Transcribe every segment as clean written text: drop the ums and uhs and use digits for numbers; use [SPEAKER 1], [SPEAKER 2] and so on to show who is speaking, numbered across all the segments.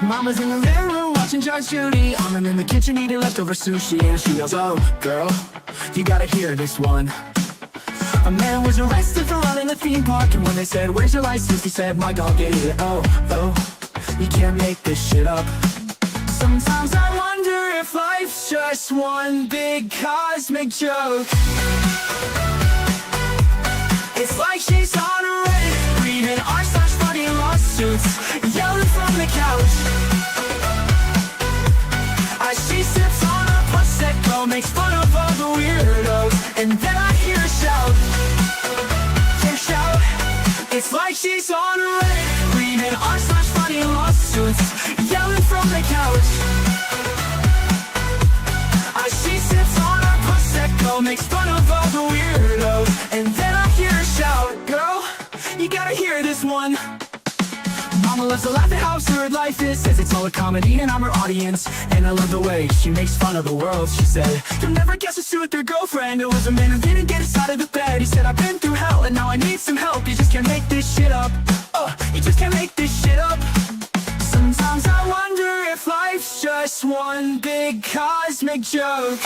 [SPEAKER 1] Mama's in the living room watching Judge Judy. I'm in the kitchen eating leftover sushi. And she yells, oh, girl, you gotta hear this one. A man was arrested for running a theme park. And when they said, where's your license? He said, my dog ate it. Oh, you can't make this shit up. Sometimes I wonder if life's just one big cosmic joke. It's like she's on a Reddit, reading r/funny lawsuits, yelling from the couch. As she sips on a Prosecco, makes fun of all the weirdos, and then I hear her shout. Yeah, shout. It's like she's on a Reddit, reading r/funny lawsuits, yelling from the couch. As she sips on a Prosecco, makes fun of all the weirdos, and then I hear her shout. Girl, you gotta hear this one. Mama loves to laugh at how absurd life is, says it's all a comedy and I'm her audience. And I love the way she makes fun of the world. She said, you'll never guess who's with their girlfriend. It was a man who didn't get us out of the bed. He said, I've been through hell and now I need some help. You just can't make this shit up. You just can't make this shit up. Sometimes I wonder if life's just one big cosmic joke.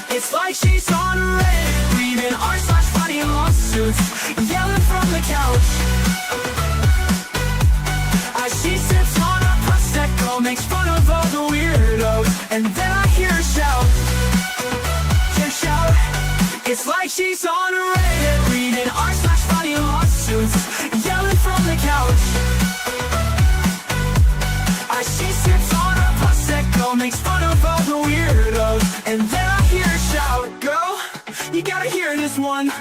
[SPEAKER 1] It's like she's on a Reddit, reading r/funny lawsuits, yelling from the couch. As she sips on a Prosecco, makes fun of all the weirdos, and then I hear her shout. Yeah, shout. It's like she's on a Reddit, reading r/funny lawsuits, yelling from the couch. As she sips on a Prosecco, makes fun of all the weirdos, and then I hear her shout. Girl, you gotta hear this one.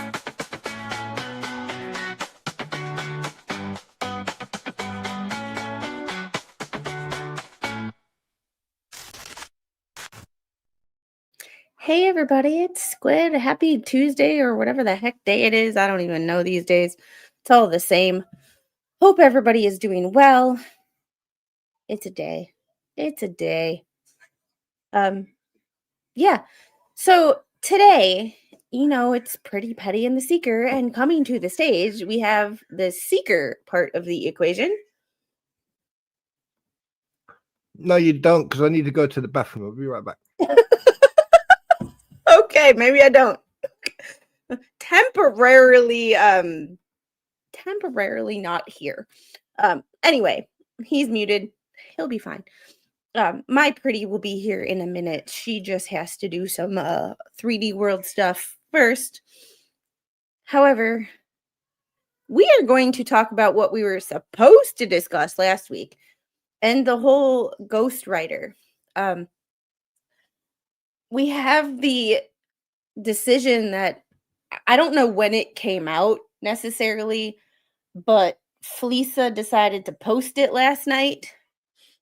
[SPEAKER 2] Hey everybody, it's Squid. Happy Tuesday or whatever the heck day it is. I don't even know these days. It's all the same. Hope everybody is doing well. It's a day. It's a day. Yeah. So today, it's Pretty Petty and the Seeker, and coming to the stage, we have the Seeker part of the equation.
[SPEAKER 3] No, you don't, because I need to go to the bathroom. I'll be right back.
[SPEAKER 2] Okay, maybe I don't. Temporarily not here. Anyway, he's muted. He'll be fine. My Pretty will be here in a minute. She just has to do some 3D world stuff first. However, we are going to talk about what we were supposed to discuss last week and the whole Ghostwriter. We have the decision that I don't know when it came out necessarily, but Felisa decided to post it last night.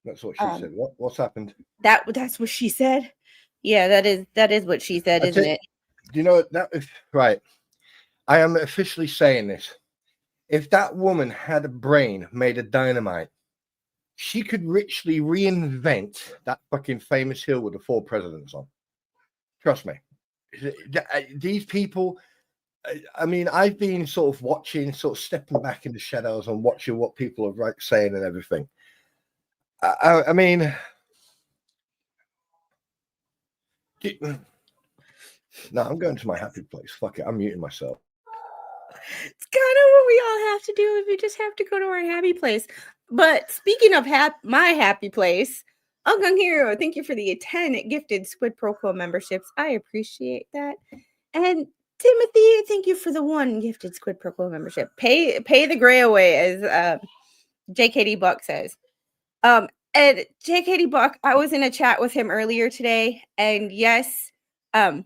[SPEAKER 3] That's what she said. What's happened?
[SPEAKER 2] That's what she said. Yeah, that is what she said, isn't it?
[SPEAKER 3] Do you know that? Right. I am officially saying this. If that woman had a brain made of dynamite, she could richly reinvent that fucking famous hill with the 4 presidents on. Trust me. These people, I mean, I've been sort of watching, sort of stepping back in the shadows and watching what people are saying and everything. I mean, no, I'm going to my happy place. Fuck it, I'm muting myself.
[SPEAKER 2] It's kind of what we all have to do. Is we just have to go to our happy place. But speaking of my happy place, Ungung Hero, thank you for the 10 gifted Squid Pro Quo memberships. I appreciate that. And Timothy, thank you for the 1 gifted Squid Pro Quo membership. Pay the gray away, as JKD Buck says. And JKD Buck, I was in a chat with him earlier today, and yes, I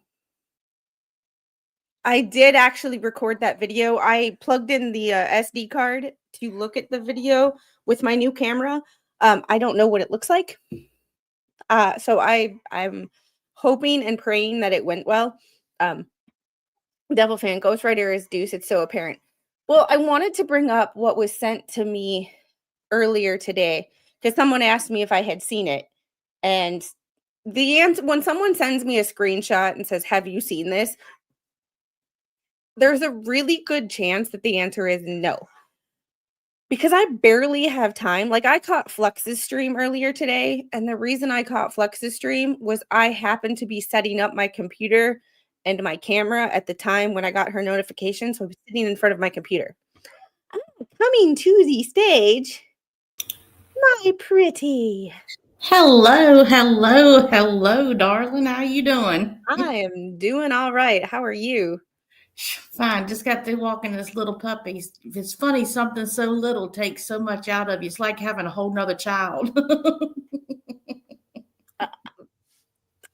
[SPEAKER 2] did actually record that video. I plugged in the SD card to look at the video with my new camera. I don't know what it looks like. So I'm hoping and praying that it went well. Devil fan, Ghostwriter is Deuce. It's so apparent. Well, I wanted to bring up what was sent to me earlier today, because someone asked me if I had seen it. And the answer, when someone sends me a screenshot and says, have you seen this? There's a really good chance that the answer is no. because I barely have time. Like I caught Flux's stream earlier today, and the reason I caught Flux's stream was I happened to be setting up my computer and my camera at the time when I got her notification. So I was sitting in front of my computer. Coming to the stage, my pretty.
[SPEAKER 4] Hello, hello, hello, darling. How you doing?
[SPEAKER 2] I am doing all right. How are you?
[SPEAKER 4] Fine. Just got through walking this little puppy. It's funny, something so little takes so much out of you. It's like having a whole nother child.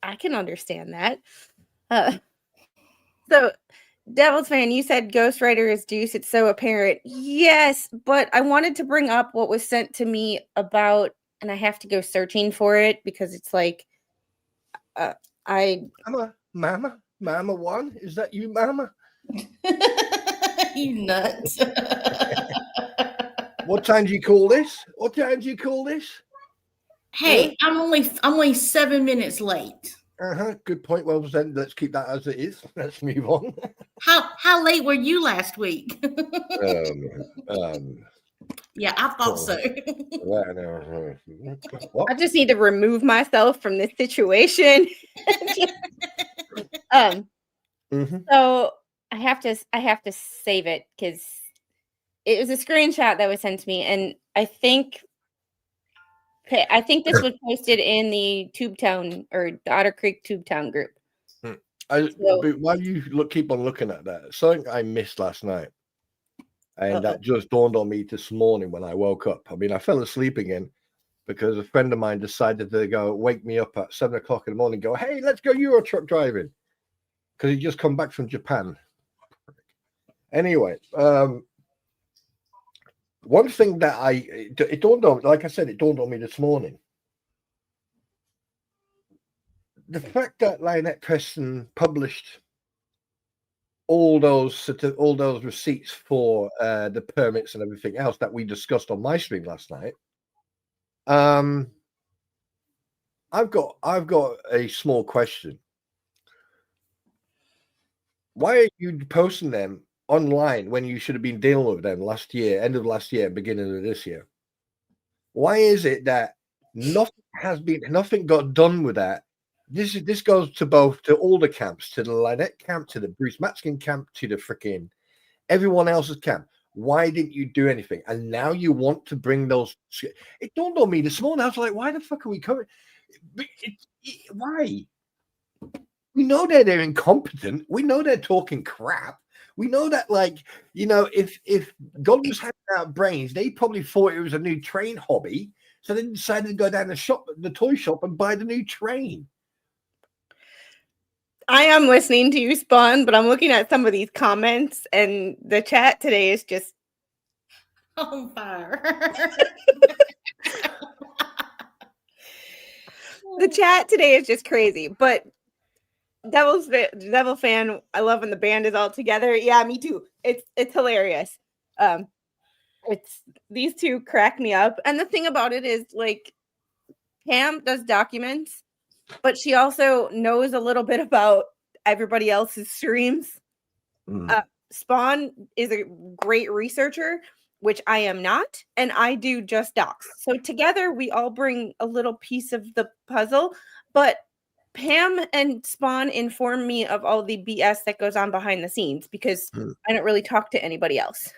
[SPEAKER 2] I can understand that. So, Devil's Fan, you said Ghostwriter is Deuce. It's so apparent. Yes, but I wanted to bring up what was sent to me about, and I have to go searching for it because it's like,
[SPEAKER 3] Mama one, is that you, Mama?
[SPEAKER 4] You nuts.
[SPEAKER 3] What time do you call this? What time do you call this?
[SPEAKER 4] Hey, I'm only 7 minutes late.
[SPEAKER 3] Good point. Well, then let's keep that as it is. Let's move on.
[SPEAKER 4] How late were you last week? Yeah, I thought so.
[SPEAKER 3] What?
[SPEAKER 2] I just need to remove myself from this situation. So I have to save it because it was a screenshot that was sent to me, and I think this was posted in the Tubetown or the Otter Creek Tubetown group.
[SPEAKER 3] But while you keep on looking at that, something I missed last night, and that just dawned on me this morning when I woke up. I mean, I fell asleep again because a friend of mine decided to go wake me up at 7 o'clock in the morning. Go, hey, let's go Euro truck driving, because he just come back from Japan. Anyway, one thing that it dawned on, like I said, it dawned on me this morning. The fact that Lynette Preston published all those receipts for the permits and everything else that we discussed on my stream last night. I've got a small question. Why are you posting them online when you should have been dealing with them last year, end of last year, beginning of this year? Why is it that nothing got done with that? This goes to all the camps, to the Lynette camp, to the Bruce Matskin camp, to the freaking everyone else's camp. Why didn't you do anything? And now you want to bring those. It dawned on me this morning. I was like, why the fuck are we coming? Why? We know that they're incompetent. We know they're talking crap. We know that, like, you know, if God was handing out brains, they probably thought it was a new train hobby. So they decided to go down the toy shop and buy the new train.
[SPEAKER 2] I am listening to you, Spawn, but I'm looking at some of these comments, and the chat today is just
[SPEAKER 4] on fire.
[SPEAKER 2] The chat today is just crazy. But Devil Fan, I love when the band is all together. Yeah, me too. It's hilarious. It's these two crack me up, and the thing about it is, like, Pam does documents, but she also knows a little bit about everybody else's streams. Spawn is a great researcher, which I am not, and I do just docs. So together we all bring a little piece of the puzzle, but Pam and Spawn inform me of all the BS that goes on behind the scenes because I don't really talk to anybody else.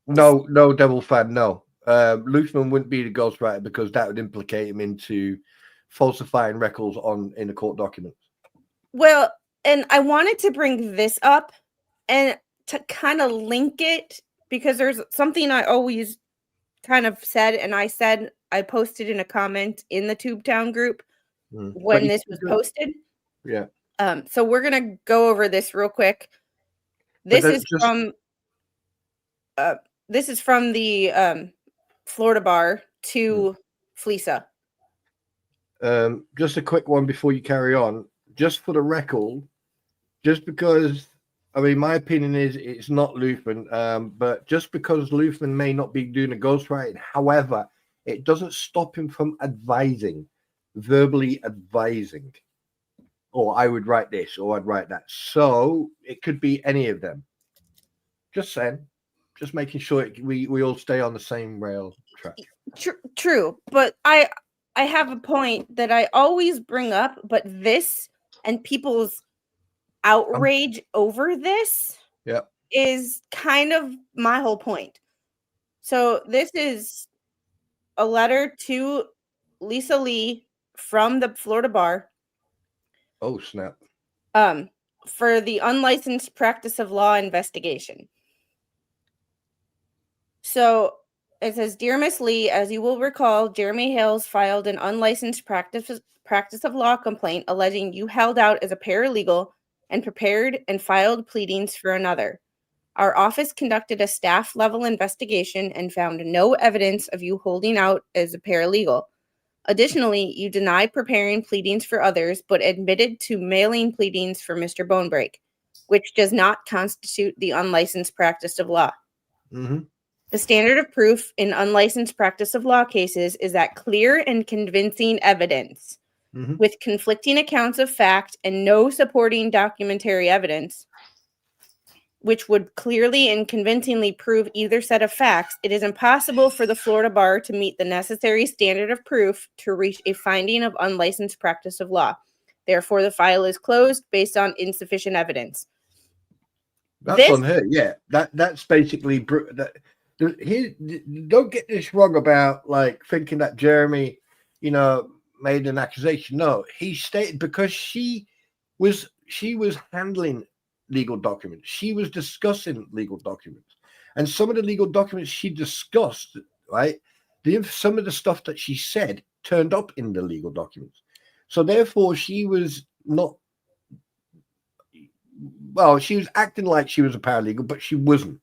[SPEAKER 3] No, Devil Fan, no. Luthman wouldn't be the ghostwriter because that would implicate him into falsifying records in the court documents. Well,
[SPEAKER 2] and I wanted to bring this up and to kind of link it because there's something I always kind of said, and I posted in a comment in the Tubetown group when this was posted.
[SPEAKER 3] Yeah.
[SPEAKER 2] So we're gonna go over this real quick. This is from the Florida bar to Fleesa.
[SPEAKER 3] Just a quick one before you carry on. Just for the record, just because, I mean, my opinion is it's not Luthman, but just because Luthman may not be doing a ghostwriting, however, it doesn't stop him from verbally advising. Or I would write this, or I'd write that. So it could be any of them. Just saying. Just making sure we all stay on the same rail track.
[SPEAKER 2] True, but I have a point that I always bring up, but this and people's outrage over this is kind of my whole point. So this is a letter to Lisa Lee from the Florida bar.
[SPEAKER 3] Oh, snap.
[SPEAKER 2] For the unlicensed practice of law investigation. So it says, Dear Miss Lee, as you will recall, Jeremy Hales filed an unlicensed practice of law complaint alleging you held out as a paralegal and prepared and filed pleadings for another. Our office conducted a staff level investigation and found no evidence of you holding out as a paralegal. Additionally, you denied preparing pleadings for others, but admitted to mailing pleadings for Mr. Bonebreak, which does not constitute the unlicensed practice of law.
[SPEAKER 3] Mm-hmm.
[SPEAKER 2] The standard of proof in unlicensed practice of law cases is that clear and convincing evidence with conflicting accounts of fact and no supporting documentary evidence, which would clearly and convincingly prove either set of facts, it is impossible for the Florida bar to meet the necessary standard of proof to reach a finding of unlicensed practice of law. Therefore, the file is closed based on insufficient evidence.
[SPEAKER 3] That's on her. Yeah, that's basically that. Don't get this wrong about like thinking that Jeremy, made an accusation. No, he stated because she was handling legal documents. She was discussing legal documents, and some of the legal documents she discussed, right? Some of the stuff that she said turned up in the legal documents. So therefore, she was not. Well, she was acting like she was a paralegal, but she wasn't,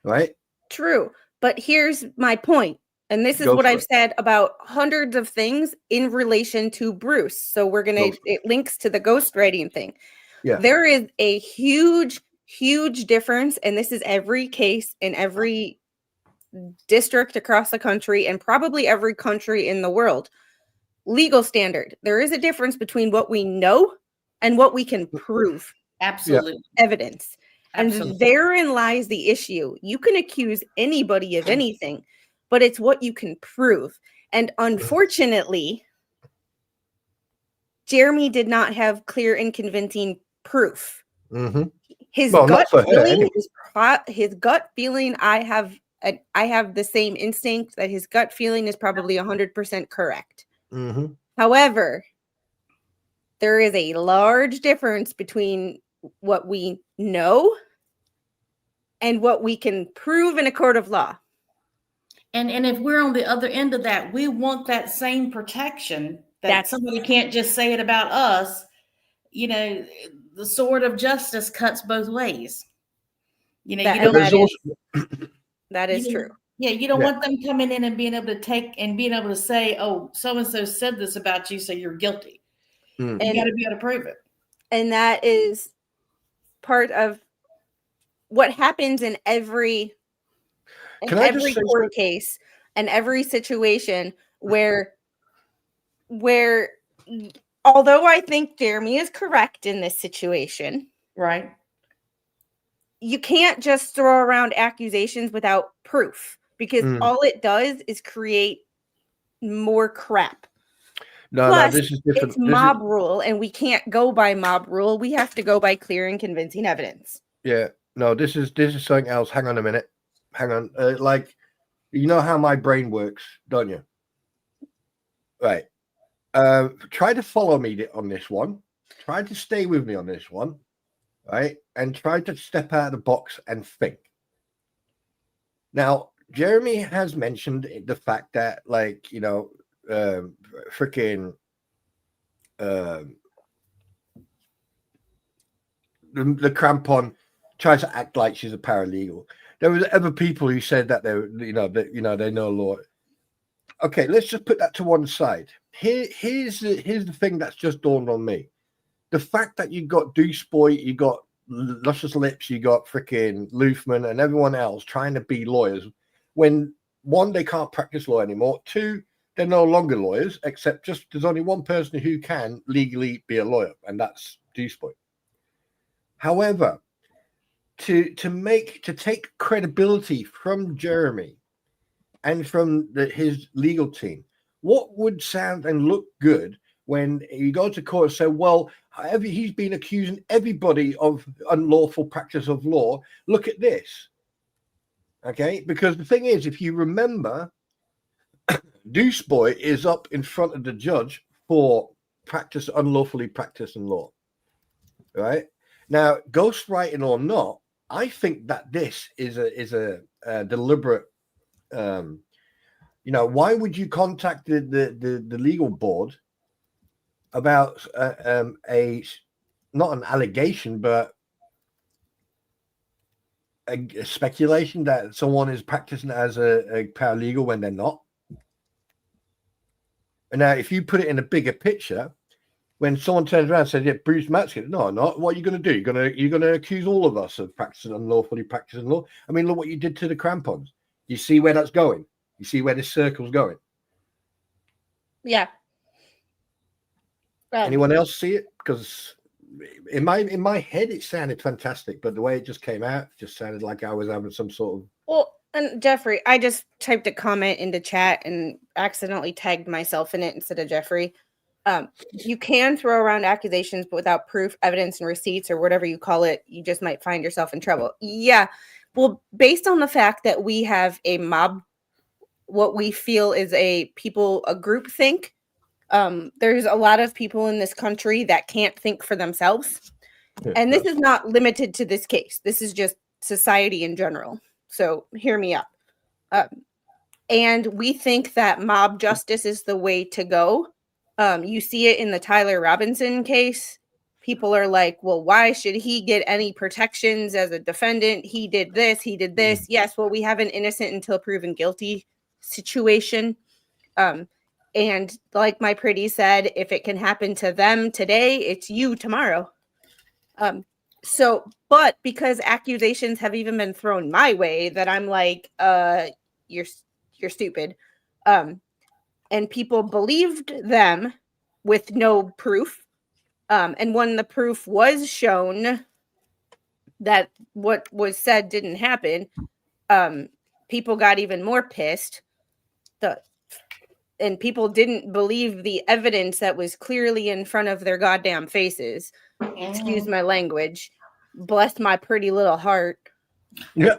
[SPEAKER 3] right?
[SPEAKER 2] True, but here's my point, and this is what I've said about hundreds of things in relation to Bruce. So it links to the ghostwriting thing.
[SPEAKER 3] Yeah.
[SPEAKER 2] There is a huge, huge difference, and this is every case in every district across the country and probably every country in the world. Legal standard. There is a difference between what we know and what we can prove.
[SPEAKER 4] Absolutely.
[SPEAKER 2] Evidence.
[SPEAKER 4] Absolutely.
[SPEAKER 2] And therein lies the issue. You can accuse anybody of anything, but it's what you can prove. And unfortunately, Jeremy did not have clear and convincing proof.
[SPEAKER 3] Mm-hmm.
[SPEAKER 2] His gut feeling, I have the same instinct that his gut feeling is probably 100% correct.
[SPEAKER 3] Mm-hmm.
[SPEAKER 2] However, there is a large difference between what we know and what we can prove in a court of law.
[SPEAKER 4] And if we're on the other end of that, we want that same protection that somebody can't just say it about us. The sword of justice cuts both ways.
[SPEAKER 2] That is true.
[SPEAKER 4] Yeah, you don't want them coming in and being able to say, oh, so-and-so said this about you, so you're guilty. You got to be able to prove it.
[SPEAKER 2] And that is part of what happens in every court case and every situation where although I think Jeremy is correct in this situation,
[SPEAKER 4] right?
[SPEAKER 2] You can't just throw around accusations without proof, because all it does is create more crap. Plus,
[SPEAKER 3] this is different.
[SPEAKER 2] It's mob rule, and we can't go by mob rule. We have to go by clear and convincing evidence.
[SPEAKER 3] Yeah. No, this is something else. Hang on a minute. Hang on. You know how my brain works, don't you? Right. Try to follow me on this one. Try to stay with me on this one. Right. And try to step out of the box and think. Now, Jeremy has mentioned the fact that, freaking the crampon tries to act like she's a paralegal. There was other people who said that they know law. Okay, let's just put that to one side. Here's the thing that's just dawned on me. The fact that you got Deuce Boy, you got Luscious Lips, you got freaking Luthman and everyone else trying to be lawyers, when one, they can't practice law anymore. Two, they're no longer lawyers, except just there's only one person who can legally be a lawyer, and that's Deuce Boy. However, to take credibility from Jeremy and from his legal team. What would sound and look good when you go to court and say, well, he's been accusing everybody of unlawful practice of law. Look at this. Okay, because the thing is, if you remember, Deuce Boy is up in front of the judge for unlawfully practicing law. Right? Now, ghostwriting or not, I think that this is a deliberate. Why would you contact the legal board about not an allegation, but a speculation that someone is practicing as a paralegal when they're not? And now, if you put it in a bigger picture, when someone turns around and says, "Yeah, Bruce Matskin," no, not what are you going to do? You're going to accuse all of us of unlawfully practicing law. I mean, look what you did to the crampons. You see where that's going. You see where this circle's going.
[SPEAKER 2] Yeah.
[SPEAKER 3] Anyone else see it? Because in my head, it sounded fantastic, but the way it just came out just sounded like I was having some sort of.
[SPEAKER 2] Well, and Jeffrey, I just typed a comment into chat and accidentally tagged myself in it instead of Jeffrey. You can throw around accusations, but without proof, evidence, and receipts, or whatever you call it, you just might find yourself in trouble. Yeah. Well, based on the fact that we have a mob, what we feel is a group think. There's a lot of people in this country that can't think for themselves. And this is not limited to this case. This is just society in general. So hear me out. And we think that mob justice is the way to go. You see it in the Tyler Robinson case. People are like, well, why should he get any protections as a defendant? He did this, he did this. Yes, well, we have an innocent until proven guilty situation. And like my pretty said, if it can happen to them today, it's you tomorrow. But because accusations have even been thrown my way that I'm like, you're stupid. And people believed them with no proof. And when the proof was shown that what was said didn't happen, people got even more pissed. And people didn't believe the evidence that was clearly in front of their goddamn faces. Excuse my language. Bless my pretty little heart.
[SPEAKER 3] Yeah.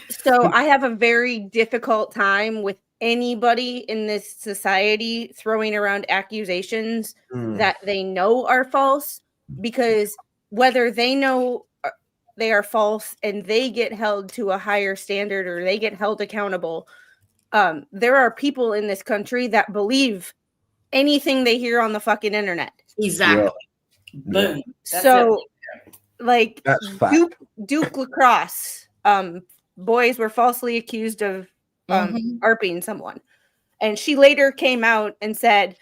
[SPEAKER 2] So I have a very difficult time with anybody in this society throwing around accusations that they know are false, because whether they know they are false and they get held to a higher standard or they get held accountable, there are people in this country that believe anything they hear on the fucking internet.
[SPEAKER 4] Exactly.
[SPEAKER 3] Yeah.
[SPEAKER 4] Boom.
[SPEAKER 2] So, like
[SPEAKER 3] Duke
[SPEAKER 2] Lacrosse, boys were falsely accused of ARPing someone. And she later came out and said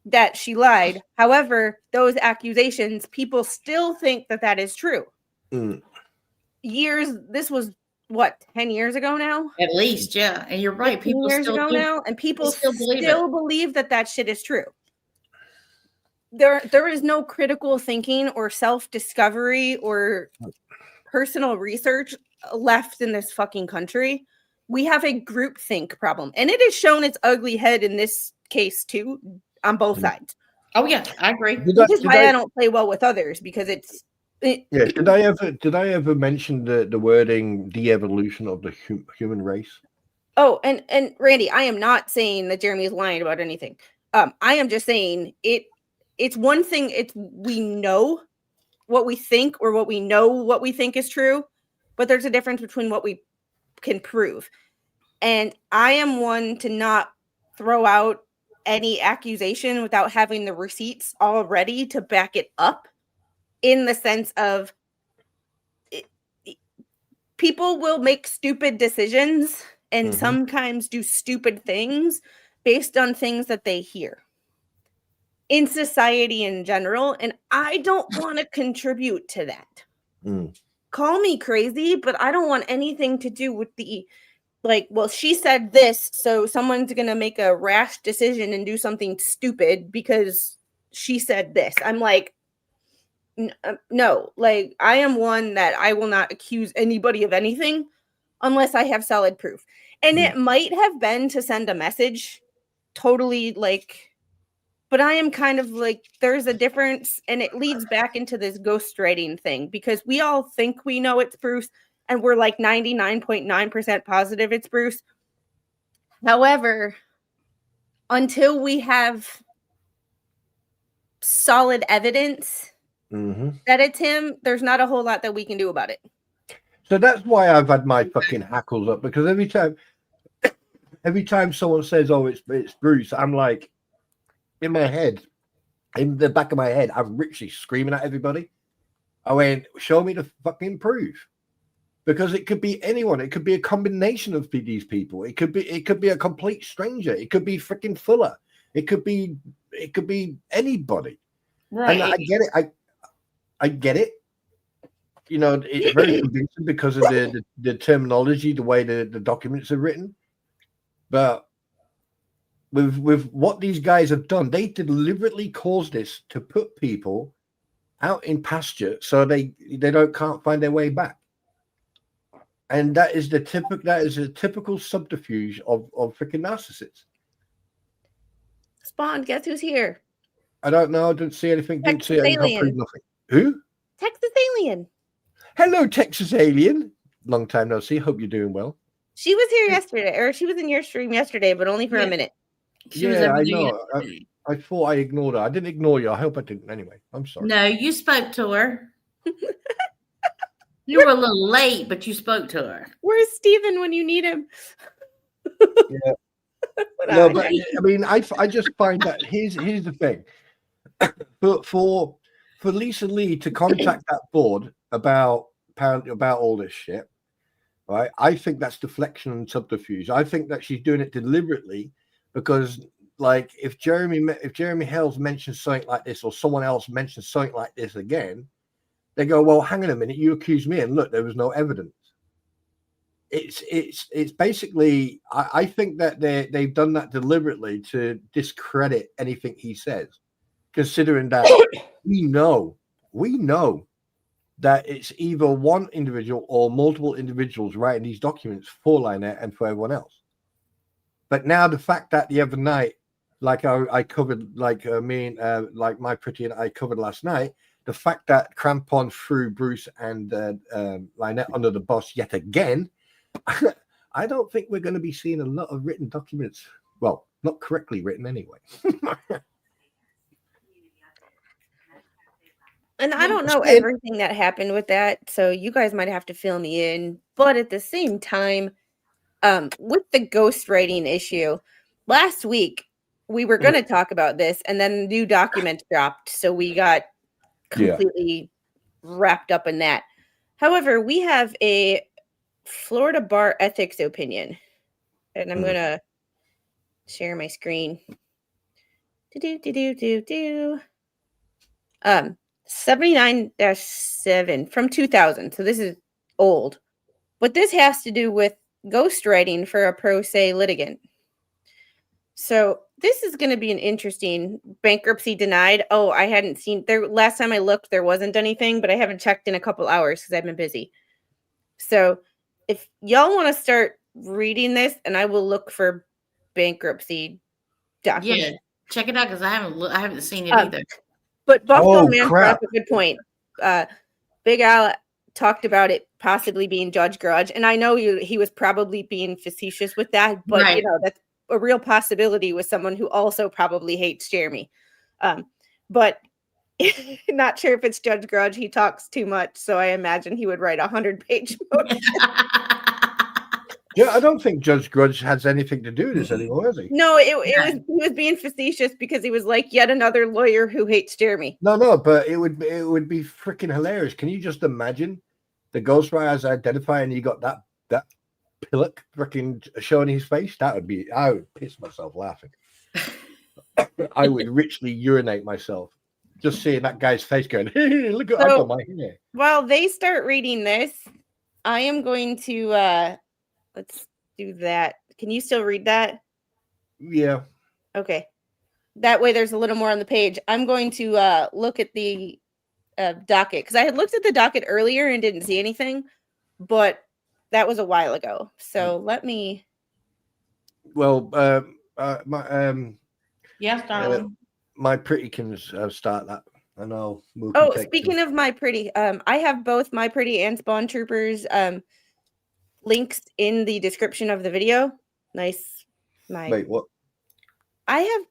[SPEAKER 2] that she lied. However, those accusations, people still think that is true. This was what, 10 years ago now?
[SPEAKER 4] At least, yeah. And you're right. People
[SPEAKER 2] years
[SPEAKER 4] still
[SPEAKER 2] ago now, and people
[SPEAKER 4] still
[SPEAKER 2] believe that shit is true. There is no critical thinking or self-discovery or personal research left in this fucking country. We have a groupthink problem, and it has shown its ugly head in this case too, on both sides.
[SPEAKER 4] Oh yeah, I agree.
[SPEAKER 2] Which is why I don't play well with others, because
[SPEAKER 3] yeah. Did I ever mention the wording de-evolution of the human race?
[SPEAKER 2] Oh, and Randy, I am not saying that Jeremy is lying about anything. I am just saying it's one thing. We know what we think, or what we think is true, but there's a difference between what we can prove. And I am one to not throw out any accusation without having the receipts all ready to back it up, in the sense of people will make stupid decisions and sometimes do stupid things based on things that they hear in society in general. And I don't want to contribute to that. Call me crazy, but I don't want anything to do with well, she said this, so someone's going to make a rash decision and do something stupid because she said this. I'm like, No, like I am one that I will not accuse anybody of anything unless I have solid proof. And it might have been to send a message, totally like, but I am kind of like, there's a difference, and it leads back into this ghostwriting thing because we all think we know it's Bruce, and we're like 99.9% positive it's Bruce. However, until we have solid evidence that it's him, there's not a whole lot that we can do about it.
[SPEAKER 3] So that's why I've had my fucking hackles up, because every time someone says, "Oh, it's Bruce," I'm like, in my head, in the back of my head, I'm literally screaming at everybody. I went, "Show me the fucking proof," because it could be anyone. It could be a combination of these people. It could be a complete stranger. It could be freaking Fuller. It could be anybody.
[SPEAKER 4] Right.
[SPEAKER 3] And I get it. I get it. You know, it's very convincing because of the terminology, the way the documents are written. But with what these guys have done, they deliberately caused this to put people out in pasture so they can't find their way back. And that is a typical subterfuge of freaking narcissists.
[SPEAKER 2] Spawn, guess who's here?
[SPEAKER 3] I don't know. I didn't see anything. Didn't see
[SPEAKER 2] Texas
[SPEAKER 3] anything.
[SPEAKER 2] Alien.
[SPEAKER 3] Nothing. Who?
[SPEAKER 2] Texas Alien.
[SPEAKER 3] Hello, Texas Alien. Long time no see. Hope you're doing well.
[SPEAKER 2] She was here yesterday, or she was in your stream yesterday, but only for a minute.
[SPEAKER 4] She was
[SPEAKER 3] Yeah, I
[SPEAKER 4] over there
[SPEAKER 3] know. I thought I ignored her. I didn't ignore you. I hope I didn't. Anyway, I'm sorry.
[SPEAKER 4] No, you spoke to her. You were a little late, but you spoke to her.
[SPEAKER 2] Where's Steven when you need him?
[SPEAKER 3] Yeah. No, but I mean, I just find that here's the thing. But for Lisa Lee to contact that board about all this shit, right? I think that's deflection and subterfuge. I think that she's doing it deliberately because, like, if Jeremy Hales mentions something like this, or someone else mentions something like this again, they go, "Well, hang on a minute, you accused me, and look, there was no evidence." It's basically, I think that they've done that deliberately to discredit anything he says, considering that we know that it's either one individual or multiple individuals writing these documents for Lynette and for everyone else. But now the fact that the other night, like I covered, like like my pretty and I covered last night, the fact that Crampon threw Bruce and Lynette under the bus yet again, I don't think we're going to be seeing a lot of written documents. Well, not correctly written anyway.
[SPEAKER 2] And I don't know everything that happened with that, so you guys might have to fill me in. But at the same time, with the ghostwriting issue, last week we were going to talk about this, and then new documents dropped, so we got completely wrapped up in that. However, we have a Florida bar ethics opinion, and I'm going to share my screen. 79-7 from 2000. So this is old. But this has to do with ghostwriting for a pro se litigant. So this is going to be an interesting bankruptcy denied. Oh, I hadn't seen there. Last time I looked, there wasn't anything, but I haven't checked in a couple hours because I've been busy. So if y'all want to start reading this, and I will look for bankruptcy documents.
[SPEAKER 4] Yeah, check it out because I haven't seen it either.
[SPEAKER 2] But Buffalo Man brought up a good point. Big Al talked about it possibly being Judge Grudge, and I know he was probably being facetious with that, but you know that's a real possibility with someone who also probably hates Jeremy. But not sure if it's Judge Grudge. He talks too much, so I imagine he would write 100-page motion.
[SPEAKER 3] Yeah, I don't think Judge Grudge has anything to do with this anymore, has he?
[SPEAKER 2] No, he was being facetious because he was like yet another lawyer who hates Jeremy.
[SPEAKER 3] No, but it would be freaking hilarious. Can you just imagine the ghostwriters identifying you got that pillock freaking showing his face? I would piss myself laughing. I would richly urinate myself just seeing that guy's face going, hey, look at I got my hair.
[SPEAKER 2] While they start reading this, I am going to let's do that. Can you still read that?
[SPEAKER 3] Yeah.
[SPEAKER 2] Okay. That way there's a little more on the page. I'm going to look at the docket because I had looked at the docket earlier and didn't see anything, but that was a while ago. So let me.
[SPEAKER 3] Well,
[SPEAKER 4] Yes, darling.
[SPEAKER 3] my pretty can start that. I know.
[SPEAKER 2] Oh, speaking of my pretty, I have both my pretty and Spawn Troopers links in the description of the video. Nice.
[SPEAKER 3] Wait, what?
[SPEAKER 2] I have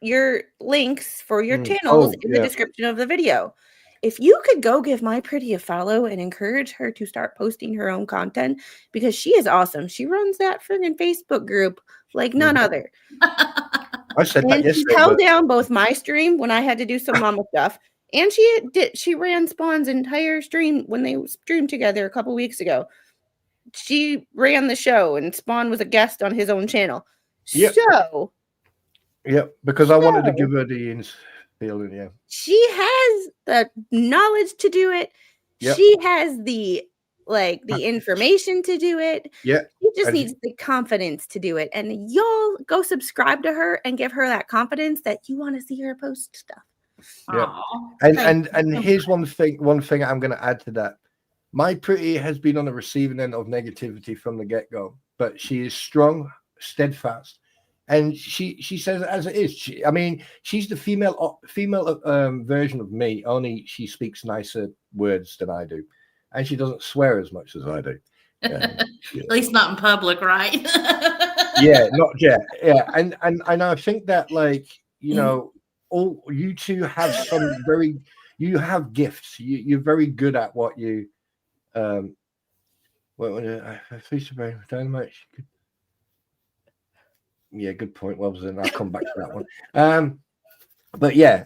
[SPEAKER 2] your links for your channels in the description of the video. If you could go give my pretty a follow and encourage her to start posting her own content because she is awesome. She runs that friggin' Facebook group like none other.
[SPEAKER 3] I said that yesterday.
[SPEAKER 2] She held down both my stream when I had to do some mama stuff, and she ran Spawn's entire stream when they streamed together a couple weeks ago. She ran the show, and Spawn was a guest on his own channel.
[SPEAKER 3] Yep. Because I wanted to give her the feeling. Yeah,
[SPEAKER 2] she has the knowledge to do it. Yep. She has the information to do it.
[SPEAKER 3] Yeah.
[SPEAKER 2] She just needs the confidence to do it. And y'all go subscribe to her and give her that confidence that you want to see her post stuff.
[SPEAKER 3] Yeah. And here's one thing I'm going to add to that. My pretty has been on the receiving end of negativity from the get-go, but she is strong, steadfast, and she says it as it is. She's the female version of me, only she speaks nicer words than I do. And she doesn't swear as much as I do.
[SPEAKER 4] At least not in public, right?
[SPEAKER 3] Yeah, not yet. Yeah, and I think that all you two have you have gifts. You're very good at what you. Dynamite. Yeah, good point. Well, I'll come back to that one. But yeah,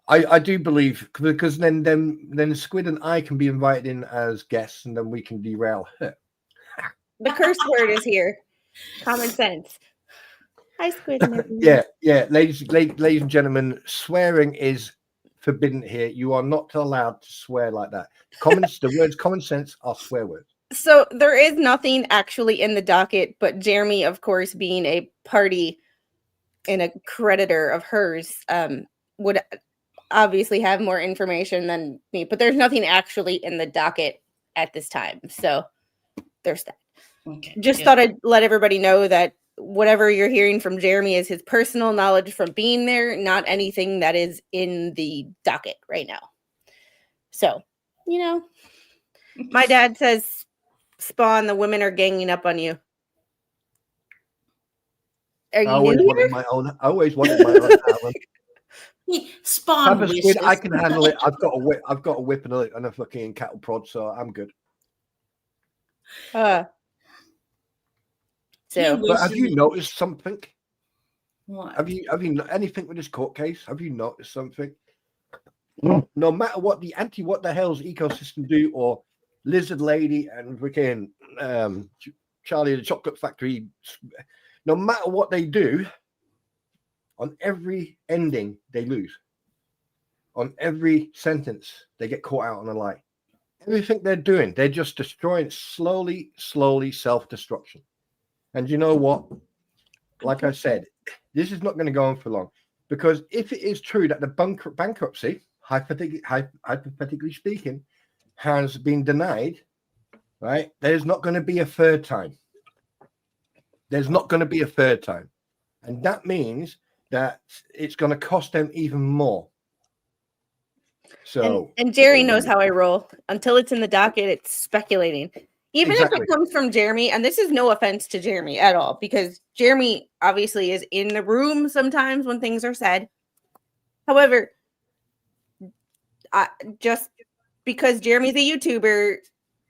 [SPEAKER 3] I do believe because then Squid and I can be invited in as guests, and then we can derail her.
[SPEAKER 2] The curse word is here. Common sense. Hi, Squid.
[SPEAKER 3] Yeah. Ladies and gentlemen, swearing is forbidden here. You are not allowed to swear like that. The words common sense are swear words.
[SPEAKER 2] So there is nothing actually in the docket, but Jeremy, of course, being a party and a creditor of hers, would obviously have more information than me. But there's nothing actually in the docket at this time. So there's that. Okay. Just thought I'd let everybody know that whatever you're hearing from Jeremy is his personal knowledge from being there, not anything that is in the docket right now. So, my dad says, Spawn, the women are ganging up on you. Are you
[SPEAKER 3] I always wanted my own island.
[SPEAKER 4] Spawn
[SPEAKER 3] Squid, I can handle it. I've got a whip and a fucking cattle prod, so I'm good.
[SPEAKER 2] But
[SPEAKER 3] have you noticed something?
[SPEAKER 4] What?
[SPEAKER 3] Have you anything with this court case? Have you noticed something? No matter what the what the Hales ecosystem do, or Lizard Lady and freaking Charlie the Chocolate Factory, no matter what they do, on every ending they lose. On every sentence they get caught out on a lie. Everything they're doing, they're just destroying slowly self-destruction. And you know what? Like I said, this is not going to go on for long, because if it is true that the bankruptcy, hypothetically speaking, has been denied, right? There's not going to be a third time. There's not going to be a third time. And that means that it's going to cost them even more. So,
[SPEAKER 2] and Jerry knows how I roll. Until it's in the docket, it's speculating. Even if it comes from Jeremy, and this is no offense to Jeremy at all, because Jeremy obviously is in the room sometimes when things are said. However, just because Jeremy's a YouTuber,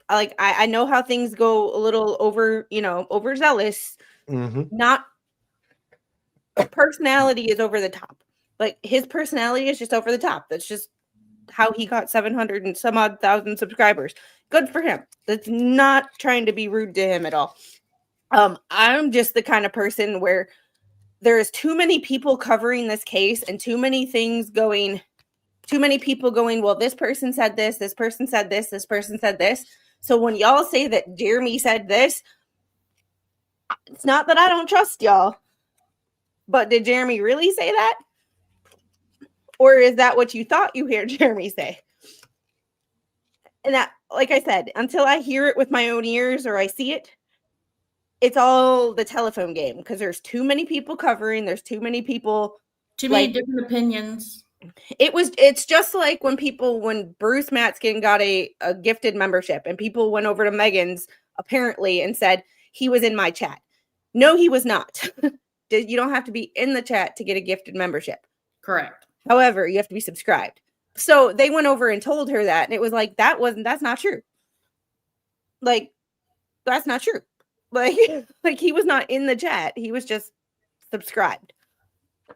[SPEAKER 2] I know how things go a little overzealous.
[SPEAKER 3] Mm-hmm.
[SPEAKER 2] Not personality is over the top. Like, his personality is just over the top. That's just how he got 700 and some odd thousand subscribers. Good for him. That's not trying to be rude to him at all. I'm just the kind of person where there is too many people covering this case and too many people going, well, this person said this person said this person said this. So when y'all say that Jeremy said this, it's not that I don't trust y'all, but did Jeremy really say that? Or is that what you thought you heard Jeremy say? And that, like I said, until I hear it with my own ears or I see it, it's all the telephone game because there's too many people covering. There's too many people.
[SPEAKER 4] Too many
[SPEAKER 2] like,
[SPEAKER 4] different opinions.
[SPEAKER 2] It's just like when Bruce Matskin got a gifted membership and people went over to Megan's apparently and said he was in my chat. No, he was not. You don't have to be in the chat to get a gifted membership.
[SPEAKER 4] Correct.
[SPEAKER 2] However, you have to be subscribed. So they went over and told her that, and it was like, that's not true. Like, that's not true. Like he was not in the chat. He was just subscribed,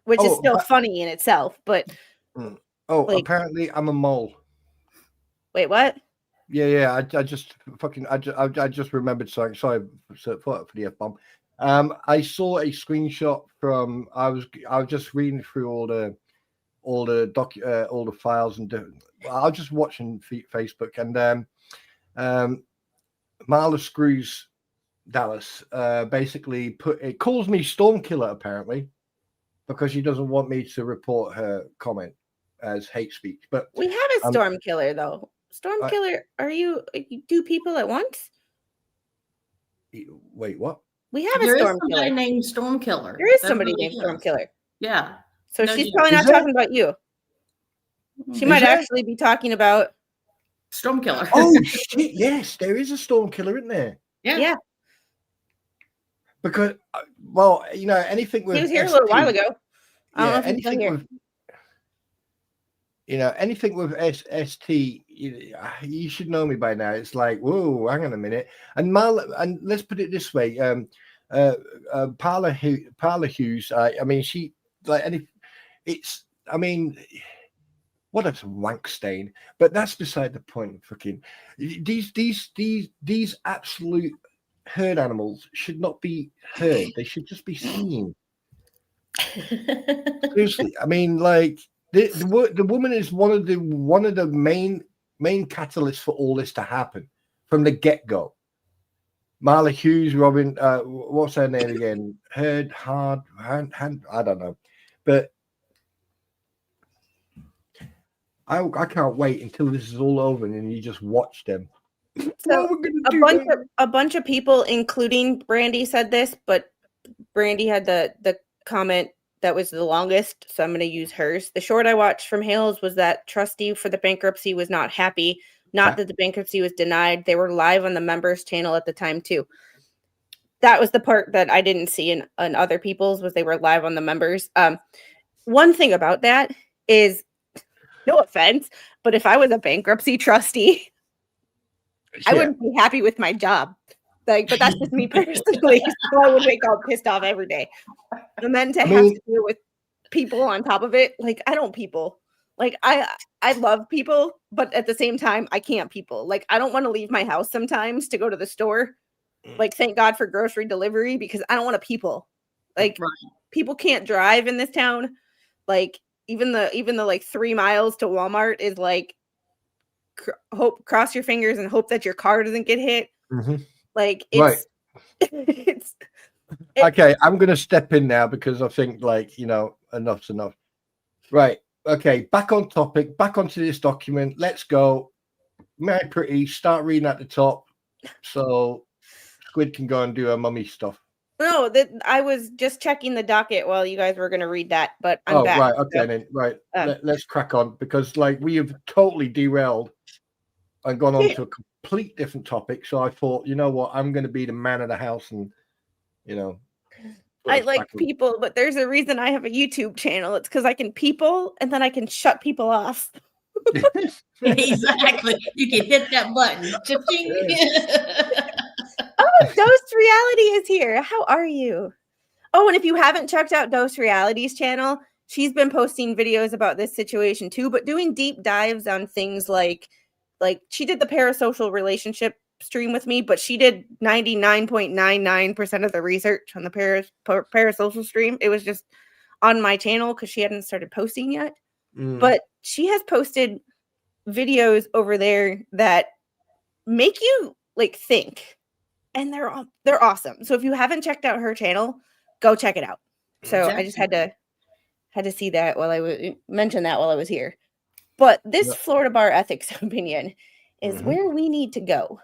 [SPEAKER 2] which is still funny in itself. But
[SPEAKER 3] apparently I'm a mole.
[SPEAKER 2] Wait, what?
[SPEAKER 3] Yeah. I just remembered something. Sorry for the F-bomb. I saw a screenshot from. I was just reading through all the files and I was just watching Facebook and Marla Screws Dallas basically calls me Stormkiller apparently because she doesn't want me to report her comment as hate speech. But
[SPEAKER 2] we have a Stormkiller though. Stormkiller, are you do people at once?
[SPEAKER 3] Wait, what?
[SPEAKER 2] We have
[SPEAKER 4] There
[SPEAKER 2] a
[SPEAKER 4] is
[SPEAKER 2] Stormkiller.
[SPEAKER 4] Somebody named Stormkiller.
[SPEAKER 2] There is somebody named Stormkiller.
[SPEAKER 4] Yeah.
[SPEAKER 2] So she's probably not talking about you. She might actually be talking about
[SPEAKER 4] Stormkiller.
[SPEAKER 3] Oh shit! Yes, there is a Stormkiller in there.
[SPEAKER 4] Yeah.
[SPEAKER 3] Because, well, anything with
[SPEAKER 2] he was here a little while ago. I don't know if he's
[SPEAKER 3] anything
[SPEAKER 2] here.
[SPEAKER 3] with, anything with ST, you should know me by now. It's like, whoa, hang on a minute. And let's put it this way, Parla Hughes. I mean, she what a wank stain. But that's beside the point. Fucking these absolute herd animals should not be heard. They should just be seen. Seriously, I mean, like the woman is one of the main catalysts for all this to happen from the get-go. Marla Hughes, Robin, what's her name again? I don't know, but I can't wait until this is all over and then you just watch them.
[SPEAKER 2] So a bunch of people, including Brandy, said this, but Brandy had the comment that was the longest, so I'm going to use hers. The short I watched from Hales was that trustee for the bankruptcy was not happy. Not that the bankruptcy was denied. They were live on the members channel at the time too. That was the part that I didn't see in other people's, was they were live on the members. One thing about that is, no offense, but if I was a bankruptcy trustee, I wouldn't be happy with my job. Like, but that's just me personally. So I would wake up pissed off every day. And then have to deal with people on top of it. Like, I don't people. Like, I love people, but at the same time, I can't people. Like, I don't want to leave my house sometimes to go to the store. Like, thank God for grocery delivery because I don't want to people. Like, people can't drive in this town. Like, even the like 3 miles to Walmart is like, cross your fingers and hope that your car doesn't get hit.
[SPEAKER 3] Mm-hmm.
[SPEAKER 2] Like, it's
[SPEAKER 3] okay, I'm gonna step in now because I think, like, enough's enough. Right. Okay, back on topic, back onto this document. Let's go. Mary Pretty, start reading at the top so Squid can go and do her mummy stuff.
[SPEAKER 2] No, I was just checking the docket while you guys were going to read that, but I'm back.
[SPEAKER 3] Right, okay, then, right. Let's crack on because, like, we have totally derailed and gone on to a complete different topic. So I thought, you know what, I'm going to be the man of the house and,
[SPEAKER 2] I like people, but there's a reason I have a YouTube channel. It's because I can people and then I can shut people off.
[SPEAKER 4] Exactly. You can hit that button.
[SPEAKER 2] Oh, Ghost Reality is here. How are you? Oh, and if you haven't checked out Ghost Reality's channel, she's been posting videos about this situation too, but doing deep dives on things like she did the parasocial relationship stream with me, but she did 99.99% of the research on the parasocial stream. It was just on my channel because she hadn't started posting yet. But she has posted videos over there that make you like think, and they're awesome. So if you haven't checked out her channel, go check it out. So I just had Had to see that while I was mention that while I was here. But this
[SPEAKER 3] Yep.
[SPEAKER 2] Florida bar ethics opinion is
[SPEAKER 3] Mhm.
[SPEAKER 2] where we need to go.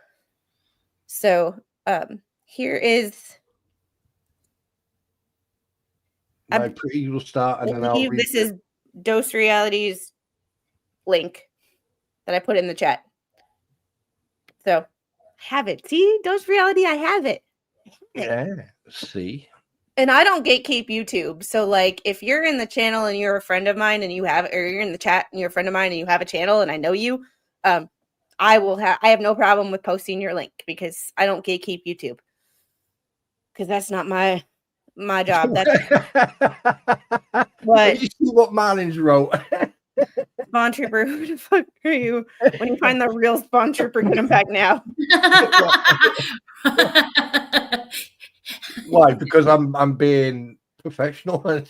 [SPEAKER 2] So here is
[SPEAKER 3] My pretty will start,
[SPEAKER 2] I
[SPEAKER 3] and then I'll
[SPEAKER 2] believe
[SPEAKER 3] read
[SPEAKER 2] this is Dose Reality's link that I put in the chat. So have it. See, Dose Reality, I have it.
[SPEAKER 3] Yeah, see.
[SPEAKER 2] And I don't gatekeep YouTube. So like if you're in the channel and you're a friend of mine and you have, or you're in the chat and you're a friend of mine and you have a channel and I know you, I have no problem with posting your link because I don't gatekeep YouTube. Because that's not my job. That's what
[SPEAKER 3] Did you see what Marlins wrote?
[SPEAKER 2] Spawn Trooper. Who the fuck are you? When you find the real Spawn Trooper, get him back now.
[SPEAKER 3] Why? Because I'm being professional.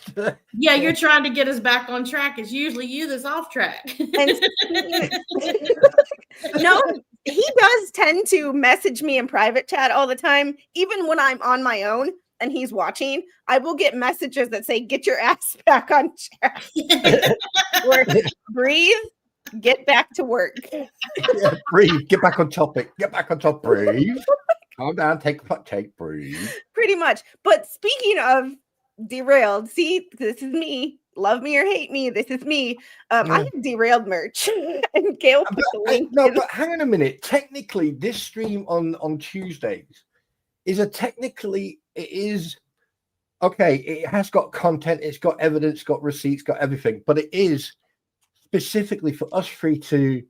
[SPEAKER 4] Yeah, you're trying to get us back on track. It's usually you that's off track.
[SPEAKER 2] And no, he does tend to message me in private chat all the time, even when I'm on my own and he's watching. I will get messages that say, "Get your ass back on track." Or breathe, get back to work.
[SPEAKER 3] Yeah, breathe. Get back on topic. Get back on top. Breathe. Calm down. Take a hot take. Breathe.
[SPEAKER 2] Pretty much. But speaking of derailed, see, this is me. Love me or hate me, this is me. I have derailed merch, and Gail put the link.
[SPEAKER 3] No, but hang on a minute. Technically, this stream on Tuesdays is it is okay. It has got content. It's got evidence. Got receipts. Got everything. But it is specifically for us three to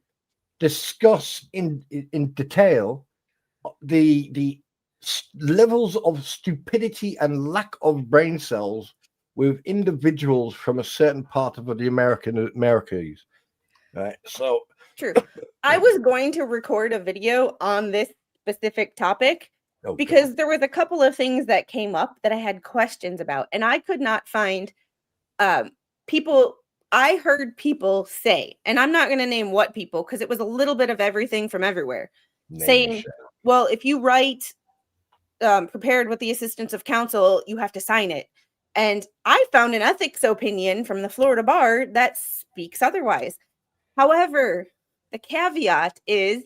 [SPEAKER 3] discuss in detail the levels of stupidity and lack of brain cells with individuals from a certain part of the Americas, right? So
[SPEAKER 2] True. I was going to record a video on this specific topic because there was a couple of things that came up that I had questions about, and I could not find people. I heard people say, and I'm not going to name what people because it was a little bit of everything from everywhere, saying, well, if you write prepared with the assistance of counsel, you have to sign it. And I found an ethics opinion from the Florida bar that speaks otherwise. However, the caveat is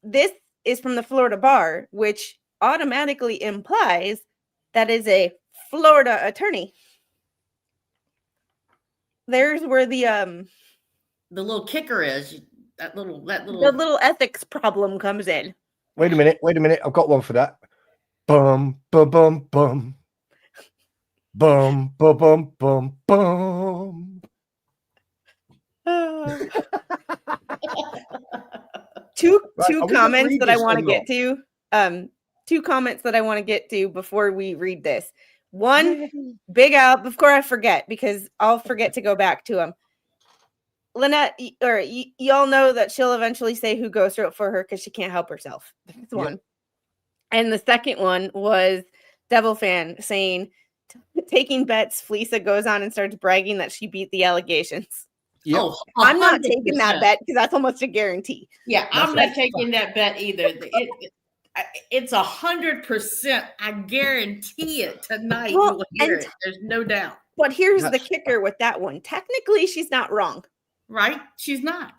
[SPEAKER 2] this is from the Florida bar, which automatically implies that is a Florida attorney. There's where the
[SPEAKER 4] little kicker is that little
[SPEAKER 2] the little ethics problem comes in.
[SPEAKER 3] Wait a minute. I've got one for that. Bum bum bum bum. Bum bum bum bum bum.
[SPEAKER 2] Two comments that I want to get to. Two comments that I want to get to before we read this. One, Big Al, before I forget, because I'll forget to go back to him. Lynette, or y'all know that she'll eventually say who ghost wrote for her because she can't help herself. That's one. And the second one was Devil Fan saying, taking bets, Fleesa goes on and starts bragging that she beat the allegations.
[SPEAKER 3] Yep.
[SPEAKER 4] Oh,
[SPEAKER 2] I'm not taking that bet because that's almost a guarantee.
[SPEAKER 4] Yeah, I'm not taking that bet either. It's 100%. I guarantee it tonight.
[SPEAKER 2] Well,
[SPEAKER 4] you will hear it. There's no doubt.
[SPEAKER 2] But here's the kicker with that one. Technically, she's not wrong.
[SPEAKER 4] Right? She's not.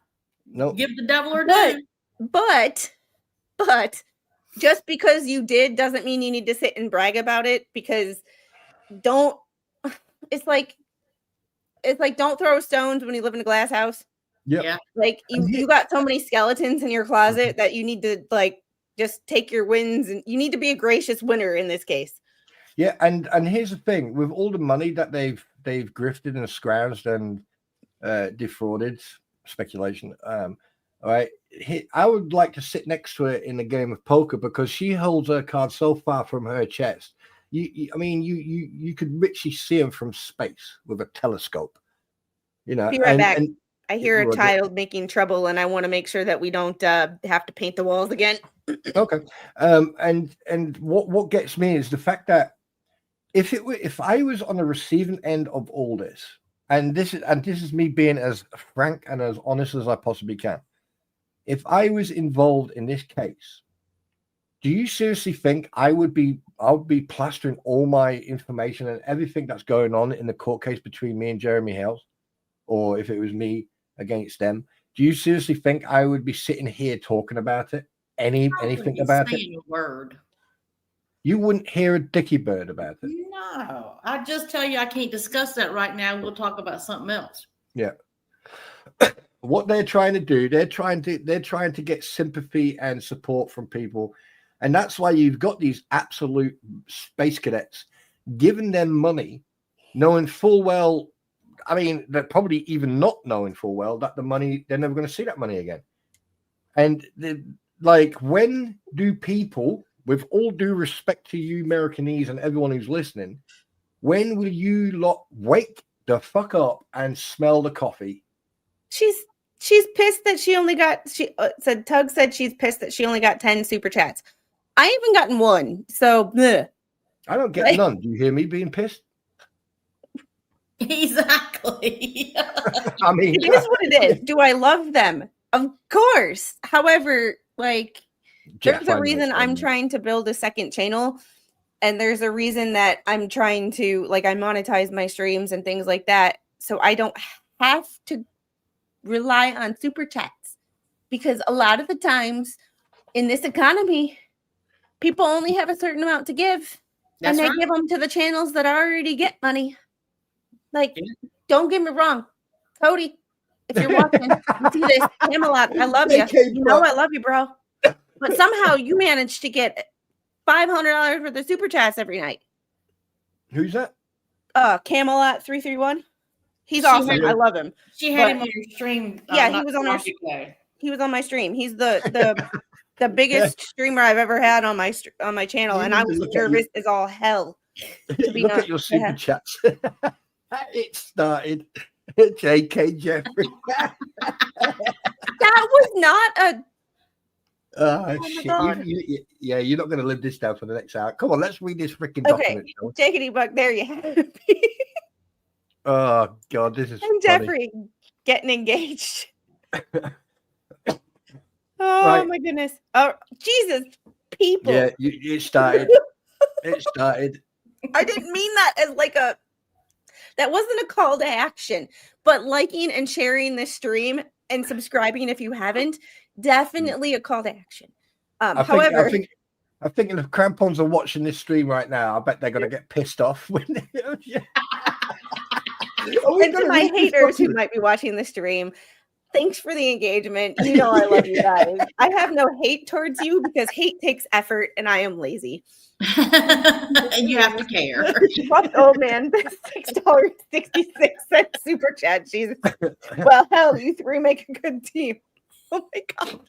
[SPEAKER 3] Nope.
[SPEAKER 4] Give the devil her due.
[SPEAKER 2] But just because you did doesn't mean you need to sit and brag about it, because it's like don't throw stones when you live in a glass house.
[SPEAKER 3] Yeah.
[SPEAKER 2] Like you got so many skeletons in your closet that you need to just take your wins, and you need to be a gracious winner in this case.
[SPEAKER 3] Yeah, and here's the thing: with all the money that they've grifted and scrounged and defrauded, speculation. All right, I would like to sit next to her in a game of poker because she holds her cards so far from her chest. You could literally see them from space with a telescope. You know,
[SPEAKER 2] be right back. And I hear a child making trouble, and I want to make sure that we don't have to paint the walls again.
[SPEAKER 3] Okay. And what gets me is the fact that if I was on the receiving end of all this, and this is me being as frank and as honest as I possibly can. If I was involved in this case, Do you seriously think I'll be plastering all my information and everything that's going on in the court case between me and Jeremy Hales, or if it was me against them? Do you seriously think I would be sitting here talking about it? Anything about it?
[SPEAKER 4] A word.
[SPEAKER 3] You wouldn't hear a dicky bird about it.
[SPEAKER 4] No, I just tell you I can't discuss that right now. We'll talk about something else.
[SPEAKER 3] Yeah. What they're trying to do, they're trying to get sympathy and support from people. And that's why you've got these absolute space cadets giving them money, knowing full well, I mean, they're probably even not knowing full well that the money, they're never going to see that money again. And like, when do people, with all due respect to you Americanese and everyone who's listening, when will you lot wake the fuck up and smell the coffee?
[SPEAKER 2] She's pissed that she only got, Tug said she's pissed that she only got 10 super chats. I haven't gotten one, so bleh.
[SPEAKER 3] I don't get none. Do you hear me being pissed?
[SPEAKER 4] Exactly.
[SPEAKER 3] I mean,
[SPEAKER 2] it is what it is. Do I love them? Of course. However, like, there's a reason I'm trying to build a second channel, and there's a reason that I'm trying to, like, I monetize my streams and things like that, so I don't have to rely on super chats, because a lot of the times in this economy, people only have a certain amount to give. That's and they give them to the channels that already get money. Like, don't get me wrong, Cody, if you're watching, you see this, Camelot, I love you. You know I love you, bro. But somehow you manage to get $500 worth of super chats every night.
[SPEAKER 3] Who's that?
[SPEAKER 2] Camelot 331. He's awesome. I love him.
[SPEAKER 4] She had him on your stream.
[SPEAKER 2] Yeah, he was on our. He was on my stream. He's the biggest streamer I've ever had on my channel, and I was nervous as all hell.
[SPEAKER 3] Look at your super chats. It started. JK Jeffrey.
[SPEAKER 2] That was not a.
[SPEAKER 3] Shit. You're not going to live this down for the next hour. Come on, let's read this freaking document.
[SPEAKER 2] Okay, Jakety Buck, there you have it.
[SPEAKER 3] Oh God, this is.
[SPEAKER 2] And Jeffrey getting engaged. Oh
[SPEAKER 3] right.
[SPEAKER 2] My goodness! Oh Jesus, people!
[SPEAKER 3] Yeah, it started. It started.
[SPEAKER 2] I didn't mean that as like a. That wasn't a call to action, but liking and sharing this stream and subscribing if you haven't, definitely a call to action. However,
[SPEAKER 3] I'm thinking if crampons are watching this stream right now, I bet they're going to get pissed off when they.
[SPEAKER 2] And to my haters who might be watching the stream, thanks for the engagement. You know I love you guys. I have no hate towards you because hate takes effort and I am lazy.
[SPEAKER 4] And you have to care.
[SPEAKER 2] Fuck old man, $6.66 super chat. Jesus. Well, hell, you three make a good team. Oh my God.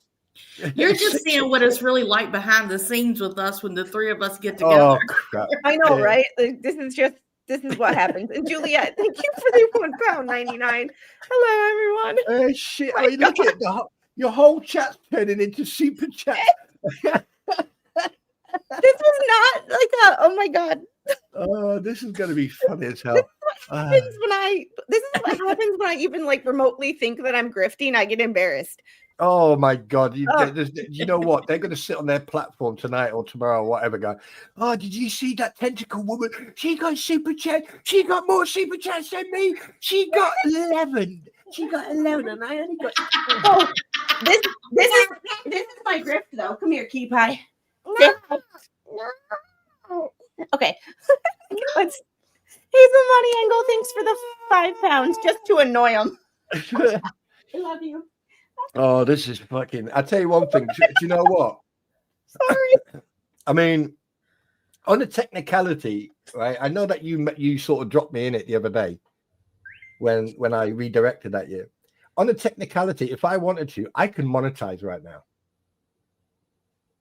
[SPEAKER 4] You're just seeing what it's really like behind the scenes with us when the three of us get together.
[SPEAKER 3] Oh, crap.
[SPEAKER 2] I know, right? Like, this is what happens. And Juliet, thank you for the £1.99. Hello, everyone.
[SPEAKER 3] Oh shit! I mean, look at your whole chat's turning into super chat.
[SPEAKER 2] This was not like that. Oh my God.
[SPEAKER 3] Oh, this is gonna be funny as hell.
[SPEAKER 2] This is what happens when I even like remotely think that I'm grifting. I get embarrassed.
[SPEAKER 3] Oh my God! You know what? They're going to sit on their platform tonight or tomorrow or whatever. Go, oh, did you see that tentacle woman? She got super chat. She got more super chats than me. She got 11. She got 11, and I only got.
[SPEAKER 2] Oh, this is my grift though. Come here, Key Pie. No. Okay. Here's the money angle. Thanks for the £5 just to annoy him. I love you.
[SPEAKER 3] Oh, this is fucking. I tell you one thing. Do you know what?
[SPEAKER 2] Sorry.
[SPEAKER 3] I mean, on the technicality, right? I know that you sort of dropped me in it the other day when I redirected at you. On the technicality, if I wanted to, I can monetize right now,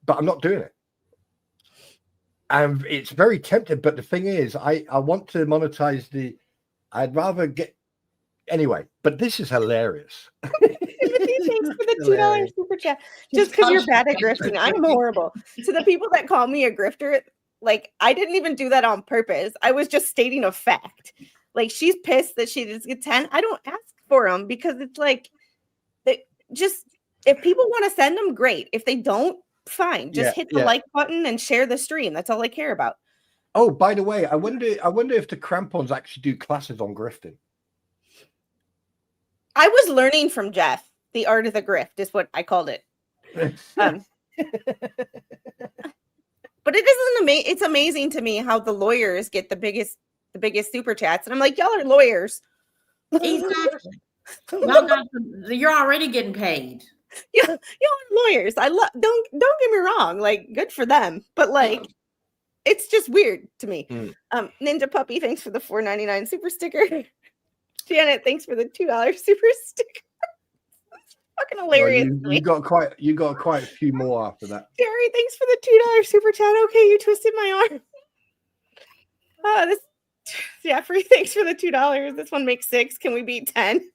[SPEAKER 3] but I'm not doing it. And it's very tempting. But the thing is, I want to monetize I'd rather get anyway. But this is hilarious.
[SPEAKER 2] Thanks for the $2 super chat. Just because you're bad at grifting. I'm horrible. To the people that call me a grifter, like, I didn't even do that on purpose. I was just stating a fact. Like, she's pissed that she doesn't get 10. I don't ask for them because it's like, if people want to send them, great. If they don't, fine. Just hit the like button and share the stream. That's all I care about.
[SPEAKER 3] Oh, by the way, I wonder if the crampons actually do classes on grifting.
[SPEAKER 2] I was learning from Jeff. The art of the grift is what I called it. But it isn't amazing. It's amazing to me how the lawyers get the biggest super chats, and I'm like, y'all are lawyers.
[SPEAKER 4] Exactly. Well, you're already getting paid.
[SPEAKER 2] Yeah, y'all are lawyers. I love. Don't get me wrong. Like, good for them. But like, it's just weird to me. Ninja Puppy, thanks for the $4.99 super sticker. Janet, thanks for the $2 super sticker. Fucking hilarious.
[SPEAKER 3] Well, you got quite a few more after that.
[SPEAKER 2] Jerry, thanks for the $2 super chat. Okay, you twisted my arm. This Jeffrey, thanks for the $2. This one makes 6. Can we beat 10?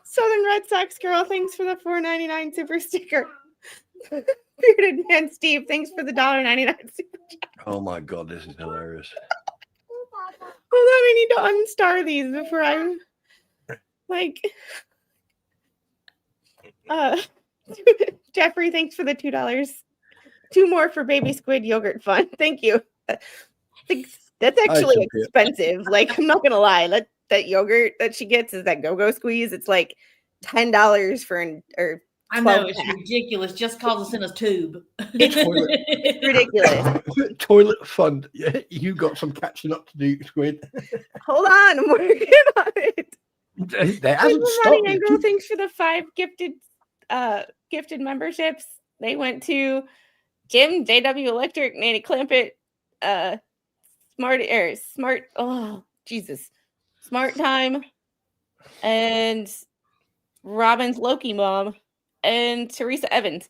[SPEAKER 2] Southern Red Sox girl, thanks for the $4.99 super sticker. Bearded man Steve, thanks for the $1.99 super chat.
[SPEAKER 3] Oh my god, this is hilarious.
[SPEAKER 2] Hold on, I need to unstar these before I'm like Jeffrey, thanks for the $2. 2 more for baby squid yogurt fun. Thank you. That's actually expensive. Like, I'm not gonna lie. That yogurt that she gets is that go-go squeeze. It's like $10 for or
[SPEAKER 4] I know it's ridiculous. Just calls us in a tube.
[SPEAKER 2] It's ridiculous.
[SPEAKER 3] Toilet fund. Yeah, you got some catching up to do, Squid.
[SPEAKER 2] Hold on, I'm working on it.
[SPEAKER 3] They haven't stopped.
[SPEAKER 2] Thanks for the 5 gifted memberships. They went to Jim, JW Electric, Nanny Clampett, Smart Time, and Robin's Loki Mom, and Teresa Evans.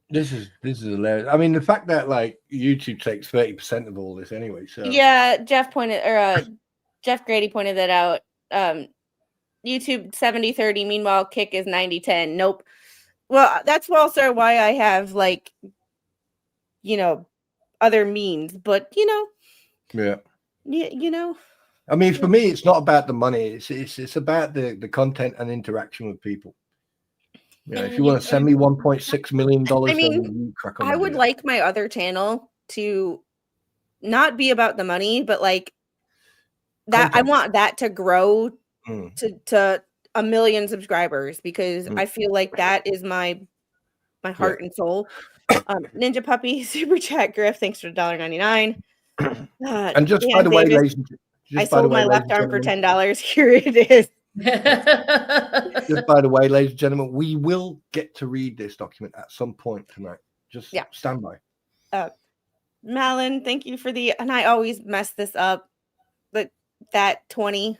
[SPEAKER 3] This is hilarious. I mean, the fact that like YouTube takes 30% of all this anyway. So
[SPEAKER 2] yeah, Jeff Grady pointed that out. YouTube 70-30. Meanwhile, Kick is 90-10. Nope. Well, that's also why I have like, other means, but
[SPEAKER 3] yeah.
[SPEAKER 2] I
[SPEAKER 3] mean, for me, it's not about the money. It's about the content and interaction with people. If you want to send me $1.6 million,
[SPEAKER 2] I mean, I would like my other channel to not be about the money, but like that. I want that to grow to 1 million subscribers, because I feel like that is my heart and soul. Ninja Puppy super chat Griff, thanks for $1.99.
[SPEAKER 3] And just by the way, ladies,
[SPEAKER 2] I sold my left arm for $10. Here it is.
[SPEAKER 3] Just by the way, ladies and gentlemen, we will get to read this document at some point tonight. Just stand by.
[SPEAKER 2] Malin, thank you for and I always mess this up, but that 20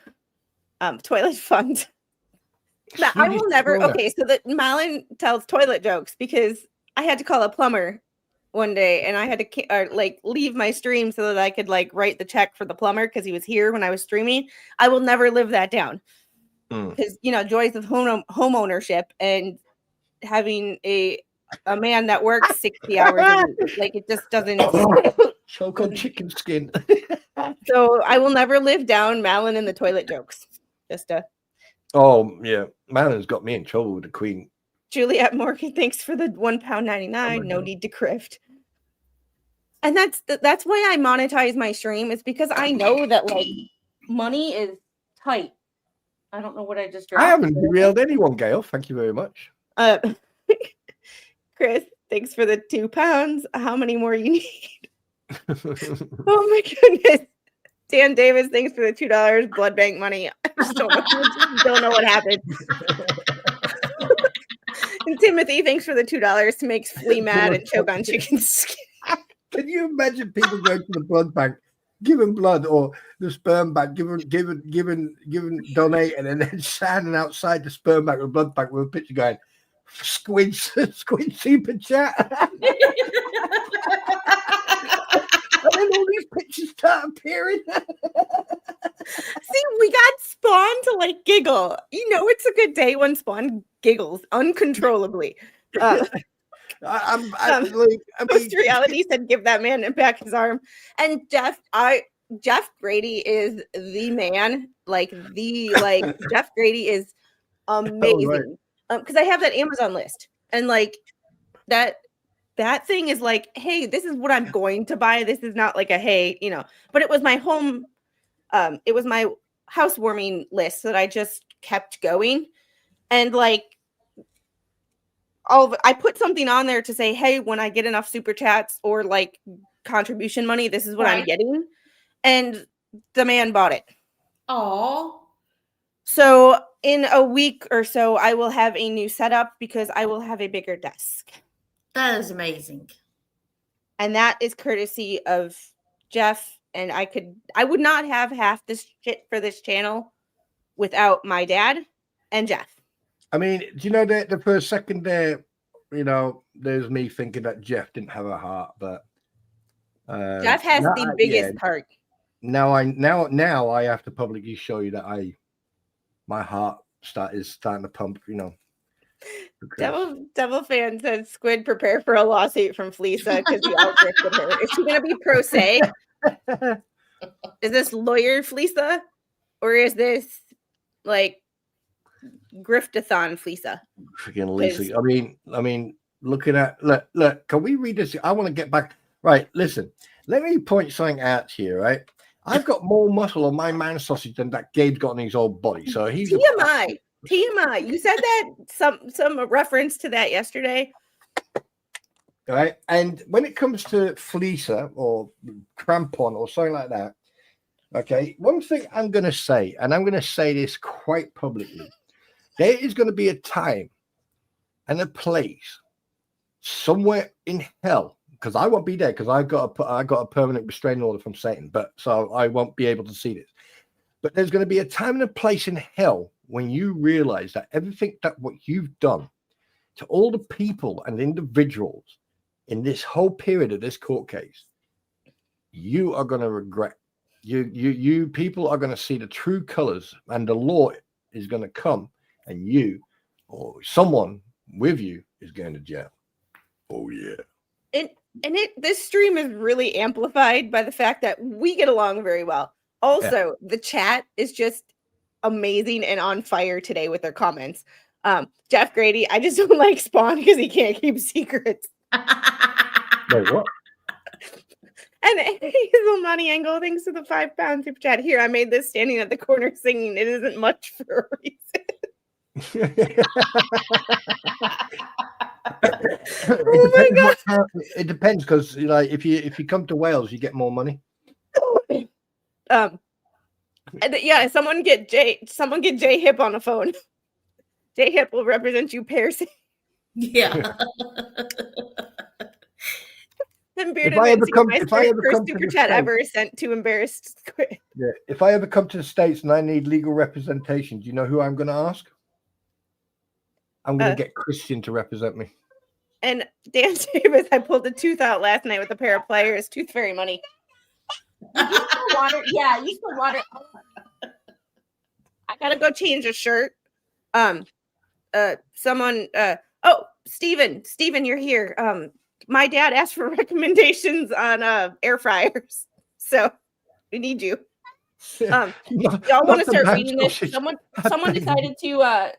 [SPEAKER 2] toilet fund. That I will never. Okay, so that Malin tells toilet jokes because I had to call a plumber one day, and I had to leave my stream so that I could like write the check for the plumber because he was here when I was streaming. I will never live that down because joys of home ownership and having a man that works 60 hours a week. Like, it just doesn't
[SPEAKER 3] choke on chicken skin.
[SPEAKER 2] So I will never live down Malin and the toilet jokes.
[SPEAKER 3] Oh yeah, Malin's got me in trouble with the Queen.
[SPEAKER 2] Juliet Morgan, thanks for the £1.99. No need to grift. And that's why I monetize my stream, is because I know that like money is tight. I don't know what I just dropped.
[SPEAKER 3] I haven't derailed anyone, Gail. Thank you very much.
[SPEAKER 2] Chris, thanks for the £2. How many more you need? Oh my goodness. Dan Davis, thanks for the $2 blood bank money. I just don't know what happened. And Timothy, thanks for the $2 to make Flea mad and choke on chicken skin.
[SPEAKER 3] Can you imagine people going to the blood bank, giving blood, or the sperm bank, giving donating, and then standing outside the sperm bank or blood bank with a picture going, squid super chat. And then all these pictures start appearing.
[SPEAKER 2] See, we got Spawn to like giggle. It's a good day when Spawn giggles uncontrollably. Reality said, "Give that man back his arm." And Jeff Grady is the man. Jeff Grady is amazing. because I have that Amazon list, and like that thing is like, hey, this is what I'm going to buy. This is not like a hey, but it was my home, it was my housewarming list that I just kept going, and like I put something on there to say, hey, when I get enough super chats or like contribution money, this is what I'm getting, and the man bought it.
[SPEAKER 4] Oh.
[SPEAKER 2] So in a week or so, I will have a new setup because I will have a bigger desk.
[SPEAKER 4] That is amazing.
[SPEAKER 2] And that is courtesy of Jeff. And I would not have half this shit for this channel without my dad and Jeff.
[SPEAKER 3] I mean, do you know that the first second there, there's me thinking that Jeff didn't have a heart, but
[SPEAKER 2] Jeff has the biggest heart.
[SPEAKER 3] Now I have to publicly show you that my heart is starting to pump,
[SPEAKER 2] Devil fan says Squid prepare for a lawsuit from Fleesa because he outdrifted her. Is she gonna be pro se? Is this lawyer Fleesa? Or is this like griftathon Fleesa?
[SPEAKER 3] Freaking Lisa. I mean, looking at look, can we read this? I want to get back. Right, listen, let me point something out here, right? I've got more muscle on my man sausage than that Gabe's got on his old body. So he's
[SPEAKER 2] TMI. TMI. You said that some reference to that yesterday.
[SPEAKER 3] Right. And when it comes to Fleesa or crampon or something like that, okay, one thing I'm going to say, and I'm going to say this quite publicly, there is going to be a time and a place somewhere in hell, because I won't be there because I got a permanent restraining order from Satan, but so I won't be able to see this. But there's going to be a time and a place in hell when you realize that everything that what you've done to all the people and individuals in this whole period of this court case, you are going to regret. You people are going to see the true colors, and the law is going to come, and you or someone with you is going to jail. Oh yeah.
[SPEAKER 2] This stream is really amplified by the fact that we get along very well. Also, the chat is just amazing and on fire today with their comments. Jeff Grady, I just don't like Spawn because he can't keep secrets.
[SPEAKER 3] Wait, what?
[SPEAKER 2] And Hazel Money Angle, thanks to the £5 super chat. Here, I made this standing at the corner singing. It isn't much for a reason.
[SPEAKER 3] Oh my God. It depends because if you come to Wales, you get more money.
[SPEAKER 2] Yeah, someone get J Hip on the phone. J Hip will represent you, Pierce.
[SPEAKER 4] Yeah.
[SPEAKER 3] If I ever come
[SPEAKER 2] first
[SPEAKER 3] to
[SPEAKER 2] super
[SPEAKER 3] the
[SPEAKER 2] chat
[SPEAKER 3] States,
[SPEAKER 2] ever sent to embarrassed Squid.
[SPEAKER 3] Yeah, if I ever come to the States and I need legal representation, do you know who I'm going to ask? I'm going to get Christian to represent me.
[SPEAKER 2] And Dan Davis, I pulled a tooth out last night with a pair of pliers. Tooth fairy money. You still water? Yeah, you still water. I gotta go change a shirt. Someone. Oh, Steven, you're here. My dad asked for recommendations on air fryers, so we need you. Y'all want to start reading this? Someone decided to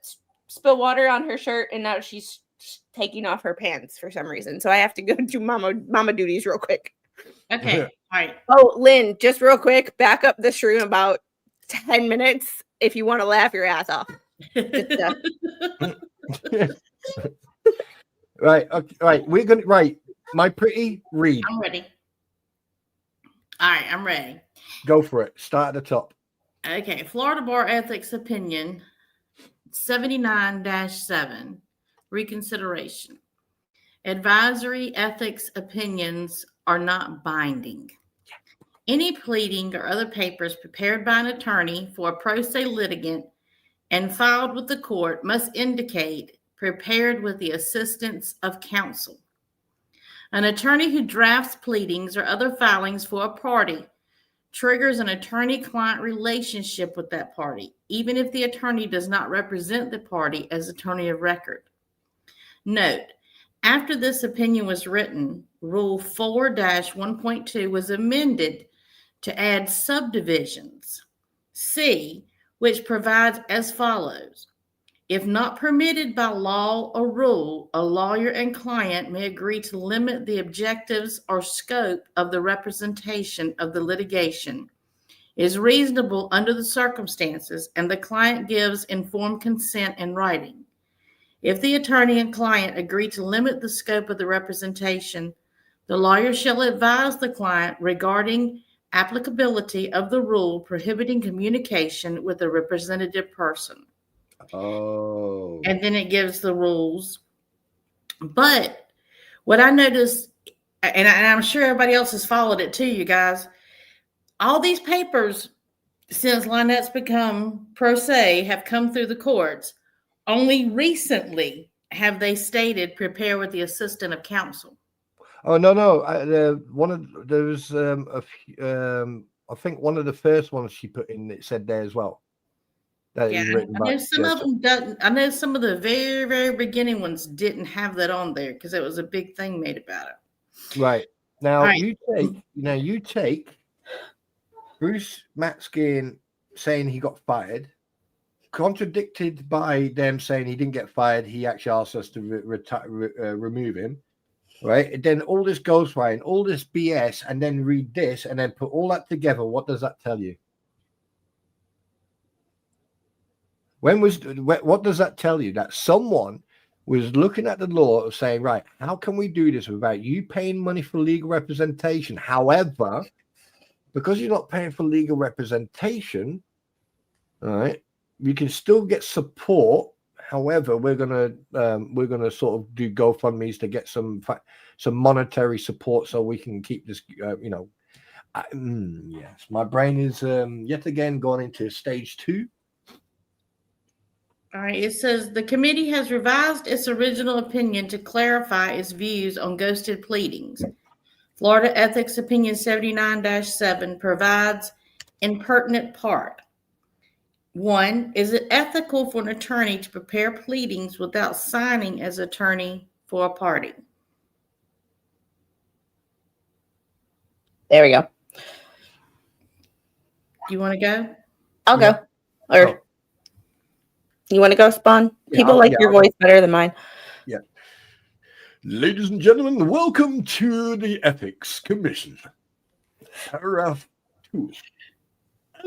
[SPEAKER 2] spill water on her shirt, and now she's taking off her pants for some reason. So I have to go do mama duties real quick.
[SPEAKER 4] Okay. All right.
[SPEAKER 2] Oh, Lynn, just real quick, back up this room about 10 minutes if you want to laugh your ass off.
[SPEAKER 3] Right. Okay, right. We're going to, right. My pretty read.
[SPEAKER 4] I'm ready. All right. I'm ready.
[SPEAKER 3] Go for it. Start at the top.
[SPEAKER 4] Okay. Florida Bar Ethics Opinion 79-7. Reconsideration. Advisory ethics opinions are not binding. Any pleading or other papers prepared by an attorney for a pro se litigant and filed with the court must indicate prepared with the assistance of counsel. An attorney who drafts pleadings or other filings for a party triggers an attorney-client relationship with that party, even if the attorney does not represent the party as attorney of record. Note, after this opinion was written, Rule 4-1.2 was amended to add subdivisions C, which provides as follows. If not permitted by law or rule, a lawyer and client may agree to limit the objectives or scope of the representation of the litigation. It is reasonable under the circumstances, and the client gives informed consent in writing. If the attorney and client agree to limit the scope of the representation, the lawyer shall advise the client regarding applicability of the rule prohibiting communication with a representative person.
[SPEAKER 3] Oh.
[SPEAKER 4] And then it gives the rules. But what I noticed, and I'm sure everybody else has followed it too, you guys, all these papers, since Lynette's become pro se, have come through the courts. Only recently have they stated prepare with the assistant of counsel.
[SPEAKER 3] Oh no. There was I think one of the first ones she put in, it said there as well. That
[SPEAKER 4] Yeah,
[SPEAKER 3] is written
[SPEAKER 4] I
[SPEAKER 3] by,
[SPEAKER 4] know some of them doesn't. I know some of the very, very beginning ones didn't have that on there because it was a big thing made about it.
[SPEAKER 3] Right. Now
[SPEAKER 4] Right.
[SPEAKER 3] you take Bruce Matskin saying he got fired, contradicted by them saying he didn't get fired. He actually asked us to remove him. Right. And then all this ghostwriting, all this BS, and then read this and then put all that together. What does that tell you? What does that tell you? That someone was looking at the law of saying, right, how can we do this without you paying money for legal representation? However, because you're not paying for legal representation, all right, you can still get support. However, we're gonna sort of do GoFundMe's to get some monetary support so we can keep this. Yes, my brain is yet again gone into stage 2.
[SPEAKER 4] All right. It says the committee has revised its original opinion to clarify its views on ghosted pleadings. Florida Ethics Opinion 79-7 provides in pertinent part. 1, is it ethical for an attorney to prepare pleadings without signing as attorney for a party?
[SPEAKER 2] There we go.
[SPEAKER 4] You want to go?
[SPEAKER 2] I'll
[SPEAKER 3] Yeah.
[SPEAKER 2] go. Or you want to go, Spawn? People like your voice better than mine.
[SPEAKER 3] Yeah. Ladies and gentlemen, welcome to the Ethics Commission. Paragraph 2.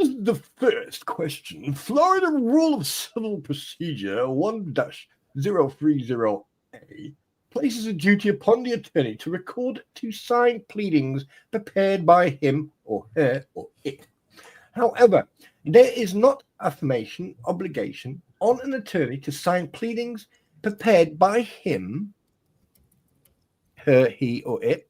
[SPEAKER 3] As the first question, Florida Rule of Civil Procedure 1-030A places a duty upon the attorney to record to sign pleadings prepared by him or her or it. However, there is not affirmation obligation on an attorney to sign pleadings prepared by him, her, he, or it,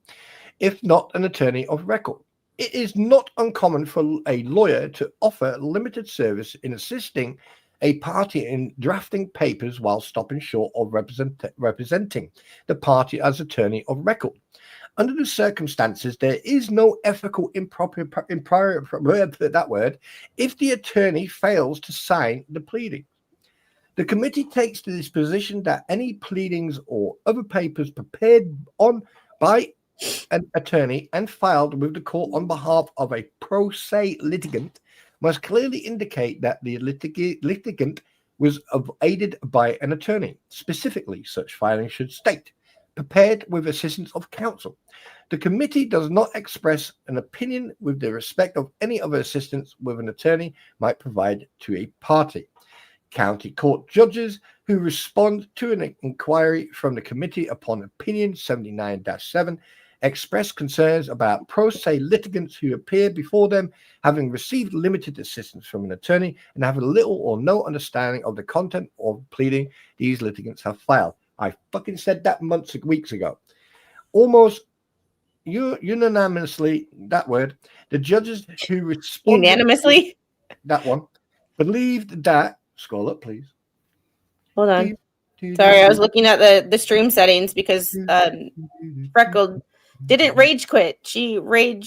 [SPEAKER 3] if not an attorney of record. It is not uncommon for a lawyer to offer limited service in assisting a party in drafting papers while stopping short of representing the party as attorney of record. Under the circumstances, there is no ethical improper if the attorney fails to sign the pleading. The committee takes this position that any pleadings or other papers prepared by an attorney and filed with the court on behalf of a pro se litigant must clearly indicate that the litigant was aided by an attorney. Specifically, such filing should state, prepared with assistance of counsel. The committee does not express an opinion with the respect of any other assistance with an attorney might provide to a party. County court judges who respond to an inquiry from the committee upon opinion 79-7 express concerns about pro se litigants who appear before them having received limited assistance from an attorney and have little or no understanding of the content of pleading these litigants have filed. I fucking said that weeks ago. Almost unanimously, that word, the judges who responded
[SPEAKER 2] Unanimously?
[SPEAKER 3] That one believed that, scroll up please.
[SPEAKER 2] Hold on. Sorry, I was looking at the stream settings because Freckled didn't rage quit. She told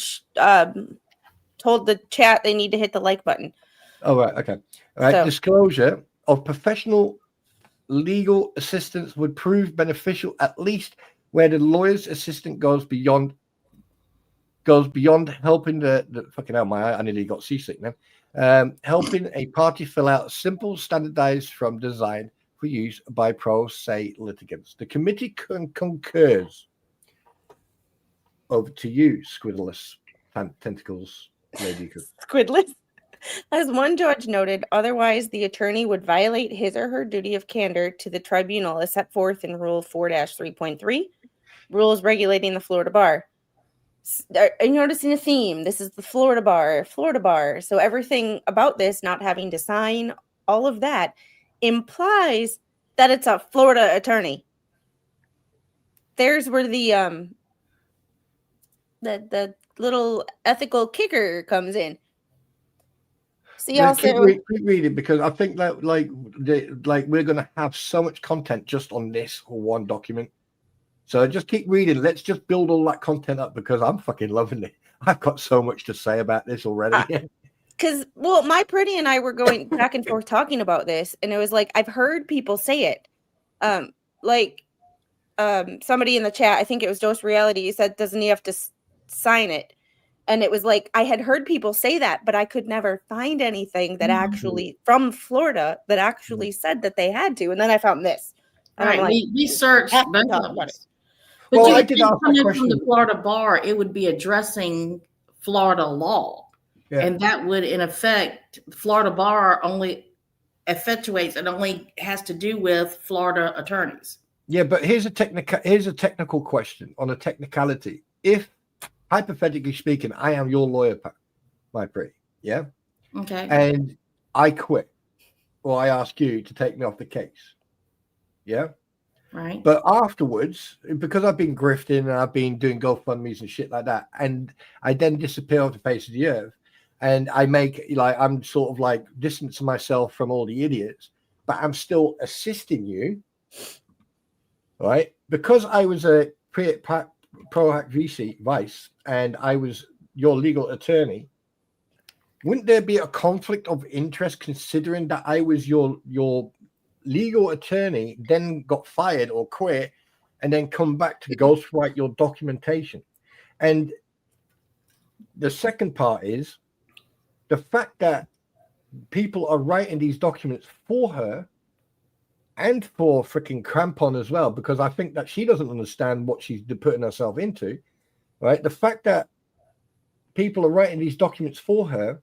[SPEAKER 2] the chat they need to hit the like button.
[SPEAKER 3] Oh, right. Okay. All right. So, disclosure of professional legal assistance would prove beneficial at least where the lawyer's assistant goes beyond helping the fucking hell, I nearly got seasick now. Helping a party fill out simple, standardized from design for use by pro se litigants. The committee concurs. Over to you, Squidless Tentacles Lady.
[SPEAKER 2] Squidless. As one judge noted, otherwise the attorney would violate his or her duty of candor to the tribunal as set forth in Rule 4-3.3, rules regulating the Florida bar. Are you noticing a theme? This is the Florida bar. So everything about this not having to sign, all of that implies that it's a Florida attorney. There's where the little ethical kicker comes in. See, also
[SPEAKER 3] keep reading, because I think that like we're gonna have so much content just on this one document. So just keep reading. Let's just build all that content up, because I'm fucking loving it. I've got so much to say about this already.
[SPEAKER 2] Because, well, my pretty and I were going back and forth talking about this, and it was like, I've heard people say it. Somebody in the chat, I think it was Dose Reality, said, doesn't he have to sign it? And it was like, I had heard people say that, but I could never find anything that actually, from Florida, that actually said that they had to. And then I found this. And
[SPEAKER 4] Right.
[SPEAKER 2] I'm like,
[SPEAKER 4] We searched both of us. But
[SPEAKER 3] Well,
[SPEAKER 4] you
[SPEAKER 3] I
[SPEAKER 4] would
[SPEAKER 3] did
[SPEAKER 4] think
[SPEAKER 3] ask that
[SPEAKER 4] coming
[SPEAKER 3] question.
[SPEAKER 4] from the Florida bar, it would be addressing Florida law.
[SPEAKER 3] Yeah.
[SPEAKER 4] And that would, in effect, Florida bar only effectuates and only has to do with Florida attorneys.
[SPEAKER 3] Yeah, but here's a technical question on a technicality. If, hypothetically speaking, I am your lawyer, my pretty, yeah?
[SPEAKER 4] Okay.
[SPEAKER 3] And I quit, or I ask you to take me off the case, yeah?
[SPEAKER 4] Right.
[SPEAKER 3] But afterwards, because I've been grifting and I've been doing GoFundMe's and shit like that, and I then disappear off the face of the earth, and I make, like, I'm sort of like distancing myself from all the idiots, but I'm still assisting you, right? Because I was a pro-hack vice and I was your legal attorney, wouldn't there be a conflict of interest, considering that I was your legal attorney, then got fired or quit, and then come back to ghostwrite your documentation? And the second part is the fact that people are writing these documents for her and for freaking Crampon as well, because I think that she doesn't understand what she's putting herself into, right? The fact that people are writing these documents for her,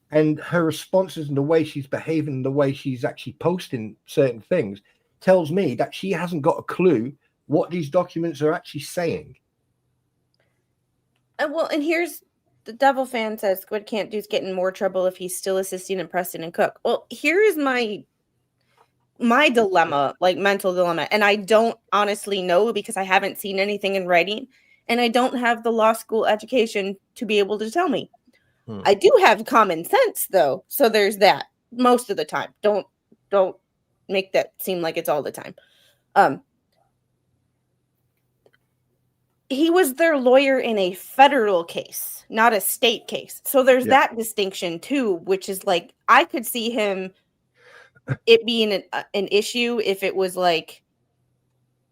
[SPEAKER 3] and her responses and the way she's behaving and the way she's actually posting certain things tells me that she hasn't got a clue what these documents are actually saying.
[SPEAKER 2] well, and here's the Devil Fan says Squid Can't Do's get in more trouble if he's still assisting in Preston and Cook. Well, here is my dilemma, like mental dilemma, and I don't honestly know because I haven't seen anything in writing, and I don't have the law school education to be able to tell me. I do have common sense, though, so there's that most of the time. Don't make that seem like it's all the time. He was their lawyer in a federal case, not a state case. So there's that distinction too, which is like, I could see him, it being an issue if it was like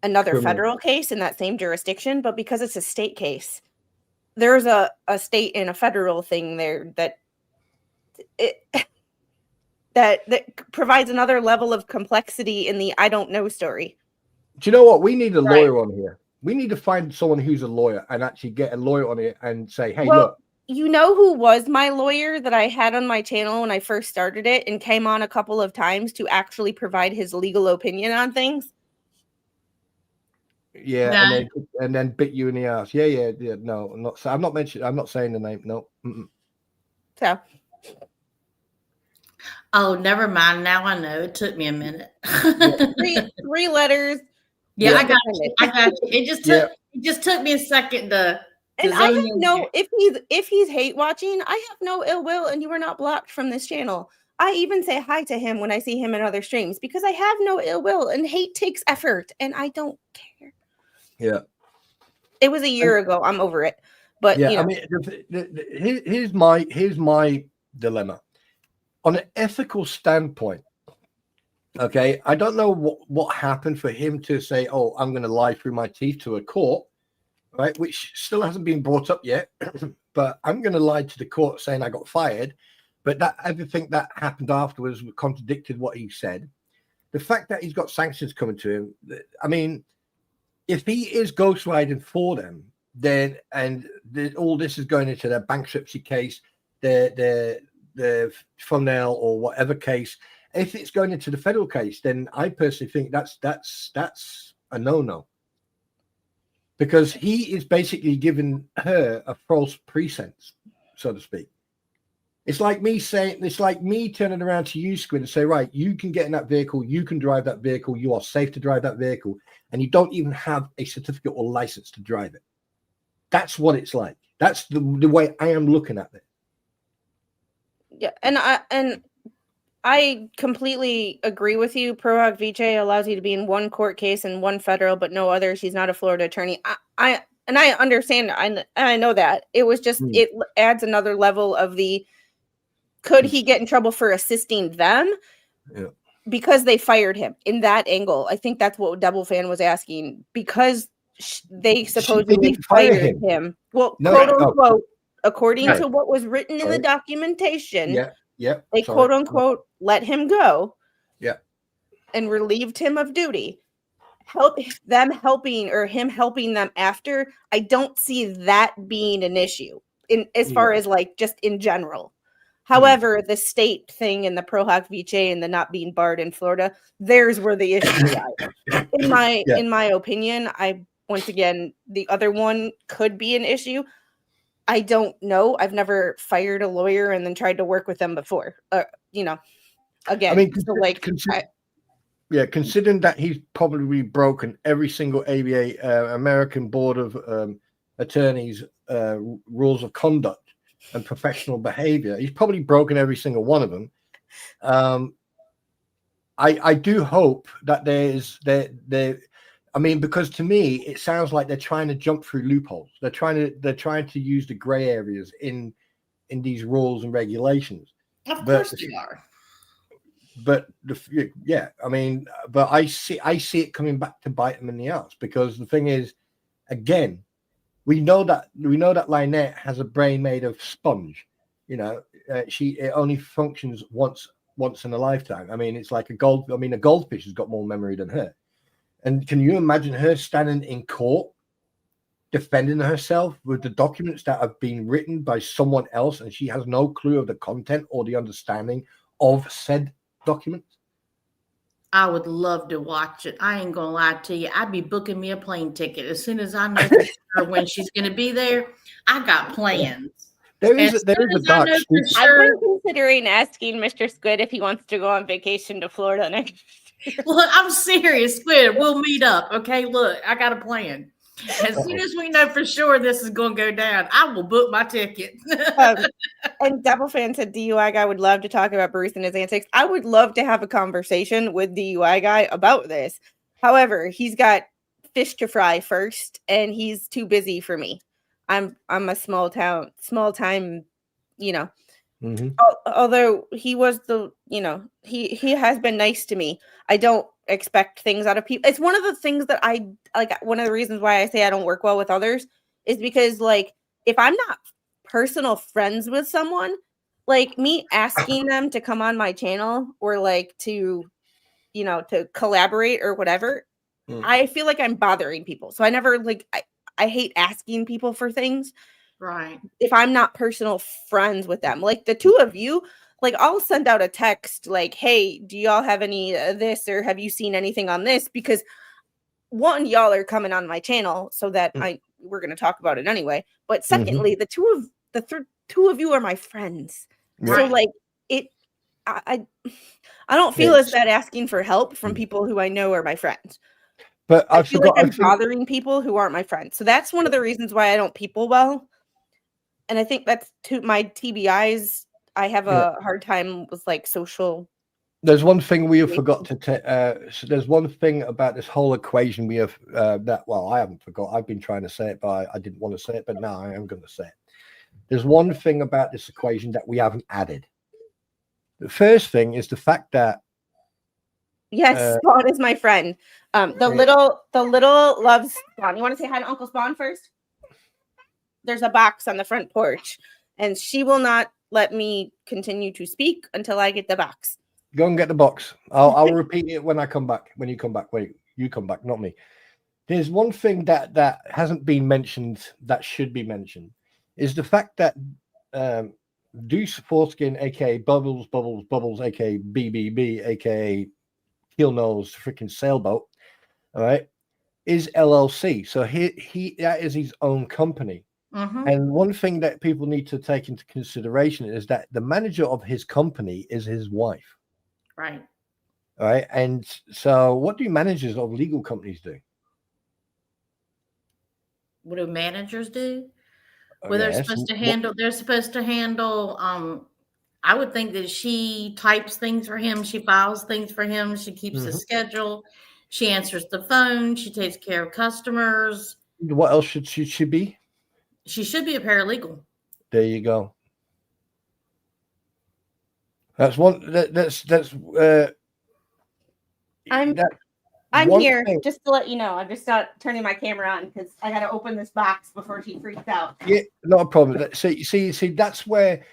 [SPEAKER 2] another federal case in that same jurisdiction, but because it's a state case, there's a state and a federal thing there that provides another level of complexity in the I don't know story.
[SPEAKER 3] Do you know what? We need a lawyer on here. We need to find someone who's a lawyer and actually get a lawyer on it and say, hey, look.
[SPEAKER 2] You know who was my lawyer that I had on my channel when I first started it and came on a couple of times to actually provide his legal opinion on things?
[SPEAKER 3] Yeah, and then bit you in the ass. Yeah. No, I'm not saying the name. No.
[SPEAKER 2] So.
[SPEAKER 4] Oh, never mind. Now I know. It took me a minute.
[SPEAKER 2] three letters.
[SPEAKER 4] Yeah, I got you. It just took me a second to.
[SPEAKER 2] And I have no, if he's hate watching, I have no ill will, and you are not blocked from this channel. I even say hi to him when I see him in other streams because I have no ill will, and hate takes effort, and I don't care.
[SPEAKER 3] Yeah,
[SPEAKER 2] it was a year ago. I'm over it. But
[SPEAKER 3] yeah,
[SPEAKER 2] you know.
[SPEAKER 3] I mean, here's my dilemma on an ethical standpoint. Okay, I don't know what happened for him to say, "Oh, I'm going to lie through my teeth to a court," right? Which still hasn't been brought up yet. But I'm going to lie to the court saying I got fired. But that everything that happened afterwards contradicted what he said. the fact that he's got sanctions coming to him, I mean, if he is ghostwriting for them, then all this is going into their bankruptcy case, the thumbnail or whatever case. If it's going into the federal case, then I personally think that's a no-no, because he is basically giving her a false pretense, so to speak. It's like me turning around to you, Squid, and say, right, you can get in that vehicle, you can drive that vehicle, you are safe to drive that vehicle, and you don't even have a certificate or license to drive it. That's what it's like. That's the way I am looking at it.
[SPEAKER 2] Yeah, and I completely agree with you. Pro Hoc Vice allows you to be in one court case and one federal, but no others. He's not a Florida attorney. I understand. I know that. It was just it adds another level of the. Could he get in trouble for assisting them?
[SPEAKER 3] Yeah.
[SPEAKER 2] Because they fired him in that angle. I think that's what Double Fan was asking, because they supposedly fired him. Well, quote unquote, according to what was written in the documentation, they quote unquote let him go.
[SPEAKER 3] Yeah.
[SPEAKER 2] And relieved him of duty. Him helping them after. I don't see that being an issue as far as like just in general. However, the state thing and the Pro Hoc Vice and the not being barred in Florida, there's where the issue lies. In my opinion, once again, the other one could be an issue. I don't know. I've never fired a lawyer and then tried to work with them before. Again,
[SPEAKER 3] I mean,
[SPEAKER 2] so like,
[SPEAKER 3] considering that he's probably broken every single ABA American Board of Attorneys rules of conduct and professional behavior. He's probably broken every single one of them. I do hope that I mean, because to me, it sounds like they're trying to jump through loopholes. They're trying to use the gray areas in these rules and regulations.
[SPEAKER 4] Of course they are.
[SPEAKER 3] But I mean, but I see it coming back to bite them in the ass, because the thing is, again, we know that Lynette has a brain made of sponge. You know, it only functions once in a lifetime. I mean, it's like a goldfish has got more memory than her. And can you imagine her standing in court defending herself with the documents that have been written by someone else, and she has no clue of the content or the understanding of said documents?
[SPEAKER 4] I would love to watch it. I ain't gonna lie to you. I'd be booking me a plane ticket as soon as I know for sure when she's gonna be there. I got plans.
[SPEAKER 3] There is a dark streak.
[SPEAKER 2] I've been considering asking Mr. Squid if he wants to go on vacation to Florida next year.
[SPEAKER 4] Look, I'm serious, Squid. We'll meet up. Okay, look, I got a plan. As soon as we know for sure this is going to go down, I will book my ticket.
[SPEAKER 2] And Double Fan said DUI guy would love to talk about Bruce and his antics. I would love to have a conversation with DUI guy about this. However, he's got fish to fry first, and he's too busy for me. I'm a small time, you know.
[SPEAKER 3] Mm-hmm.
[SPEAKER 2] Although he was he has been nice to me. I don't expect things out of people. It's one of the things that I like. One of the reasons why I say I don't work well with others is because, like, if I'm not personal friends with someone, like me asking them to come on my channel or like to collaborate or whatever, I feel like I'm bothering people. So I never I hate asking people for things.
[SPEAKER 4] Right.
[SPEAKER 2] If I'm not personal friends with them, like the two of you, like I'll send out a text like, hey, do y'all have any of this, or have you seen anything on this? Because one, y'all are coming on my channel, so that we're going to talk about it anyway. But secondly, the two of you are my friends. Right. So like I don't feel as bad asking for help from people who I know are my friends.
[SPEAKER 3] But
[SPEAKER 2] I feel like I'm bothering people who aren't my friends. So that's one of the reasons why I don't people well. And I think that's my TBIs. I have a hard time with like social.
[SPEAKER 3] There's one thing we have forgot to so there's one thing about this whole equation we have I haven't forgot. I've been trying to say it, but I didn't want to say it, but now I am going to say it. There's one thing about this equation that we haven't added. The first thing is the fact that
[SPEAKER 2] Spawn is my friend. The little loves Spawn. You want to say hi to Uncle Spawn first? There's a box on the front porch, and she will not let me continue to speak until I get the box.
[SPEAKER 3] Go and get the box. I'll repeat it when I come back. When you come back. Wait, you come back, not me. There's one thing that hasn't been mentioned that should be mentioned is the fact that Deuce Foreskin, aka Bubbles, aka BBB, aka Heel Nose, freaking sailboat, all right, is LLC. So he that is his own company.
[SPEAKER 4] Mm-hmm.
[SPEAKER 3] And one thing that people need to take into consideration is that the manager of his company is his wife.
[SPEAKER 4] Right.
[SPEAKER 3] All right. And so what do managers of legal companies do?
[SPEAKER 4] What do managers do?
[SPEAKER 3] Oh,
[SPEAKER 4] Well, they're
[SPEAKER 3] yes.
[SPEAKER 4] supposed to handle. They're supposed to handle. I would think that she types things for him. She files things for him. She keeps a schedule. She answers the phone. She takes care of customers.
[SPEAKER 3] What else should she be?
[SPEAKER 4] She should be a paralegal.
[SPEAKER 3] There you go. That's one.
[SPEAKER 2] I'm
[SPEAKER 3] one
[SPEAKER 2] here
[SPEAKER 3] thing.
[SPEAKER 2] just to let you know. I'm just not turning my camera on because I got to open this box before she freaks out.
[SPEAKER 3] Yeah, not a problem. See, that's where,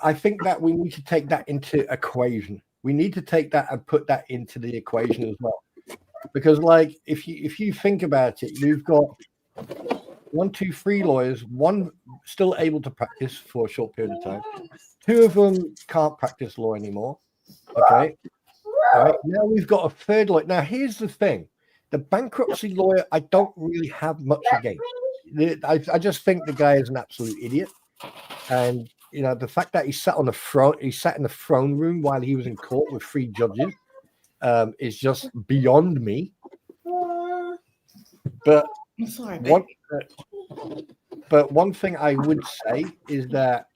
[SPEAKER 3] I think that we need to take that into equation. We need to take that and put that into the equation as well, because like if you think about it, we've got 1, 2, 3 lawyers, one still able to practice for a short period of time. 2 of them can't practice law anymore. Okay. All right. Now we've got a third lawyer. Now here's the thing: the bankruptcy lawyer, I don't really have much against. I just think the guy is an absolute idiot, and the fact that he sat in the throne room while he was in court with 3 judges, is just beyond me. But
[SPEAKER 4] I'm sorry,
[SPEAKER 3] but one thing I would say is that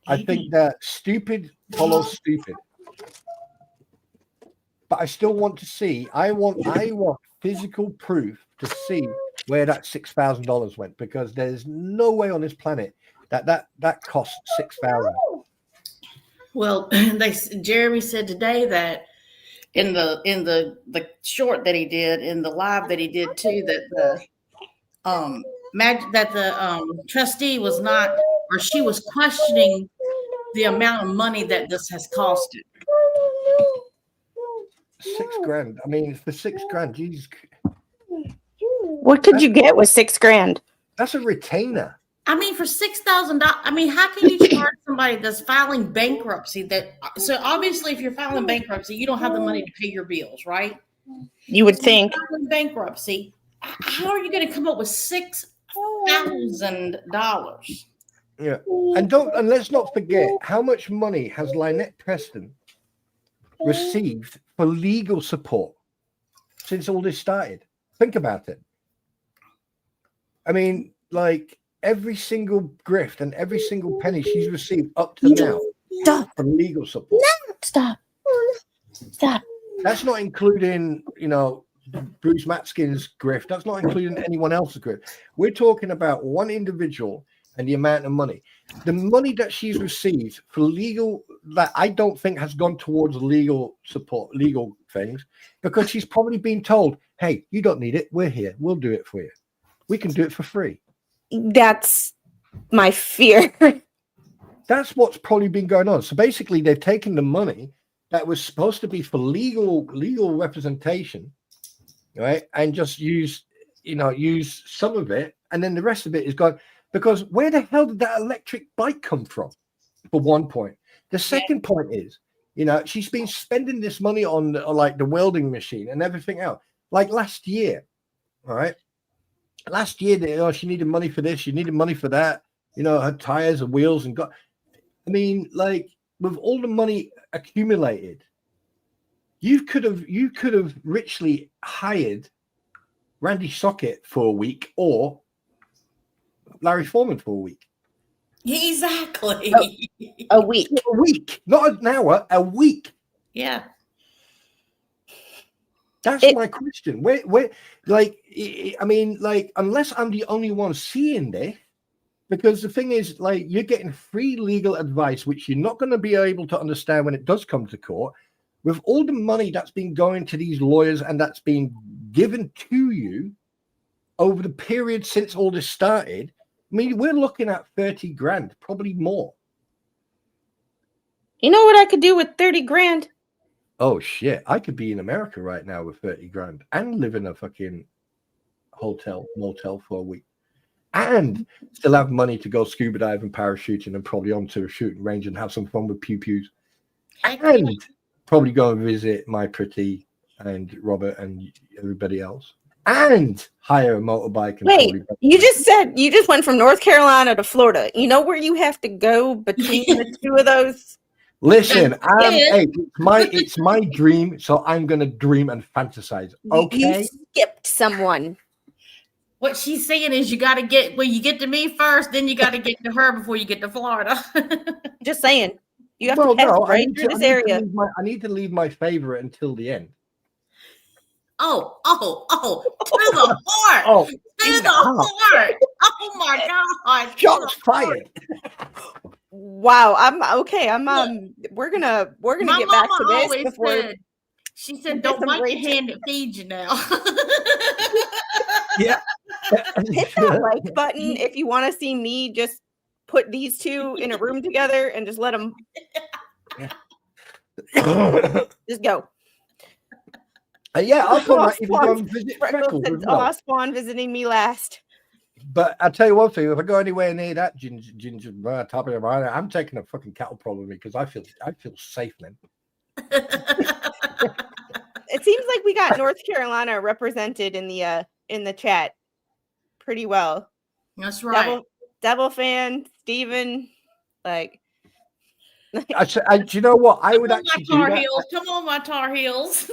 [SPEAKER 3] I think that stupid follows stupid. But I still want to see. I want physical proof to see where that $6,000 went, because there's no way on this planet that cost $6,000.
[SPEAKER 4] Well, Jeremy said today that in the short that he did, in the live that he did too, that the trustee was not, or she was questioning the amount of money that this has costed.
[SPEAKER 3] $6,000. I mean, for $6,000, Jesus.
[SPEAKER 2] What could you get with $6,000?
[SPEAKER 3] That's a retainer.
[SPEAKER 4] I mean, for $6,000. I mean, how can you charge somebody that's filing bankruptcy? So obviously, if you're filing bankruptcy, you don't have the money to pay your bills, right?
[SPEAKER 2] You would think.
[SPEAKER 4] Filing bankruptcy. How are you going to come up with $6,000?
[SPEAKER 3] Yeah, and let's not forget how much money has Lynette Preston received for legal support since all this started. Think about it. I mean, like every single grift and every single penny she's received up to now from legal support.
[SPEAKER 2] Stop.
[SPEAKER 3] That's not including, Bruce Matskin's grift. That's not including anyone else's grift. We're talking about one individual and the amount of money. The money that she's received for legal, that I don't think has gone towards legal support, legal things, because she's probably been told, hey, you don't need it. We're here. We'll do it for you. We can do it for free.
[SPEAKER 2] That's my fear.
[SPEAKER 3] That's what's probably been going on. So basically, they've taken the money that was supposed to be for legal representation, right, and just use some of it, and then the rest of it is gone. Because where the hell did that electric bike come from? For one point. The second point is, she's been spending this money on like the welding machine and everything else. Like last year, all right. Last year, she needed money for this, she needed money for that. Her tires and wheels and like with all the money accumulated, you could have richly hired Randy Socket for a week or Larry Foreman for a week.
[SPEAKER 4] Exactly.
[SPEAKER 2] A week.
[SPEAKER 3] A week, not an hour, a week.
[SPEAKER 4] Yeah.
[SPEAKER 3] That's my question. Where, unless I'm the only one seeing this, because the thing is, like, you're getting free legal advice, which you're not going to be able to understand when it does come to court, with all the money that's been going to these lawyers and that's been given to you over the period since all this started. I mean, we're looking at $30,000, probably more.
[SPEAKER 2] You know what I could do with 30 grand?
[SPEAKER 3] Oh shit! I could be in America right now with 30 grand and live in a fucking motel for a week, and still have money to go scuba diving, parachuting, and probably onto a shooting range and have some fun with pew pews, and probably go and visit my pretty and Robert and everybody else, and hire a motorbike. And
[SPEAKER 2] Wait, you just went from North Carolina to Florida. You know where you have to go between the two of those?
[SPEAKER 3] Listen, hey, it's my dream, so I'm gonna dream and fantasize. Okay,
[SPEAKER 2] you skipped someone.
[SPEAKER 4] What she's saying is you got to get, you get to me first, then you got to get to her before you get to Florida.
[SPEAKER 2] Just saying. You have to pass right through this area.
[SPEAKER 3] I need to leave my favorite until the end.
[SPEAKER 4] Oh, to the heart. Oh, to the heart. Oh my God.
[SPEAKER 3] Shots fired.
[SPEAKER 2] Wow, I'm okay. We're gonna get back to this before.
[SPEAKER 4] She said, "Don't bite your hand; it feeds you now."
[SPEAKER 3] Yeah.
[SPEAKER 2] Hit that like button if you want to see me just put these two in a room together and just let them. Just go.
[SPEAKER 3] Yeah, I'll go and visit Freckles.
[SPEAKER 2] Spawn visiting me last.
[SPEAKER 3] But I'll tell you one thing: if I go anywhere near that ginger top of the line, I'm taking a fucking cattle prod with me because I feel safe then.
[SPEAKER 2] It seems like we got North Carolina represented in the chat pretty well.
[SPEAKER 4] That's right.
[SPEAKER 2] Devil fan, Steven, like.
[SPEAKER 3] Do you know what? I would actually do that.
[SPEAKER 4] Come on, my Tar Heels.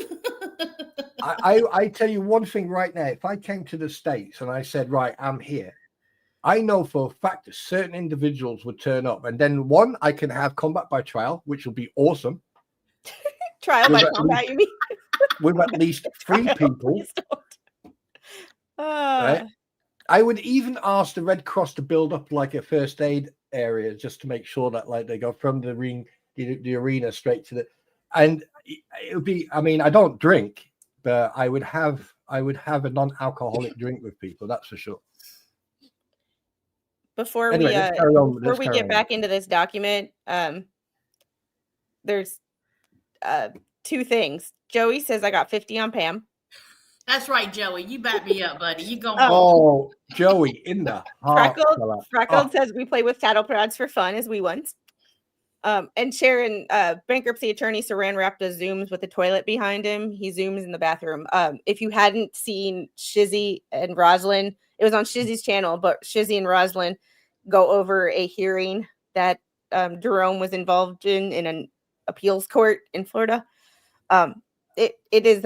[SPEAKER 3] I tell you one thing right now. If I came to the States and I said, right, I'm here, I know for a fact that certain individuals would turn up. And then one, I can have combat by trial, which will be awesome.
[SPEAKER 2] Trial by combat, you mean?
[SPEAKER 3] With at least 3 people. Right? I would even ask the Red Cross to build up like a first aid area just to make sure that like they go from the ring, the arena straight to the, and it would be. I mean, I don't drink, but I would have a non-alcoholic drink with people. That's for sure.
[SPEAKER 2] Before we get back into this document, there's 2 things. Joey says I got 50 on Pam.
[SPEAKER 4] That's right, Joey. You back me up, buddy. You go.
[SPEAKER 3] Oh, Joey in the
[SPEAKER 2] Freckled says we play with saddle prods for fun as we once. And Sharon, bankruptcy attorney, Saran wrapped the zooms with the toilet behind him. He zooms in the bathroom. If you hadn't seen Shizzy and Roslyn, it was on Shizzy's channel, but Shizzy and Roslyn go over a hearing that Jerome was involved in an appeals court in Florida. It is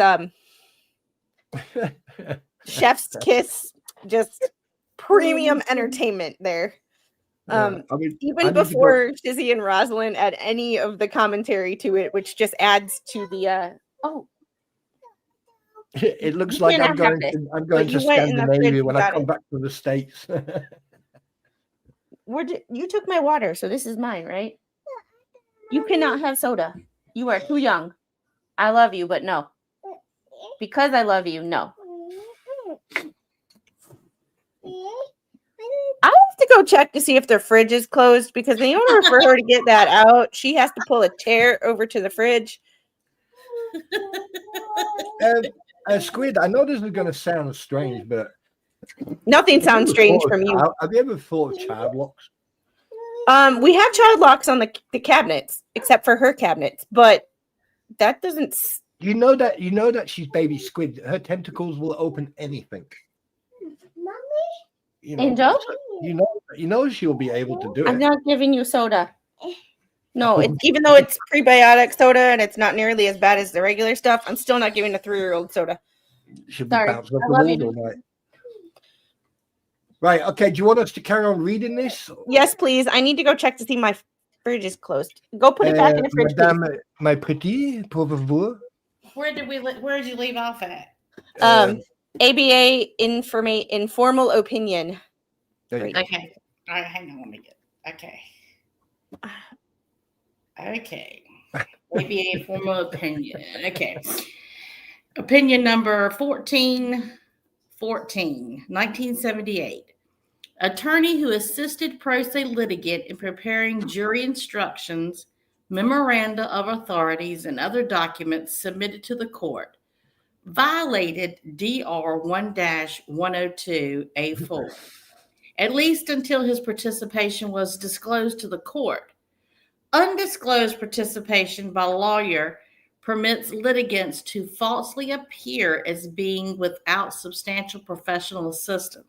[SPEAKER 2] chef's kiss, just premium entertainment there. Even before Shizzy and Roslyn add any of the commentary to it, which just adds to the
[SPEAKER 3] it looks like I'm going to Scandinavia when I come back to the States.
[SPEAKER 2] You took my water, so this is mine, right? You cannot have soda. You are too young. I love you, but no. Because I love you, no. I have to go check to see if their fridge is closed because in order for her to get that out, she has to pull a chair over to the fridge.
[SPEAKER 3] Squid, I know this is going to sound strange, but
[SPEAKER 2] nothing sounds strange from you.
[SPEAKER 3] Have you ever thought of child locks?
[SPEAKER 2] We have child locks on the cabinets, except for her cabinets, but that doesn't.
[SPEAKER 3] You know that she's baby squid. Her tentacles will open anything. You know,
[SPEAKER 2] Angel?
[SPEAKER 3] You know she'll be able to do it.
[SPEAKER 2] I'm not giving you soda. No, even though it's prebiotic soda and it's not nearly as bad as the regular stuff, I'm still not giving a 3-year-old soda.
[SPEAKER 3] She'll be bouncing off the wall all night. Right, okay. Do you want us to carry on reading this?
[SPEAKER 2] Yes, please. I need to go check to see my fridge is closed. Go put it back in the fridge,
[SPEAKER 3] Madame,
[SPEAKER 2] please.
[SPEAKER 3] My petit, pour vous.
[SPEAKER 4] Where did you leave off at?
[SPEAKER 2] ABA informal opinion.
[SPEAKER 4] Okay. All right, hang on. Let me get. Okay. ABA informal opinion. Okay. Opinion number 1414, 1978. Attorney who assisted pro se litigant in preparing jury instructions memoranda of authorities, and other documents submitted to the court violated DR 1-102A4, at least until his participation was disclosed to the court. Undisclosed participation by a lawyer permits litigants to falsely appear as being without substantial professional assistance.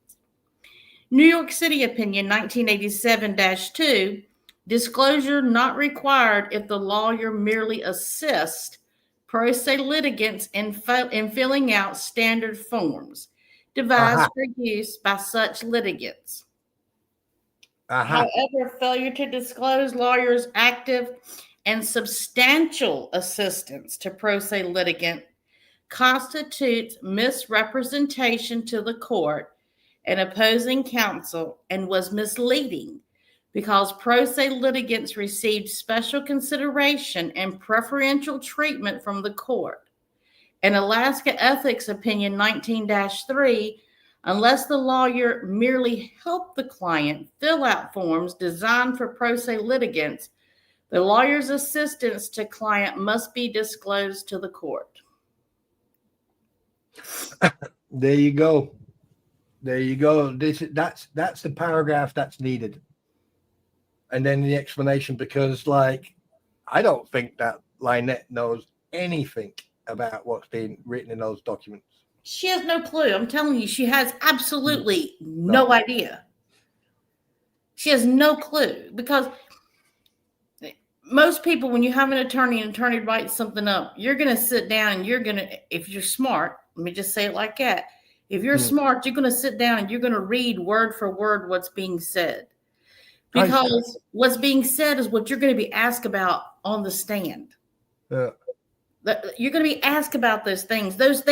[SPEAKER 4] New York City Opinion 1987-2, disclosure not required if the lawyer merely assists pro se litigants in filling out standard forms devised for use by such litigants. However, failure to disclose lawyers' active and substantial assistance to pro se litigant constitutes misrepresentation to the court and opposing counsel and was misleading because pro se litigants received special consideration and preferential treatment from the court. In Alaska Ethics Opinion 19-3, unless the lawyer merely helped the client fill out forms designed for pro se litigants, the lawyer's assistance to client must be disclosed to the court.
[SPEAKER 3] There you go. There you go. That's the paragraph that's needed. And then the explanation, because like I don't think that Lynette knows anything about what's being written in those documents.
[SPEAKER 4] She has no clue. I'm telling you, she has absolutely no idea. She has no clue, because most people, when you have an attorney and attorney writes something up, you're going to sit down and you're going to, if you're smart, let me just say it like that. If you're smart, you're going to sit down and you're going to read word for word what's being said. Because what's being said is what you're going to be asked about on the stand. You're going to be asked about those things, those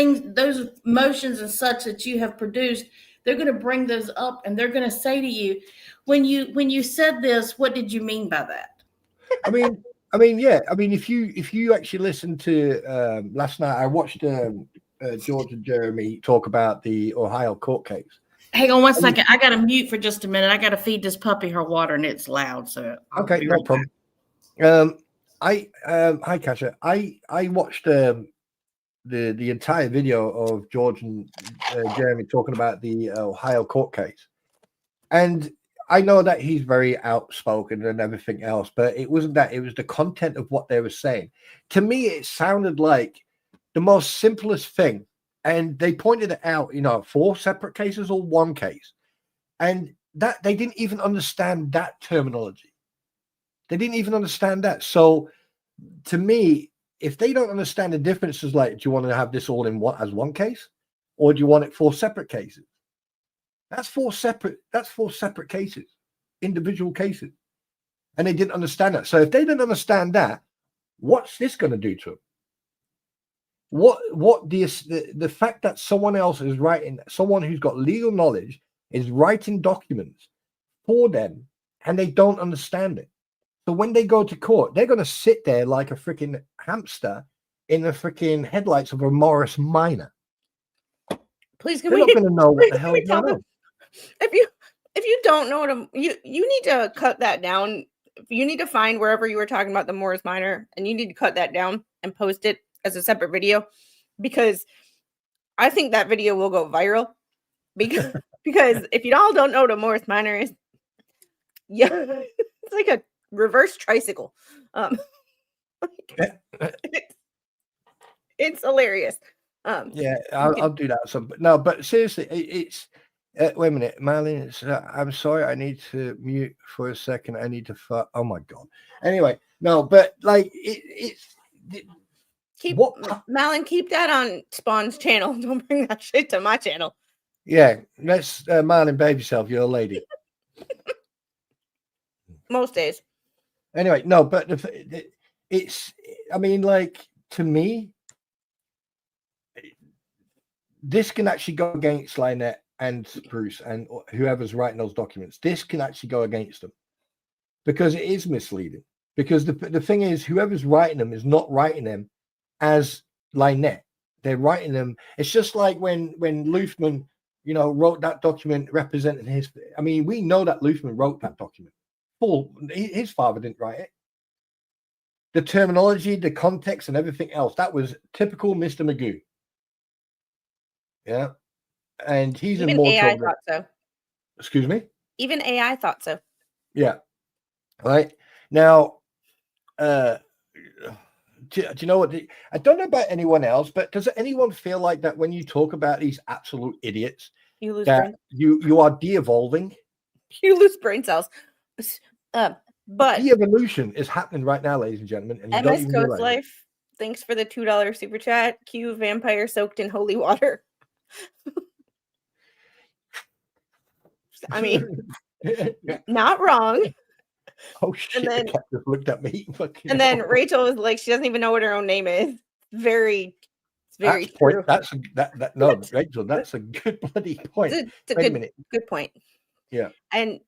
[SPEAKER 4] motions and such that you have produced. They're going to bring those up and they're going to say to you, when you said this, what did you mean by that?
[SPEAKER 3] I mean, yeah. I mean, if you actually listen to last night, I watched George and Jeremy talk about the Ohio court case.
[SPEAKER 4] Hang on one second. I got to mute for just a minute. I got to feed this puppy her water and it's loud. So
[SPEAKER 3] okay, no problem. Hi, Kasha. I watched the entire video of George and Jeremy talking about the Ohio court case, and I know that he's very outspoken and everything else, but it wasn't that. It was the content of what they were saying. To me, it sounded like the most simplest thing. And they pointed it out, 4 separate cases or 1 case. And that they didn't even understand that terminology. They didn't even understand that. So to me, if they don't understand the differences, like, do you want to have this all in as 1 case? Or do you want it 4 separate cases? That's 4 separate cases, individual cases. And they didn't understand that. So if they didn't understand that, what's this going to do to them? What the fact that someone else is writing, someone who's got legal knowledge is writing documents for them, and they don't understand it. So when they go to court, they're going to sit there like a freaking hamster in the freaking headlights of a Morris Minor.
[SPEAKER 2] Please,
[SPEAKER 3] they're not going to know what the hell is going on.
[SPEAKER 2] If you don't know what you need to cut that down. You need to find wherever you were talking about the Morris Minor, and you need to cut that down and post it as a separate video, because I think that video will go viral. Because if you all don't know what a Morris Minor is, yeah, it's like a reverse tricycle. It's hilarious.
[SPEAKER 3] Yeah, I'll do that. But seriously, it's wait a minute, Marlene. I'm sorry, I need to mute for a second. I need to. Oh my god. Anyway, no, but like
[SPEAKER 2] Malin, keep that on Spawn's channel. Don't bring that shit to my channel.
[SPEAKER 3] Yeah, let's Marlin, behave yourself. You're a lady.
[SPEAKER 2] Most days.
[SPEAKER 3] Anyway, no, but it's. I mean, like, to me, this can actually go against Lynette and Bruce and whoever's writing those documents. This can actually go against them because it is misleading. Because the thing is, whoever's writing them is not writing them as Lynette. They're writing them. It's just like when Luthman, wrote that document representing his. I mean, we know that Luthman wrote that document. His father didn't write it. the terminology, the context, and everything else. That was typical Mr. Magoo. Yeah. And he's in
[SPEAKER 2] Even
[SPEAKER 3] more
[SPEAKER 2] AI
[SPEAKER 3] trouble.
[SPEAKER 2] thought so.
[SPEAKER 3] Excuse me?
[SPEAKER 2] Even AI thought so.
[SPEAKER 3] Yeah. Right. Now, do you know what? I don't know about anyone else, but does anyone feel like that when you talk about these absolute idiots,
[SPEAKER 2] You lose
[SPEAKER 3] that
[SPEAKER 2] brain.
[SPEAKER 3] you are de-evolving?
[SPEAKER 2] You lose brain cells. But
[SPEAKER 3] De-evolution is happening right now, ladies and gentlemen, and you don't
[SPEAKER 2] MS
[SPEAKER 3] even
[SPEAKER 2] Coast
[SPEAKER 3] realize it.
[SPEAKER 2] Life, thanks for the $2 super chat. Q vampire soaked in holy water. I mean, not wrong.
[SPEAKER 3] Oh shit!
[SPEAKER 2] then-
[SPEAKER 3] the cat just looked at me. Fucking
[SPEAKER 2] And then
[SPEAKER 3] hell.
[SPEAKER 2] Rachel was like, she doesn't even know what her own name is. It's very
[SPEAKER 3] That's
[SPEAKER 2] true.
[SPEAKER 3] point. That's that. No, Rachel, that's a good bloody point.
[SPEAKER 2] It's a
[SPEAKER 3] Wait a
[SPEAKER 2] good,
[SPEAKER 3] minute.
[SPEAKER 2] good point.
[SPEAKER 3] Yeah.
[SPEAKER 2] And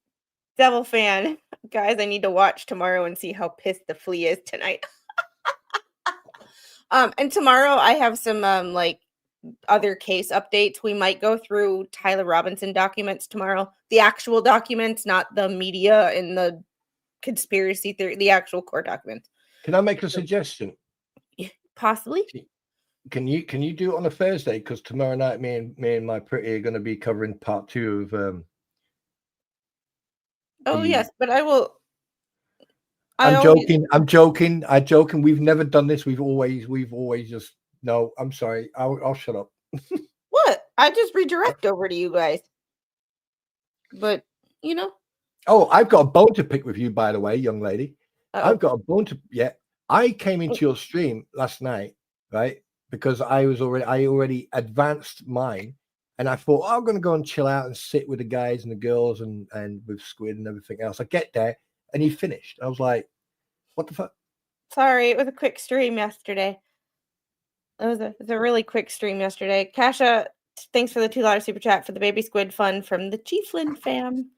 [SPEAKER 2] Devil Fan, guys, I need to watch tomorrow and see how pissed the flea is tonight. And tomorrow I have some like other case updates. We might go through Tyler Robinson documents tomorrow. The actual documents, not the media and the conspiracy theory, the actual court documents.
[SPEAKER 3] Can I make a suggestion?
[SPEAKER 2] Possibly.
[SPEAKER 3] Can you do it on a Thursday? Because tomorrow night, me and my pretty are going to be covering part 2 of.
[SPEAKER 2] Oh yes, but I will.
[SPEAKER 3] I'm joking. We've never done this. We've always just. No, I'm sorry. I'll shut up.
[SPEAKER 2] What? I just redirect over to you guys. But you know.
[SPEAKER 3] Oh, I've got a bone to pick with you, by the way, young lady.
[SPEAKER 2] Uh-oh.
[SPEAKER 3] I've got a bone to. Yeah, I came into your stream last night, right? Because I already advanced mine, and I thought, oh, I'm going to go and chill out and sit with the guys and the girls and with Squid and everything else. I get there, and he finished. I was like, what the fuck?
[SPEAKER 2] Sorry, it was a quick stream yesterday. It was a really quick stream yesterday. Kasha, thanks for the $2 super chat for the baby squid fun from the Chieflin fam.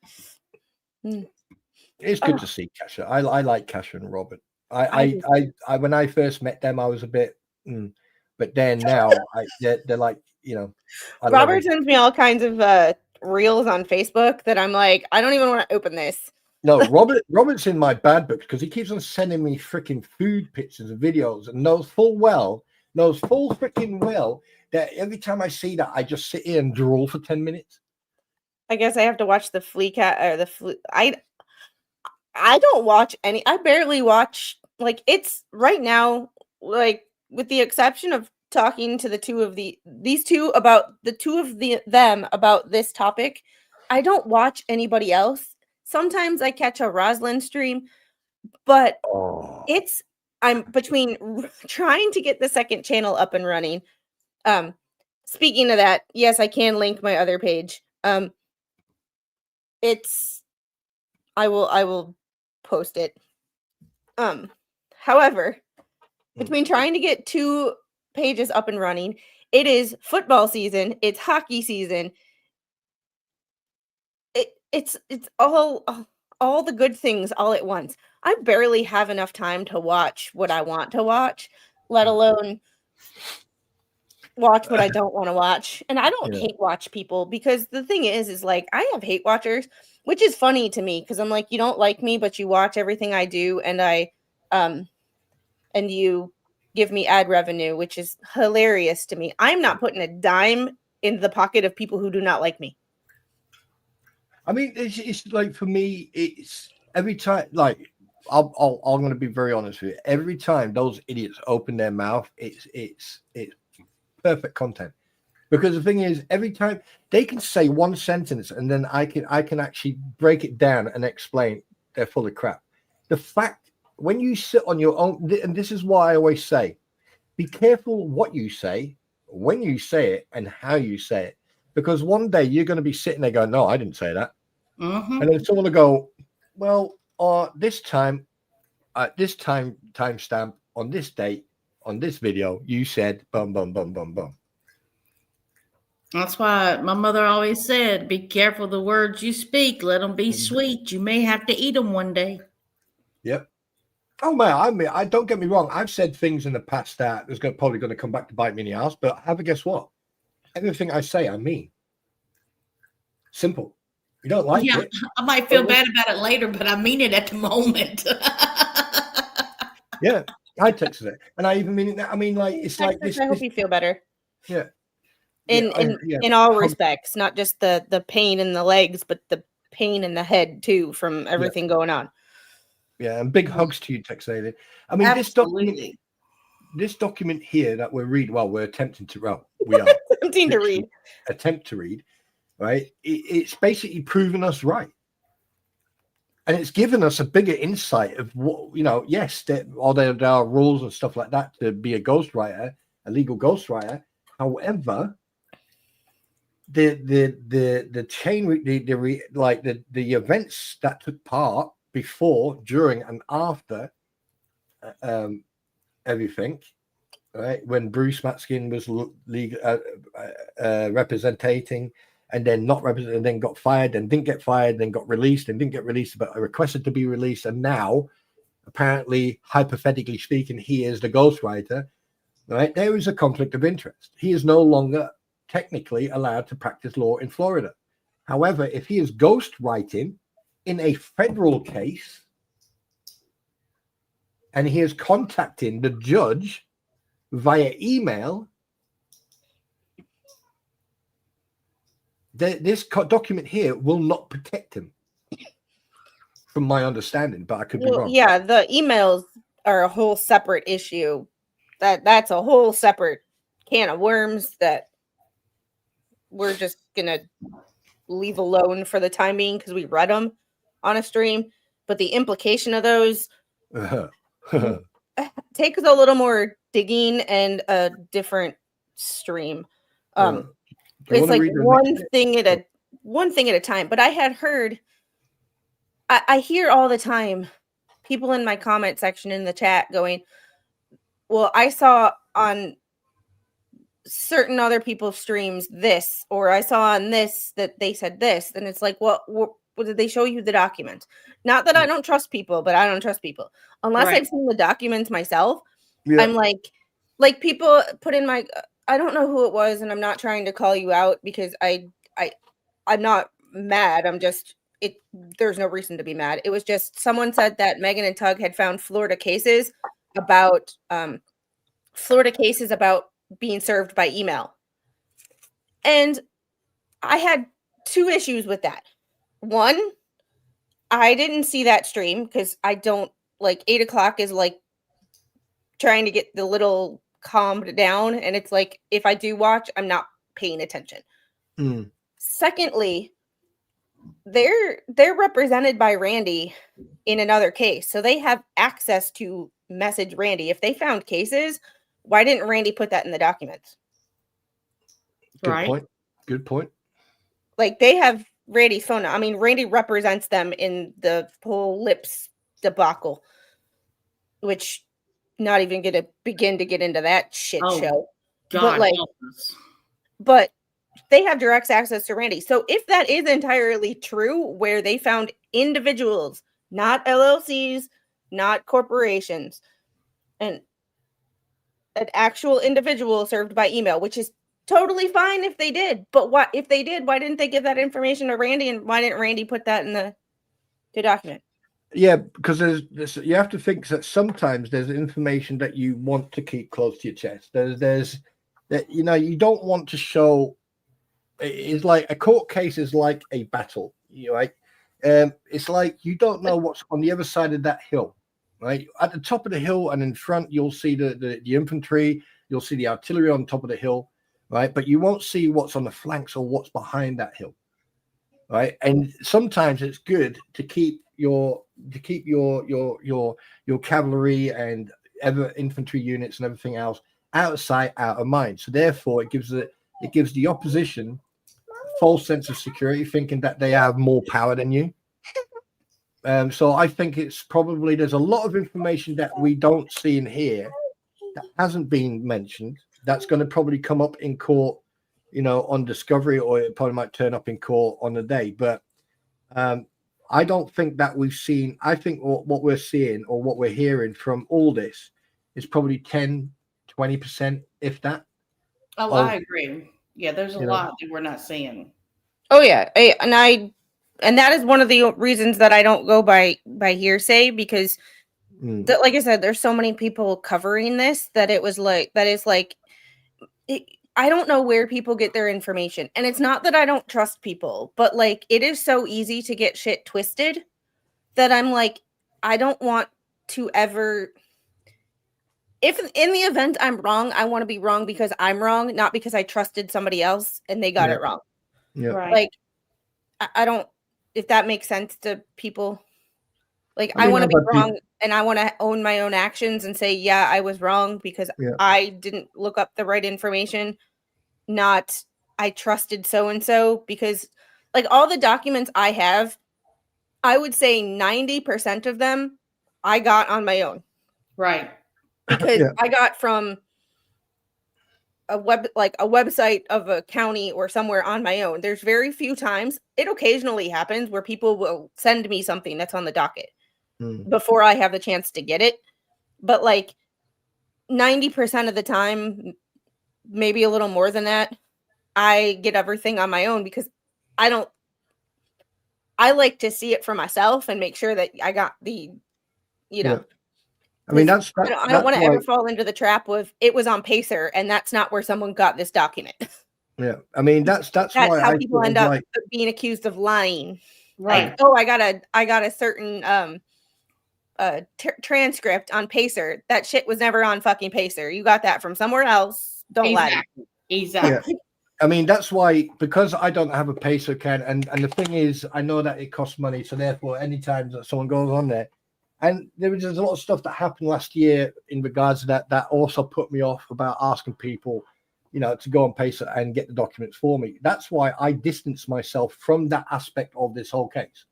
[SPEAKER 3] It's good to see Kasha. I like Kasha and Robert.
[SPEAKER 2] I
[SPEAKER 3] when I first met them, I was a bit, but then now they're like, you know.
[SPEAKER 2] Robert sends me all kinds of reels on Facebook that I'm like, I don't even want to open this.
[SPEAKER 3] No, Robert's in my bad books because he keeps on sending me freaking food pictures and videos and knows full freaking well that every time I see that, I just sit here and drool for 10 minutes.
[SPEAKER 2] I guess I have to watch the flea cat or the flea. I don't watch any. I barely watch. Like, it's right now, like, with the exception of talking to these two about them about this topic, I don't watch anybody else. Sometimes I catch a Roslyn stream, but I'm between trying to get the second channel up and running. Speaking of that, yes, I can link my other page. I will post it. However, between trying to get 2 pages up and running, it is football season, it's hockey season. It's all the good things all at once. I barely have enough time to watch what I want to watch, let alone watch what I don't want to watch. And I don't hate watch people, because the thing is like, I have hate watchers, which is funny to me because I'm like, you don't like me, but you watch everything I do, and and you give me ad revenue, which is hilarious to me. I'm not putting a dime in the pocket of people who do not like me.
[SPEAKER 3] I mean, it's like, for me, it's every time, like, I'm going to be very honest with you. Every time those idiots open their mouth, it's perfect content. Because the thing is, every time they can say one sentence and then I can actually break it down and explain they're full of crap. The fact, when you sit on your own, and this is why I always say, be careful what you say, when you say it, and how you say it. Because one day you're going to be sitting there going, no, I didn't say that. And then someone will go, well, this time, this timestamp on this date, on this video, you said bum, bum, bum, bum, bum.
[SPEAKER 4] That's why my mother always said, be careful the words you speak. Let them be sweet. You may have to eat them one day.
[SPEAKER 3] Yep. Oh, man, I don't get me wrong. I've said things in the past that is probably going to come back to bite me in the ass, but have a guess what? Everything I say, I mean. Simple. You don't like it.
[SPEAKER 4] I might feel bad about it later, but I mean it at the moment.
[SPEAKER 3] Yeah. I texted it, and I even mean it. I mean, like it's like this.
[SPEAKER 2] I hope you feel better.
[SPEAKER 3] Yeah.
[SPEAKER 2] In all respects, not just the pain in the legs, but the pain in the head too from everything going on.
[SPEAKER 3] Yeah, and big hugs to you, Tex Lady. I mean, this document here that we're reading, well, we're attempting to, well, we are
[SPEAKER 2] attempting to read,
[SPEAKER 3] right? It's basically proven us right. And it's given us a bigger insight of what, yes, there are rules and stuff like that to be a ghostwriter, a legal ghostwriter. However, the chain, the events that took part before, during, and after everything, right? When Bruce Matskin was representing, and then not representing, and then got fired, and didn't get fired, then got released, and didn't get released, but requested to be released, and now, apparently, hypothetically speaking, he is the ghostwriter, right? There is a conflict of interest. He is no longer technically allowed to practice law in Florida. However, if he is ghostwriting in a federal case, and he is contacting the judge via email, this document here will not protect him, from my understanding, but I could be wrong.
[SPEAKER 2] Yeah, the emails are a whole separate issue. That's a whole separate can of worms that we're just gonna leave alone for the time being because we read them on a stream. But the implication of those takes a little more digging and a different stream. It's like one thing at a time. But I had heard, I hear all the time people in my comment section in the chat going, well, I saw on certain other people's streams this, or I saw on this that they said this. And it's like, well, did they show you the documents? Not that I don't trust people, but I don't trust people unless I've seen the documents myself. Yeah. I'm like people put in my, I don't know who it was, and I'm not trying to call you out because I'm not mad. I'm just, there's no reason to be mad. It was just someone said that Megan and Tug had found Florida cases about being served by email. And I had two issues with that. One, I didn't see that stream because I don't, 8 o'clock is like trying to get the little calmed down. And it's like, if I do watch, I'm not paying attention. Secondly, they're represented by Randy in another case. So they have access to message Randy. If they found cases, why didn't Randy put that in the documents?
[SPEAKER 3] Good point.
[SPEAKER 2] Like, they have Randy's phone. I mean, Randy represents them in the whole lips debacle, which not even going to begin to get into that shit show.
[SPEAKER 4] God,
[SPEAKER 2] but they have direct access to Randy. So if that is entirely true, where they found individuals, not LLCs, not corporations, and an actual individual served by email, which is totally fine if they did. But what if they did? Why didn't they give that information to Randy? And why didn't Randy put that in the document?
[SPEAKER 3] Yeah, because there's you have to think that sometimes there's information that you want to keep close to your chest. There's that, you don't want to show. It's like a court case is like a battle, right? It's like you don't know what's on the other side of that hill, right? At the top of the hill and in front, you'll see the infantry, you'll see the artillery on top of the hill, right? But you won't see what's on the flanks or what's behind that hill, right? And sometimes it's good to keep your cavalry and infantry units and everything else out of sight, out of mind. So therefore, it gives the opposition false sense of security, thinking that they have more power than you. So I think it's probably, there's a lot of information that we don't see in here that hasn't been mentioned. That's going to probably come up in court, on discovery, or it probably might turn up in court on the day. But I don't think that we've seen. I think what we're seeing or what we're hearing from all this is probably 10-20%, if that.
[SPEAKER 4] Oh, I agree. Yeah, there's a lot that we're not seeing.
[SPEAKER 2] Oh yeah, and that is one of the reasons that I don't go by hearsay, because Like I said, there's so many people covering this that it was like, that is like, I don't know where people get their information. And it's not that I don't trust people, but like, it is so easy to get shit twisted that I'm like, I don't want to ever, if in the event I'm wrong, I want to be wrong because I'm wrong, not because I trusted somebody else and they got it wrong.
[SPEAKER 3] Yeah.
[SPEAKER 4] Right.
[SPEAKER 2] Like, I don't, if that makes sense to people. Like,
[SPEAKER 3] I
[SPEAKER 2] I
[SPEAKER 3] mean,
[SPEAKER 2] want to
[SPEAKER 3] I've
[SPEAKER 2] be
[SPEAKER 3] had
[SPEAKER 2] wrong and I want to own my own actions and say, yeah, I was wrong because I didn't look up the right information, not I trusted so-and-so, because like all the documents I have, I would say 90% of them I got on my own.
[SPEAKER 4] Right.
[SPEAKER 2] Because I got from a website of a county or somewhere on my own. There's very few times, it occasionally happens where people will send me something that's on the docket before I have the chance to get it. But like 90% of the time, maybe a little more than that, I get everything on my own because I like to see it for myself and make sure that I got the,
[SPEAKER 3] I mean, that's
[SPEAKER 2] I don't want to ever fall into the trap of it was on Pacer and that's not where someone got this document.
[SPEAKER 3] Yeah, I mean, that's why
[SPEAKER 2] how
[SPEAKER 3] I
[SPEAKER 2] people end up being accused of lying.
[SPEAKER 4] Right.
[SPEAKER 2] Like, oh, I got a certain transcript on Pacer. That shit was never on fucking Pacer. You got that from somewhere else. Don't lie to me.
[SPEAKER 4] Exactly.
[SPEAKER 3] Yeah. I mean, that's why, because I don't have a Pacer account, and the thing is, I know that it costs money, so therefore, anytime that someone goes on there, and there was just a lot of stuff that happened last year in regards to that also put me off about asking people, to go on Pacer and get the documents for me. That's why I distanced myself from that aspect of this whole case.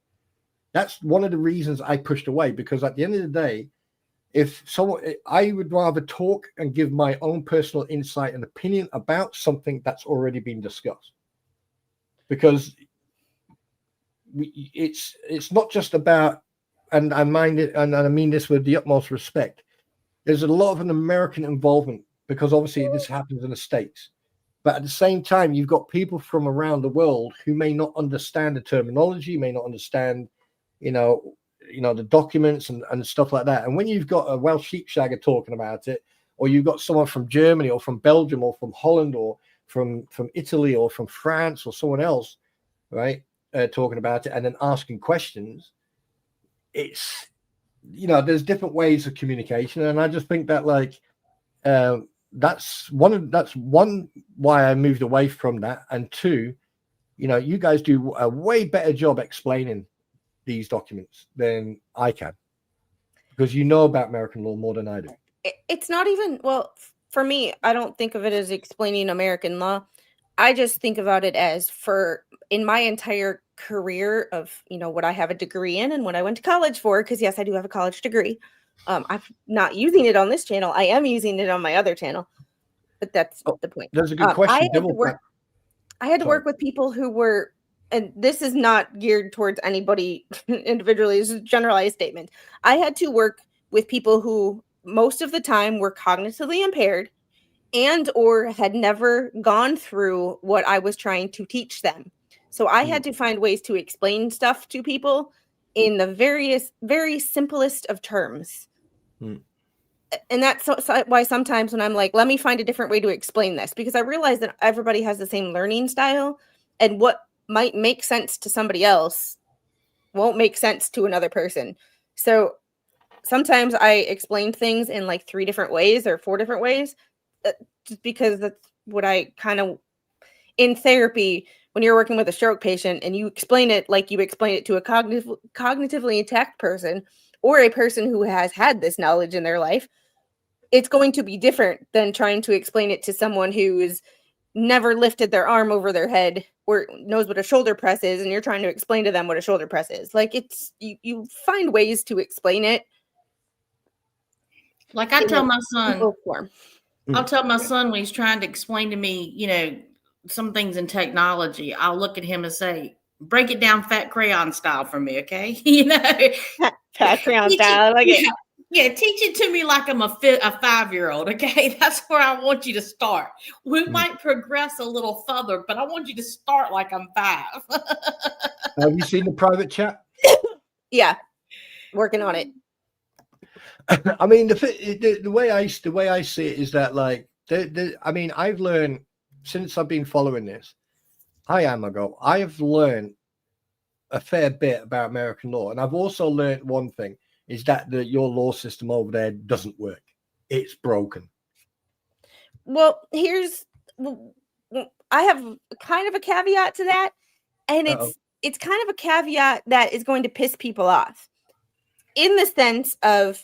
[SPEAKER 3] That's one of the reasons I pushed away, because at the end of the day, I would rather talk and give my own personal insight and opinion about something that's already been discussed. Because it's not just about, and I mind it, and I mean this with the utmost respect, there's a lot of an American involvement, because obviously this happens in the States. But at the same time, you've got people from around the world who may not understand the terminology, may not understand, the documents and stuff like that. And when you've got a Welsh sheepshagger talking about it, or you've got someone from Germany or from Belgium or from Holland or from Italy or from France or someone else, right, talking about it and then asking questions, it's, there's different ways of communication. And I just think that that's one why I moved away from that. And two, you guys do a way better job explaining these documents than I can, because you know about American law more than I do.
[SPEAKER 2] It's not even, well, for me, I don't think of it as explaining American law. I just think about it as in my entire career of, what I have a degree in and what I went to college for, because yes, I do have a college degree. I'm not using it on this channel. I am using it on my other channel, but that's the point.
[SPEAKER 3] There's a good question.
[SPEAKER 2] I had to work with people who were, and this is not geared towards anybody individually, this is a generalized statement. I had to work with people who most of the time were cognitively impaired and or had never gone through what I was trying to teach them. So I had to find ways to explain stuff to people in the very simplest of terms. And that's why sometimes when I'm like, let me find a different way to explain this, because I realize that everybody has the same learning style, and what might make sense to somebody else won't make sense to another person. So sometimes I explain things in like 3 different ways or 4 different ways, just because that's what I kind of, in therapy, when you're working with a stroke patient and you explain it like you explain it to a cognitively intact person or a person who has had this knowledge in their life, it's going to be different than trying to explain it to someone who is never lifted their arm over their head or knows what a shoulder press is, and you're trying to explain to them what a shoulder press is. Like, it's you find ways to explain it.
[SPEAKER 4] Like I tell my son, I'll tell my son when he's trying to explain to me, some things in technology, I'll look at him and say, break it down fat crayon style for me, okay?
[SPEAKER 2] Fat crayon style.
[SPEAKER 4] Yeah, teach it to me like I'm a 5-year-old, okay? That's where I want you to start. We might progress a little further, but I want you to start like I'm 5.
[SPEAKER 3] Have you seen the private chat?
[SPEAKER 2] Yeah, working on it.
[SPEAKER 3] I mean, the way I see it is that, like, I mean, I've learned since I've been following this. I have learned a fair bit about American law, and I've also learned one thing is that your law system over there doesn't work. It's broken.
[SPEAKER 2] Well, I have kind of a caveat to that, and it's kind of a caveat that is going to piss people off, in the sense of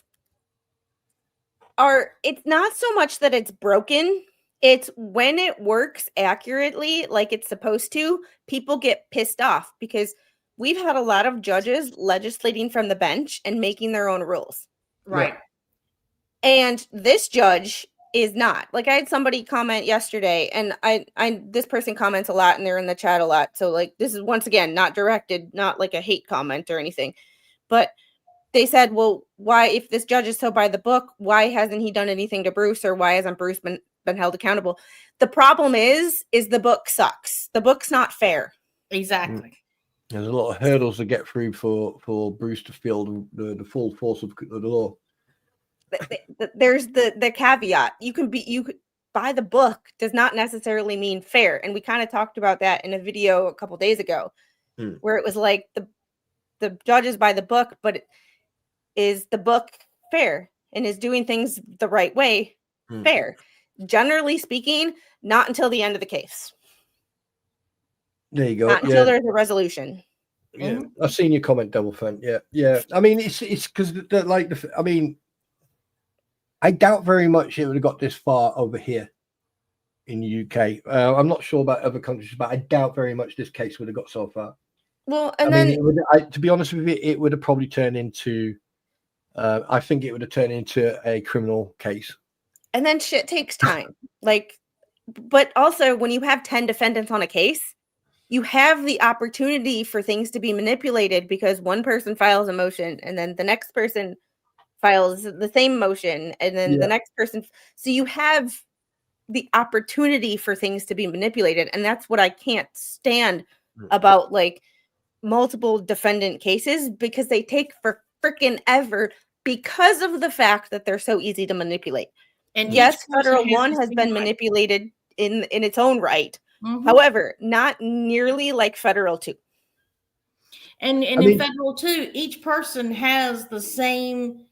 [SPEAKER 2] it's not so much that it's broken. It's when it works accurately, like it's supposed to, people get pissed off because we've had a lot of judges legislating from the bench and making their own rules.
[SPEAKER 4] Right.
[SPEAKER 2] And this judge is not. Like, I had somebody comment yesterday, and this person comments a lot and they're in the chat a lot. So, like, this is once again not directed, not like a hate comment or anything. But they said, well, why, if this judge is so by the book, why hasn't he done anything to Bruce, or why hasn't Bruce been held accountable? The problem is the book sucks. The book's not fair.
[SPEAKER 4] Exactly.
[SPEAKER 3] There's a lot of hurdles to get through for Bruce to feel the full force of the law.
[SPEAKER 2] There's the caveat. You could by the book does not necessarily mean fair. And we kind of talked about that in a video a couple days ago, where it was like the judges by the book, but is the book fair and is doing things the right way fair? Generally speaking, not until the end of the case.
[SPEAKER 3] There you go.
[SPEAKER 2] Not until there's a resolution.
[SPEAKER 3] Yeah, I've seen your comment, Double Fan. Yeah. I mean, it's because I mean, I doubt very much it would have got this far over here in the UK. I'm not sure about other countries, but I doubt very much this case would have got so far.
[SPEAKER 2] Well, and then
[SPEAKER 3] to be honest with you, it would have probably turned into. I think it would have turned into a criminal case.
[SPEAKER 2] And then shit takes time. But also when you have 10 defendants on a case, you have the opportunity for things to be manipulated because one person files a motion and then the next person files the same motion and then the next person. So you have the opportunity for things to be manipulated. And that's what I can't stand about like multiple defendant cases, because they take for freaking ever because of the fact that they're so easy to manipulate. And yes, federal one has been manipulated in its own right. However, not nearly like federal two.
[SPEAKER 4] And in federal two, each person has the same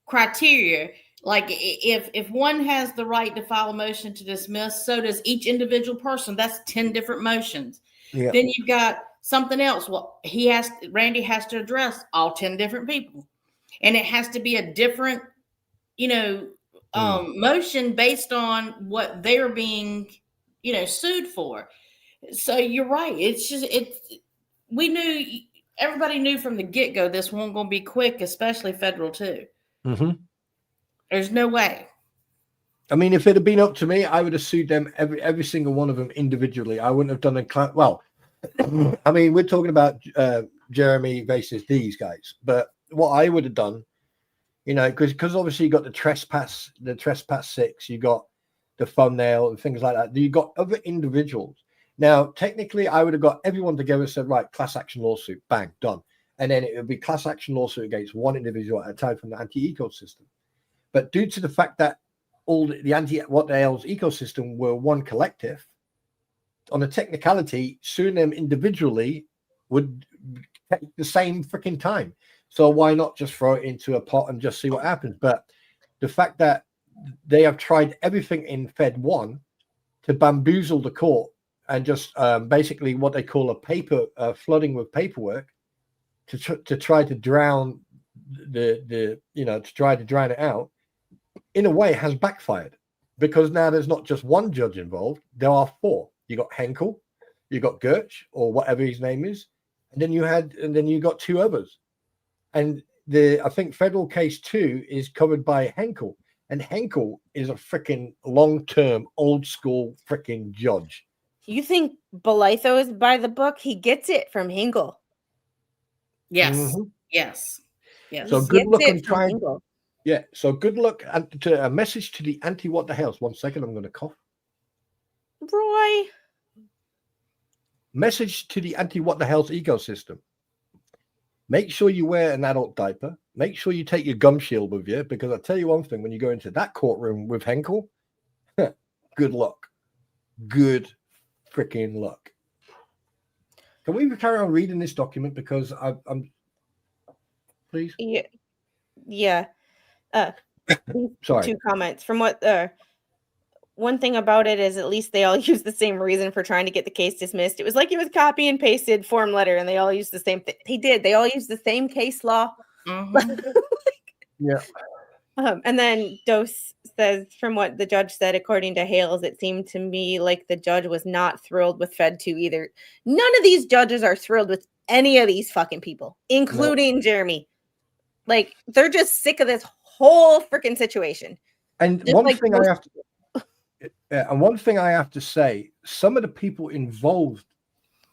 [SPEAKER 4] criteria. Like if one has the right to file a motion to dismiss, so does each individual person. That's 10 different motions. Yeah. Then you've got something else. Well, Randy has to address all 10 different people. And it has to be a different, motion based on what they're being, sued for. So you're right. It's just, everybody knew from the get-go this wasn't going to be quick, especially federal too. There's no way.
[SPEAKER 3] I mean, if it had been up to me, I would have sued them, every single one of them individually. I wouldn't have done a well, I mean, we're talking about Jeremy versus these guys, but what I would have done, because obviously you got the trespass 6, you got the thumbnail and things like that. You got other individuals. Now, technically, I would have got everyone together and said, right, class action lawsuit, bang, done. And then it would be class action lawsuit against one individual at a time from the anti-ecosystem. But due to the fact that all the anti-what the hell's ecosystem were one collective, on a technicality, suing them individually would take the same freaking time. So why not just throw it into a pot and just see what happens? But the fact that they have tried everything in Fed 1 to bamboozle the court and just basically what they call flooding with paperwork to try to drown to try to drown it out, in a way has backfired, because now there's not just one judge involved, there are 4. You got Henkel, you got Gertsch, or whatever his name is, and then you got 2 others. And I think federal case 2 is covered by Henkel, and Henkel is a freaking long-term, old-school freaking judge.
[SPEAKER 2] You think Bolitho is by the book? He gets it from Henkel.
[SPEAKER 4] Yes. Yes.
[SPEAKER 3] So good luck on trying. Yeah. So good luck. And to a message to the anti-what the hell's. 1 second, I'm going to cough.
[SPEAKER 2] Roy.
[SPEAKER 3] Message to the anti-what the hell's ecosystem. Make sure you wear an adult diaper. make sure you take your gum shield with you, because I'll tell you one thing, when you go into that courtroom with Henkel, good luck. Good freaking luck. Can we carry on reading this document? Because I'm please?
[SPEAKER 2] Yeah.
[SPEAKER 3] Sorry.
[SPEAKER 2] 2 comments. From what one thing about it is at least they all use the same reason for trying to get the case dismissed. It was like it was copy and pasted form letter, and they all used the same thing. They did. They all used the same case law.
[SPEAKER 3] Yeah.
[SPEAKER 2] And then Dose says, from what the judge said, according to Hales, it seemed to me like the judge was not thrilled with Fed 2 either. None of these judges are thrilled with any of these fucking people, including Jeremy. Like, they're just sick of this whole freaking situation.
[SPEAKER 3] And
[SPEAKER 2] Just
[SPEAKER 3] one
[SPEAKER 2] like
[SPEAKER 3] thing
[SPEAKER 2] most-
[SPEAKER 3] I have to and one thing I have to say, some of the people involved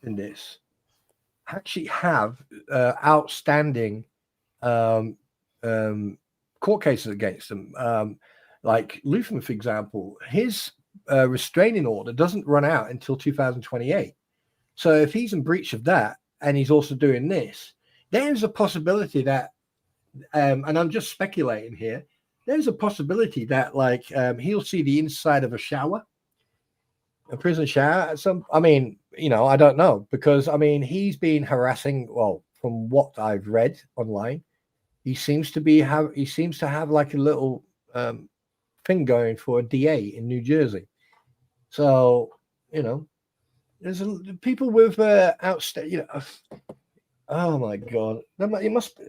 [SPEAKER 3] in this actually have outstanding court cases against them. Like Luthman, for example, his restraining order doesn't run out until 2028. So if he's in breach of that, and he's also doing this, there's a possibility that, and I'm just speculating here, there's a possibility that like he'll see the inside of a shower, a prison shower. I mean, you know, I don't know, because I mean, he's been harassing. Well, from what I've read online, he seems to have like a little thing going for a DA in New Jersey. So you know, there's people with outstanding. You know, oh my god, it must be.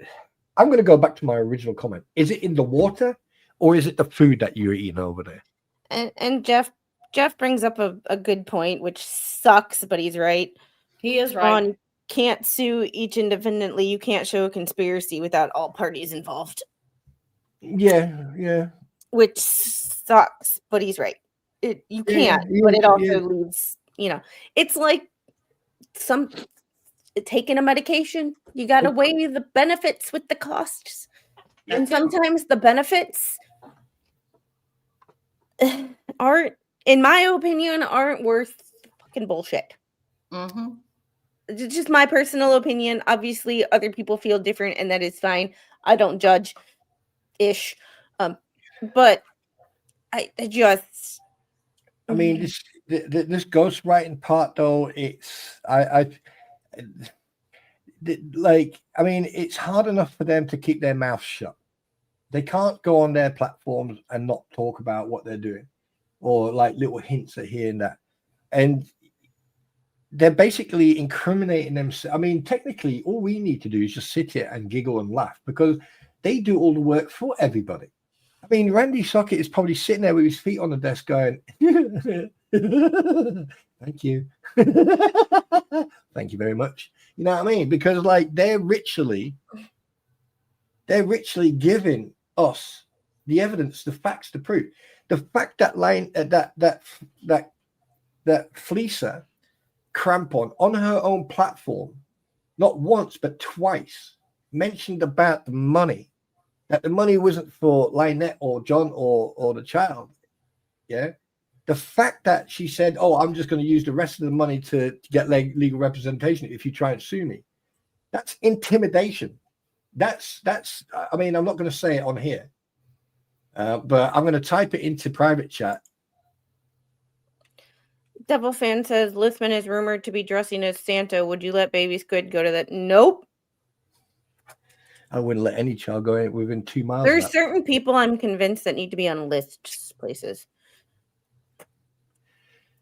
[SPEAKER 3] I'm going to go back to my original comment. Is it in the water, or is it the food that you're eating over there?
[SPEAKER 2] And Jeff brings up a good point, which sucks, but he's right.
[SPEAKER 4] He is right.
[SPEAKER 2] You can't sue each independently. You can't show a conspiracy without all parties involved.
[SPEAKER 3] Yeah.
[SPEAKER 2] Which sucks, but he's right. You can't, but it also leaves, you know, it's like taking a medication. You got to weigh the benefits with the costs. And sometimes the benefits aren't, in my opinion, aren't worth fucking bullshit. It's just my personal opinion. Obviously, other people feel different, and that is fine. I don't judge ish. But I just,
[SPEAKER 3] I mean, this ghostwriting part, though, it's it's hard enough for them to keep their mouth shut. They can't go on their platforms and not talk about what they're doing, or like little hints at here and that. And they're basically incriminating themselves. I mean, technically, all we need to do is just sit here and giggle and laugh, because they do all the work for everybody. I mean, Randy Socket is probably sitting there with his feet on the desk going, thank you. Thank you very much. You know what I mean? Because like they're ritually giving us the evidence, the facts, the proof. The fact that that Fleecer Crampon on her own platform, not once but twice, mentioned about the money, that the money wasn't for Lynette or John or the child. Yeah. The fact that she said, oh, I'm just going to use the rest of the money to get legal representation if you try and sue me. That's intimidation. That's I mean, I'm not going to say it on here, but I'm going to type it into private chat.
[SPEAKER 2] Devil Fan says, Luthman is rumored to be dressing as Santa. Would you let Baby Squid go to that? Nope.
[SPEAKER 3] I wouldn't let any child go in within 2 miles.
[SPEAKER 2] There's certain people I'm convinced that need to be on lists places.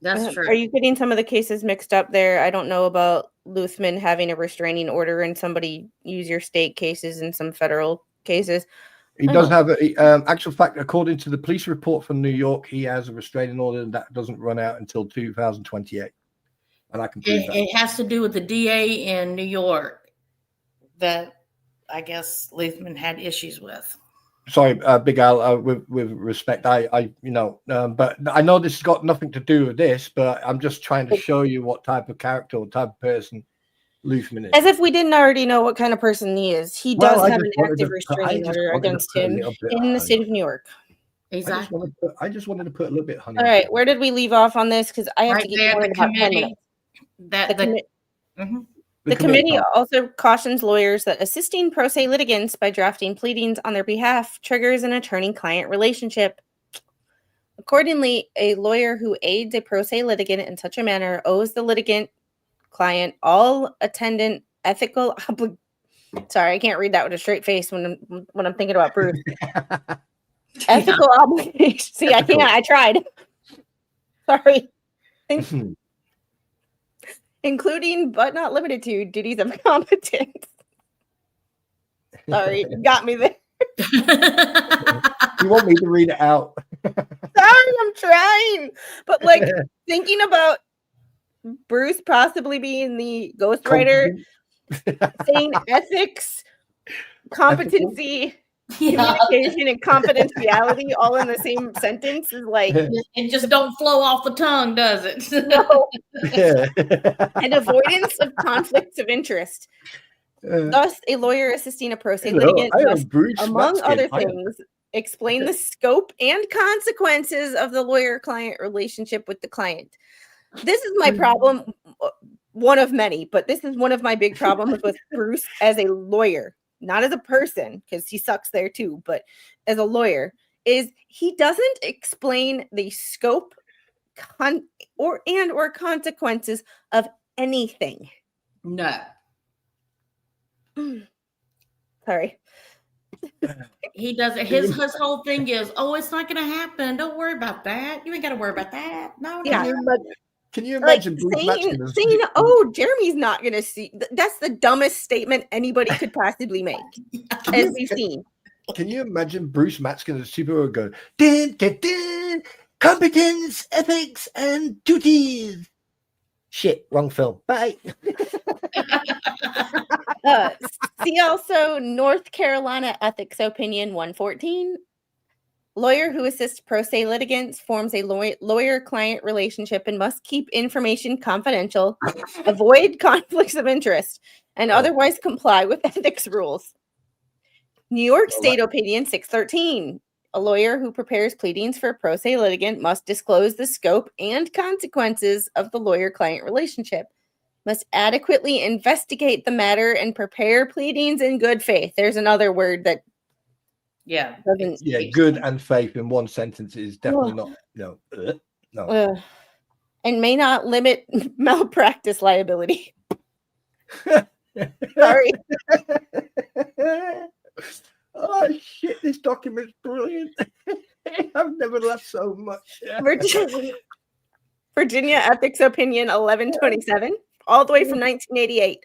[SPEAKER 4] That's true.
[SPEAKER 2] Are you getting some of the cases mixed up there? I don't know about Luthman having a restraining order and somebody use your state cases and some federal cases.
[SPEAKER 3] He does have actual fact, according to the police report from New York, he has a restraining order that doesn't run out until 2028. And I can prove that.
[SPEAKER 4] It has to do with the DA in New York that I guess Luthman had issues with.
[SPEAKER 3] Sorry, Big Al, with respect, but I know this has got nothing to do with this, but I'm just trying to show you what type of character or type of person Luthman is.
[SPEAKER 2] As if we didn't already know what kind of person he is. He does have an active restraining order against him in the state of New York.
[SPEAKER 4] Exactly.
[SPEAKER 3] I just wanted to put a little bit of honey.
[SPEAKER 2] All right, where did we leave off on this? Because I have to get
[SPEAKER 4] there,
[SPEAKER 2] going
[SPEAKER 4] the
[SPEAKER 2] in about 10
[SPEAKER 4] committee.
[SPEAKER 2] minutes. The committee also cautions lawyers that assisting pro se litigants by drafting pleadings on their behalf triggers an attorney-client relationship. Accordingly, a lawyer who aids a pro se litigant in such a manner owes the litigant client all attendant ethical Sorry, I can't read that with a straight face when I'm thinking about Bruce. Ethical obligation. See, I can't. I tried. Sorry. Including but not limited to duties of competence. Sorry, you got me there.
[SPEAKER 3] You want me to read it out?
[SPEAKER 2] Sorry, I'm trying. But like thinking about Bruce possibly being the ghostwriter, saying ethics, competency, communication, and confidentiality all in the same sentence is like
[SPEAKER 4] it just don't flow off the tongue, does it?
[SPEAKER 2] no. And avoidance of conflicts of interest. Thus, a lawyer assisting a pro se litigant must, among other things, explain the scope and consequences of the lawyer-client relationship with the client. This is my problem, one of many, but this is one of my big problems with Bruce as a lawyer, not as a person, because he sucks there too, but as a lawyer, is he doesn't explain the scope or consequences of anything.
[SPEAKER 4] No.
[SPEAKER 2] Sorry.
[SPEAKER 4] He doesn't. His whole thing is, oh, it's not going to happen. Don't worry about that. You ain't got to worry about that. No.
[SPEAKER 2] Yeah.
[SPEAKER 3] Can you imagine
[SPEAKER 2] saying, oh, Jeremy's not going to see? That's the dumbest statement anybody could possibly make, as we've seen.
[SPEAKER 3] Can you imagine Bruce Matskin as a superhero go, din, din, din, competence, ethics, and duties? Shit, wrong film. Bye.
[SPEAKER 2] See also North Carolina Ethics Opinion 114. Lawyer who assists pro se litigants forms a lawyer-client relationship and must keep information confidential, avoid conflicts of interest, and otherwise comply with ethics rules. New York State Opinion 613. A lawyer who prepares pleadings for a pro se litigant must disclose the scope and consequences of the lawyer-client relationship, must adequately investigate the matter and prepare pleadings in good faith. There's another word that
[SPEAKER 3] good and faith in one sentence is definitely not
[SPEAKER 2] and may not limit malpractice liability. Sorry.
[SPEAKER 3] Oh shit, this document's brilliant. I've never laughed so much.
[SPEAKER 2] Virginia Ethics Opinion 1127, all the way from 1988.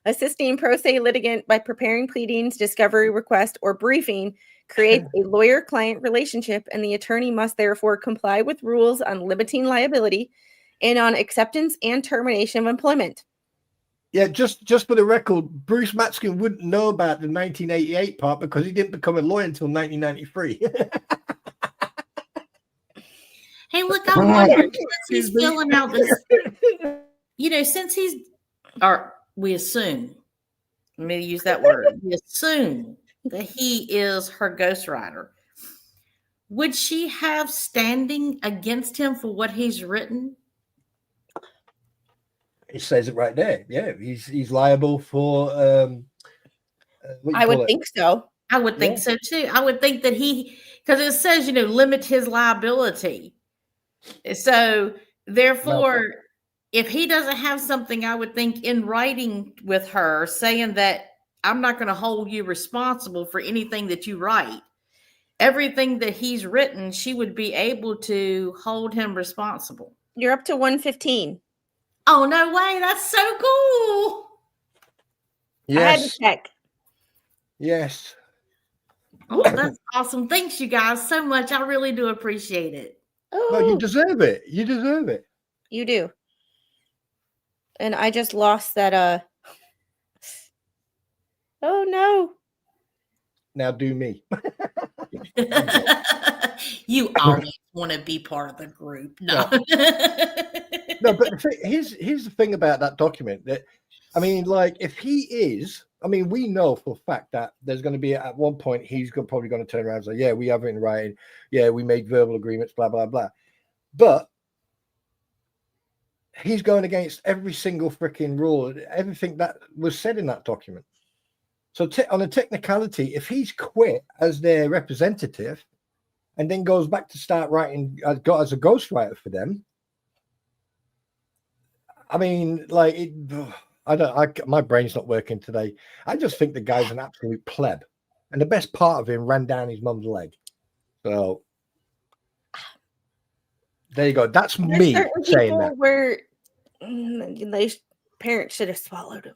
[SPEAKER 2] Assisting pro se litigant by preparing pleadings, discovery request, or briefing creates a lawyer-client relationship, and the attorney must therefore comply with rules on limiting liability and on acceptance and termination of employment.
[SPEAKER 3] Yeah, just for the record, Bruce Matskin wouldn't know about the 1988 part because he didn't become a lawyer until 1993.
[SPEAKER 4] Hey, look, I wonder since he's filling out this, since he's, or we assume, let me use that word, we assume that he is her ghostwriter. Would she have standing against him for what he's written?
[SPEAKER 3] It says it right there. Yeah, he's liable for.
[SPEAKER 2] I would think so.
[SPEAKER 4] I would think so too. I would think that because it says limit his liability. So therefore, if he doesn't have something, I would think in writing with her saying that I'm not going to hold you responsible for anything that you write. Everything that he's written, she would be able to hold him responsible.
[SPEAKER 2] You're up to 115.
[SPEAKER 4] Oh, no way. That's so cool.
[SPEAKER 3] Yes.
[SPEAKER 2] I had to check.
[SPEAKER 3] Yes.
[SPEAKER 4] Oh, that's awesome. Thanks, you guys, so much. I really do appreciate it.
[SPEAKER 2] Oh,
[SPEAKER 3] no, you deserve it. You deserve it.
[SPEAKER 2] You do. And I just lost that. Oh, no.
[SPEAKER 3] Now do me.
[SPEAKER 4] You always want to be part of the group. No.
[SPEAKER 3] No, but here's the thing about that document. That I mean, like, if he is, I mean, we know for a fact that there's going to be at one point he's probably going to turn around and say, "Yeah, we have it in writing. Yeah, we made verbal agreements, blah blah blah." But he's going against every single freaking rule, everything that was said in that document. So on a technicality, if he's quit as their representative and then goes back to start writing as a ghostwriter for them, I mean, like, my brain's not working today. I just think the guy's an absolute pleb. And the best part of him ran down his mum's leg. So there you go. That's me saying that.
[SPEAKER 2] Where parents should have swallowed him.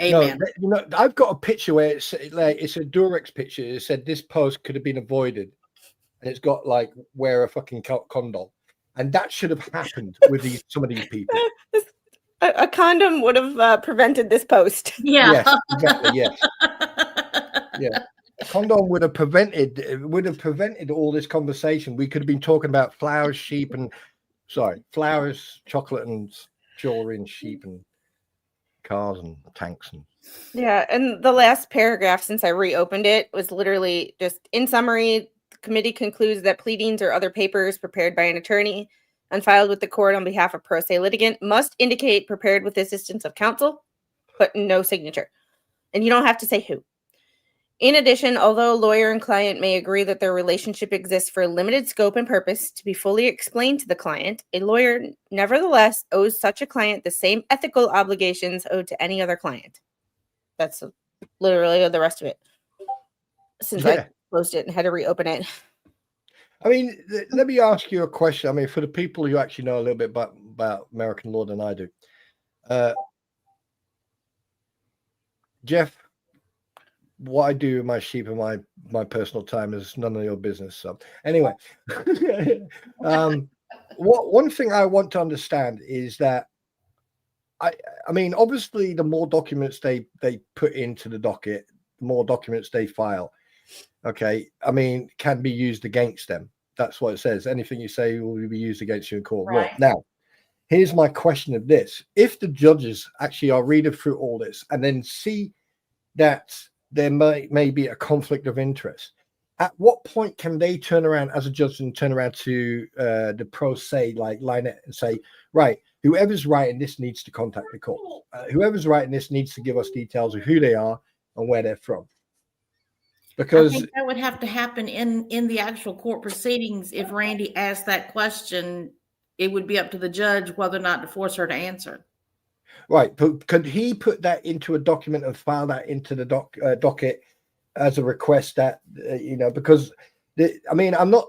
[SPEAKER 4] Amen.
[SPEAKER 3] No, I've got a picture where it's like it's a Durex picture. It said this post could have been avoided, and it's got like wear a fucking condom, and that should have happened with some of these people.
[SPEAKER 2] A condom would have prevented this post.
[SPEAKER 4] Yeah.
[SPEAKER 3] Yes, exactly. Yes. Yeah. A condom would have prevented all this conversation. We could have been talking about flowers, chocolate, and jewelry, and sheep, and cars, and tanks, and
[SPEAKER 2] Yeah, and the last paragraph, since I reopened it, was literally just, in summary, the committee concludes that pleadings or other papers prepared by an attorney and filed with the court on behalf of pro se litigant must indicate prepared with the assistance of counsel, but no signature. And you don't have to say who. In addition, although lawyer and client may agree that their relationship exists for a limited scope and purpose to be fully explained to the client, a lawyer nevertheless owes such a client the same ethical obligations owed to any other client. That's literally the rest of it. Since I closed it and had to reopen it.
[SPEAKER 3] I mean, let me ask you a question. I mean, for the people who actually know a little bit about American law than I do, Jeff, what I do with my sheep and my personal time is none of your business. So anyway, one thing I want to understand is that I mean, obviously, the more documents they put into the docket, the more documents they file. Okay, I mean, can be used against them. That's what it says. Anything you say will be used against you in court.
[SPEAKER 4] Right.
[SPEAKER 3] Well, now, here's my question of this. If the judges actually are reading through all this and then see that there may be a conflict of interest, at what point can they turn around as a judge and turn around to the pro se, like Lynette, and say, right, whoever's writing this needs to contact the court. Whoever's writing this needs to give us details of who they are and where they're from. Because
[SPEAKER 4] I think that would have to happen in the actual court proceedings. If Randy asked that question, it would be up to the judge whether or not to force her to answer.
[SPEAKER 3] Right, but could he put that into a document and file that into the docket as a request that because I mean, I'm not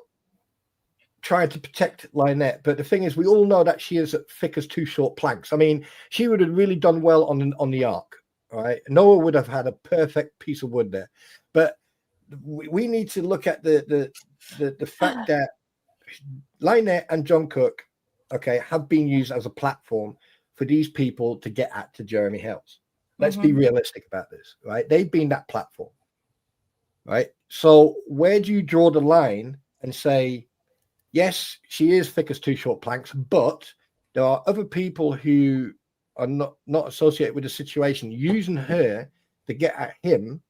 [SPEAKER 3] trying to protect Lynette, but the thing is, we all know that she is thick as two short planks. I mean, she would have really done well on the ark. Right, Noah would have had a perfect piece of wood there, but we need to look at the fact that Lynette and John Cook, okay, have been used as a platform for these people to get at to Jeremy Hales. Let's be realistic about this, right? They've been that platform, right? So where do you draw the line and say, yes, she is thick as two short planks, but there are other people who are not associated with the situation using her to get at him,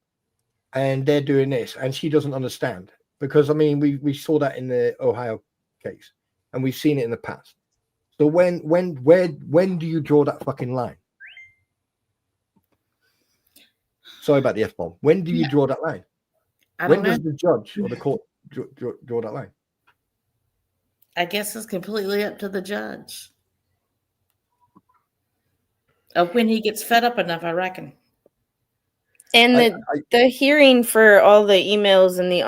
[SPEAKER 3] and they're doing this, and she doesn't understand. Because, I mean, we saw that in the Ohio case, and we've seen it in the past. So when do you draw that fucking line? Sorry about the F-bomb. When do you draw that line? When does the judge or the court draw that line?
[SPEAKER 4] I guess it's completely up to the judge. Of when he gets fed up enough, I reckon.
[SPEAKER 2] And the hearing for all the emails and the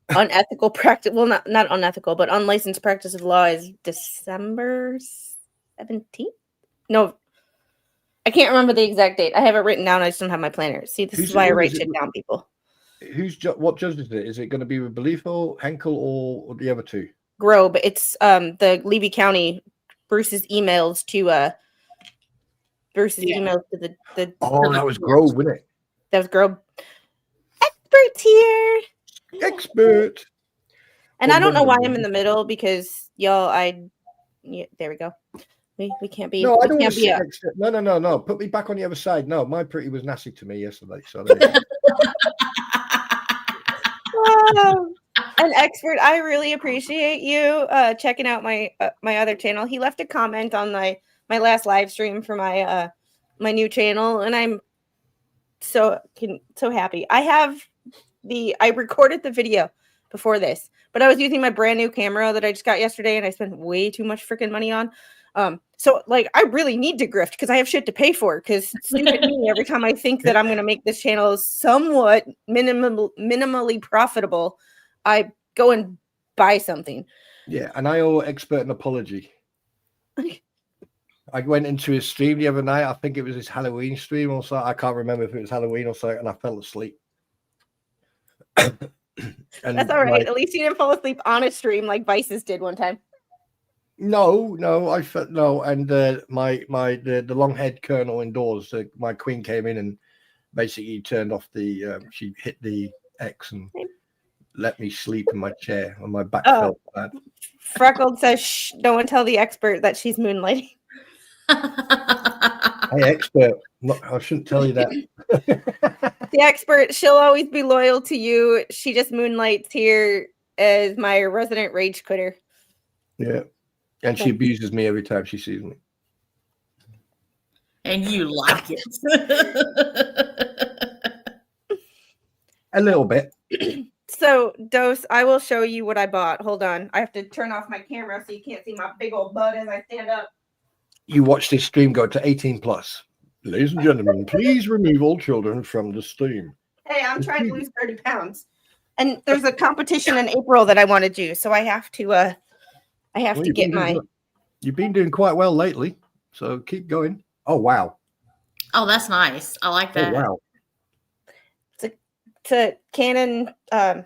[SPEAKER 2] unethical practice, well, not unethical, but unlicensed practice of law is December 17th? No, I can't remember the exact date. I have it written down. I just don't have my planner. See, this is why I write shit down, people.
[SPEAKER 3] What judge is it? Is it going to be with Belifo, Henkel, or the other two?
[SPEAKER 2] Grobe. It's the Levy County, Bruce's emails to the
[SPEAKER 3] Oh, that was Grove, wasn't it?
[SPEAKER 2] That was Grobe. Experts here.
[SPEAKER 3] Expert.
[SPEAKER 2] And I don't know why I'm in the middle, because y'all, there we go. We can't be.
[SPEAKER 3] No, I don't want to sit next to. No. Put me back on the other side. No, my pretty was nasty to me yesterday. So there you go.
[SPEAKER 2] An expert. I really appreciate you checking out my my other channel. He left a comment on my last live stream for my my new channel, and I'm so happy. I recorded the video before this, but I was using my brand new camera that I just got yesterday, and I spent way too much freaking money on. So like I really need to grift because I have shit to pay for. Because stupid me, every time I think that I'm gonna make this channel somewhat minimally profitable, I go and buy something.
[SPEAKER 3] Yeah, and I owe expert an apology. I went into his stream the other night. I think it was his Halloween stream or so. I can't remember if it was Halloween or so, and I fell asleep.
[SPEAKER 2] And that's all right. At least you didn't fall asleep on a stream like Vices did one time.
[SPEAKER 3] No, I felt no. And the long head colonel indoors, my queen came in and basically turned off the. She hit the X and let me sleep in my chair, and my back felt bad.
[SPEAKER 2] Freckled says, "Shh, no one tell the expert that she's moonlighting."
[SPEAKER 3] Hey, expert, I shouldn't tell you that.
[SPEAKER 2] The expert, she'll always be loyal to you. She just moonlights here as my resident rage quitter.
[SPEAKER 3] Yeah, and she abuses me every time she sees me.
[SPEAKER 4] And you like it.
[SPEAKER 3] A little bit.
[SPEAKER 2] So, Dose, I will show you what I bought. Hold on. I have to turn off my camera so you can't see my big old butt as I stand up.
[SPEAKER 3] You watch this stream go to 18 plus. Ladies and gentlemen, please remove all children from the stream.
[SPEAKER 2] Hey, I'm trying to lose 30 pounds. And there's a competition in April that I want to do. So I have to get my...
[SPEAKER 3] You've been doing quite well lately. So keep going. Oh, wow.
[SPEAKER 4] Oh, that's nice. I like that.
[SPEAKER 3] Oh, wow.
[SPEAKER 2] It's a Canon RV,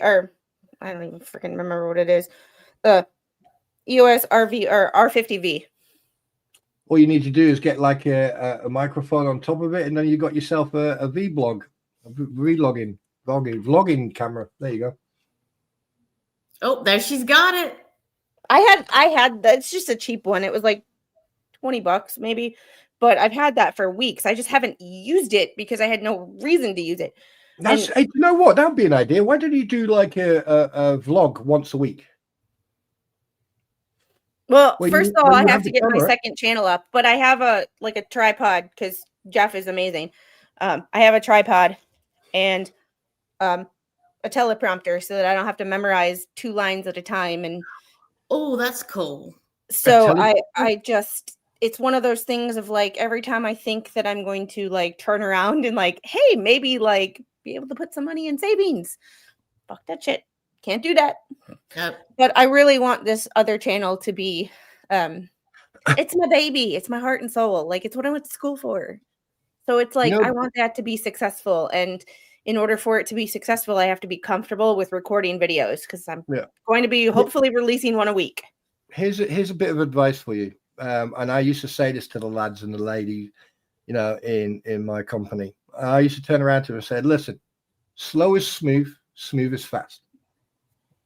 [SPEAKER 2] or I don't even freaking remember what it is. EOS RV or R50V.
[SPEAKER 3] All you need to do is get like a microphone on top of it, and then you got yourself a vlog, vlogging camera. There you go.
[SPEAKER 4] Oh, there she's got it.
[SPEAKER 2] I had that's just a cheap one. It was like $20 maybe, but I've had that for weeks. I just haven't used it because I had no reason to use it.
[SPEAKER 3] Hey, you know what? That would be an idea. Why don't you do like a vlog once a week?
[SPEAKER 2] Well, first of all, I have to get my second channel up, but I have a tripod because Jeff is amazing. I have a tripod and a teleprompter so that I don't have to memorize 2 lines at a time. And
[SPEAKER 4] oh, that's cool.
[SPEAKER 2] So I just, it's one of those things of like every time I think that I'm going to like turn around and like, hey, maybe like be able to put some money in savings. Fuck that shit. Can't do that.
[SPEAKER 4] Yep.
[SPEAKER 2] But I really want this other channel to be it's my baby. It's my heart and soul. Like it's what I went to school for. So it's like I want that to be successful. And in order for it to be successful, I have to be comfortable with recording videos because I'm going to be hopefully releasing one a week.
[SPEAKER 3] Here's a bit of advice for you. And I used to say this to the lads and the ladies, you know, in my company. I used to turn around to them and say, listen, slow is smooth, smooth is fast.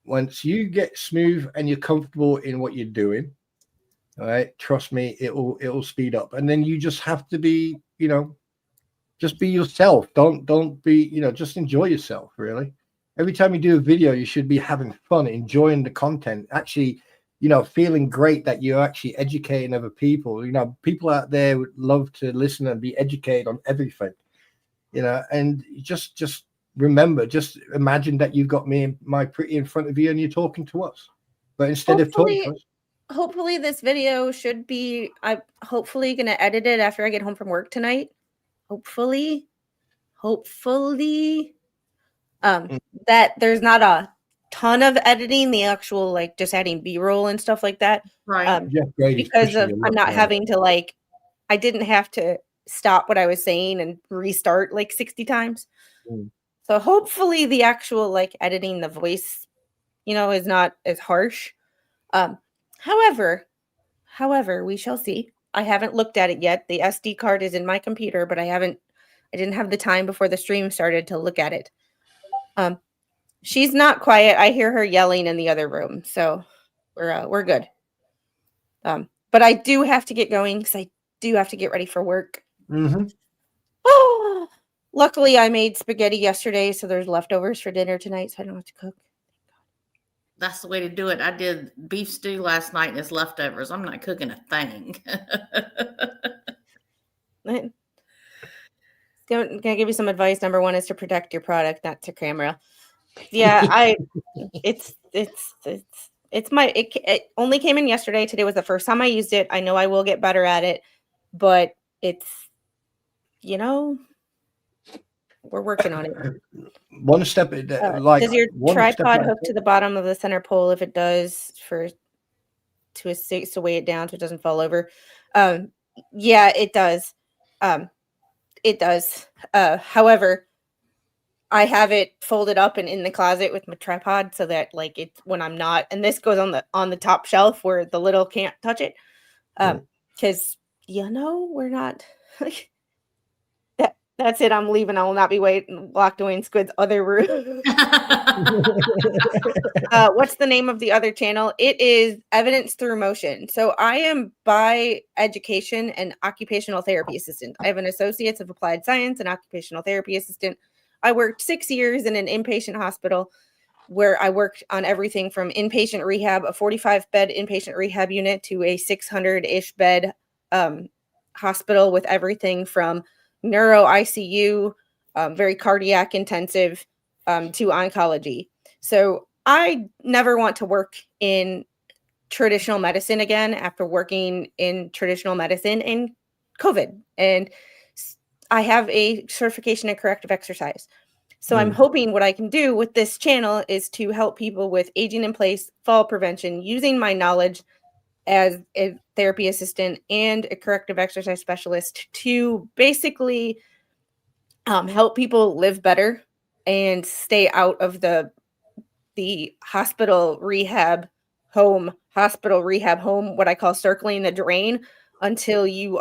[SPEAKER 3] Once you get smooth and you're comfortable in what you're doing, all right, trust me, it'll speed up. And then you just have to be, you know, just be yourself. Don't be, you know, just enjoy yourself, really. Every time you do a video, you should be having fun, enjoying the content, actually, you know, feeling great that you're actually educating other people. You know, people out there would love to listen and be educated on everything, you know, and just remember, just imagine that you've got me and my pretty in front of you and you're talking to us. But instead of talking to us,
[SPEAKER 2] hopefully this video should be, I'm hopefully going to edit it after I get home from work tonight. Hopefully that there's not a ton of editing, the actual like just adding B-roll and stuff like that.
[SPEAKER 4] Right.
[SPEAKER 2] Because of I'm not having to like, I didn't have to stop what I was saying and restart like 60 times. So hopefully the actual like editing the voice, you know, is not as harsh. However, we shall see. I haven't looked at it yet. The SD card is in my computer, but I didn't have the time before the stream started to look at it. She's not quiet. I hear her yelling in the other room, so we're good. But I do have to get going because I do have to get ready for work.
[SPEAKER 3] Mm-hmm.
[SPEAKER 2] Oh, Luckily, I made spaghetti yesterday, so there's leftovers for dinner tonight, so I don't have to cook.
[SPEAKER 4] That's the way to do it. I did beef stew last night and it's leftovers. I'm not cooking a thing.
[SPEAKER 2] Can I give you some advice? Number one is to protect your product, not to camera. Yeah, it only came in yesterday. Today was the first time I used it. I know I will get better at it, but it's, we're working on it.
[SPEAKER 3] One step,
[SPEAKER 2] Does your tripod hook to the bottom of the center pole? If it does, to assist to weigh it down so it doesn't fall over. Yeah, it does. It does. However, I have it folded up and in the closet with my tripod so that like it's when I'm not, and this goes on the top shelf where the little can't touch it. Because we're not. That's it. I'm leaving. I will not be locked away in Squid's other room. What's the name of the other channel? It is Evidence Through Motion. So I am by education an occupational therapy assistant. I have an Associates of Applied Science and occupational therapy assistant. I worked 6 years in an inpatient hospital where I worked on everything from inpatient rehab, a 45-bed inpatient rehab unit, to a 600-ish bed hospital with everything from neuro ICU, very cardiac intensive, to oncology. So I never want to work in traditional medicine again after working in traditional medicine in COVID. And I have a certification in corrective exercise. So I'm hoping what I can do with this channel is to help people with aging in place, fall prevention, using my knowledge as a therapy assistant and a corrective exercise specialist to basically help people live better and stay out of the hospital rehab home, what I call circling the drain, until you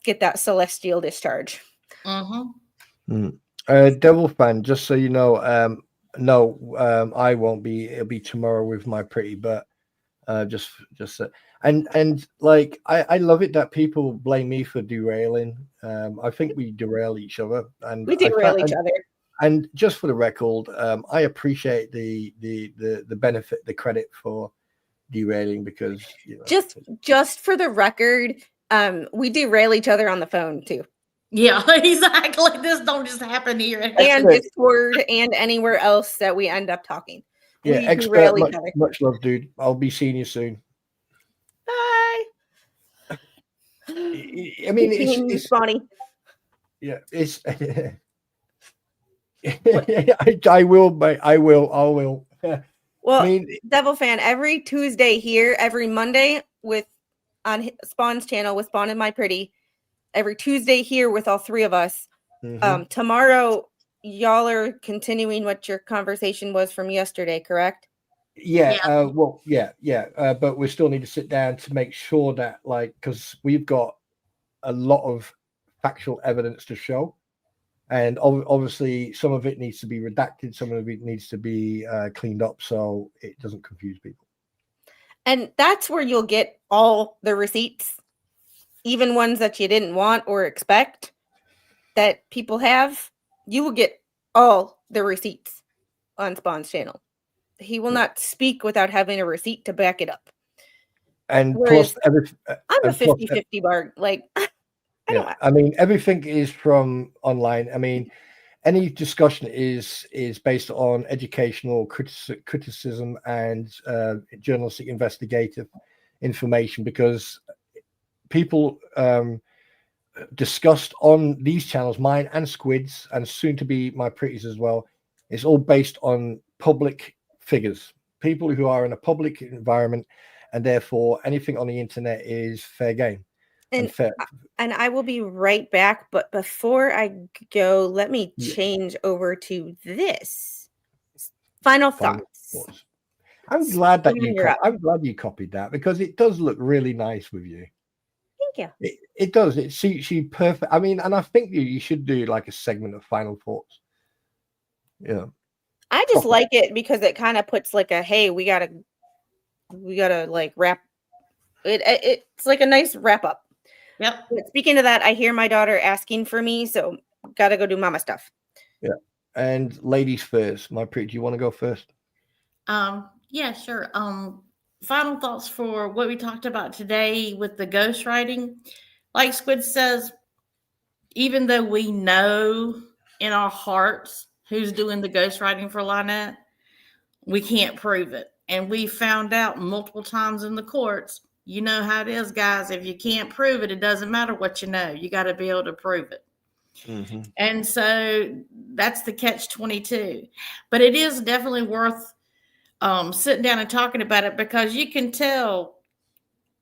[SPEAKER 2] get that celestial discharge.
[SPEAKER 3] Devil fan, just so you know, no, I won't be. It'll be tomorrow with my pretty, but just and like I love it that people blame me for derailing. I think we derail each other, and
[SPEAKER 2] we derail each other.
[SPEAKER 3] And just for the record, I appreciate the benefit, the credit for derailing, because
[SPEAKER 2] just for the record, we derail each other on the phone too.
[SPEAKER 4] Yeah, exactly. This don't just happen here.
[SPEAKER 2] And Discord and anywhere else that we end up talking.
[SPEAKER 3] Yeah, expert. Much love, dude. I'll be seeing you soon.
[SPEAKER 2] Bye.
[SPEAKER 3] I mean, it's
[SPEAKER 2] funny.
[SPEAKER 3] Yeah, it's. I will, but I will.
[SPEAKER 2] Well, I mean, Devil fan, every Tuesday here, every Monday on Spawn's channel with Spawn and My Pretty, every Tuesday here with all three of us. Tomorrow, y'all are continuing what your conversation was from yesterday, correct?
[SPEAKER 3] Yeah. But we still need to sit down to make sure that, like, because we've got a lot of factual evidence to show. And obviously, some of it needs to be redacted. Some of it needs to be cleaned up so it doesn't confuse people.
[SPEAKER 2] And that's where you'll get all the receipts, even ones that you didn't want or expect that people have. You will get all the receipts on Spawn's channel. He will not speak without having a receipt to back it up.
[SPEAKER 3] And plus,
[SPEAKER 2] I'm a 50-50 bar. Like,
[SPEAKER 3] I mean, everything is from online. I mean, any discussion is based on educational criticism and journalistic investigative information, because people discussed on these channels, mine and Squid's, and soon to be My Pretty's as well, it's all based on public figures, people who are in a public environment, and therefore anything on the internet is fair game.
[SPEAKER 2] And I will be right back. But before I go, let me change over to this. Final thoughts.
[SPEAKER 3] I'm glad that you copied that, because it does look really nice with you.
[SPEAKER 2] Thank you.
[SPEAKER 3] It does. It suits you perfect. I mean, and I think you should do like a segment of final thoughts. Yeah.
[SPEAKER 2] I just like it because it kind of puts like a, hey, we gotta like wrap it. It's like a nice wrap up.
[SPEAKER 4] Yep.
[SPEAKER 2] But speaking of that, I hear my daughter asking for me, so gotta go do mama stuff.
[SPEAKER 3] Yeah. And ladies first. My pretty, do you want to go first?
[SPEAKER 4] Yeah, sure. Final thoughts for what we talked about today with the ghostwriting. Like Squid says, even though we know in our hearts who's doing the ghostwriting for Lynette, we can't prove it. And we found out multiple times in the courts, you know how it is, guys. If you can't prove it, it doesn't matter what you know. You got to be able to prove it.
[SPEAKER 3] Mm-hmm.
[SPEAKER 4] And so that's the catch-22. But it is definitely worth sitting down and talking about it, because you can tell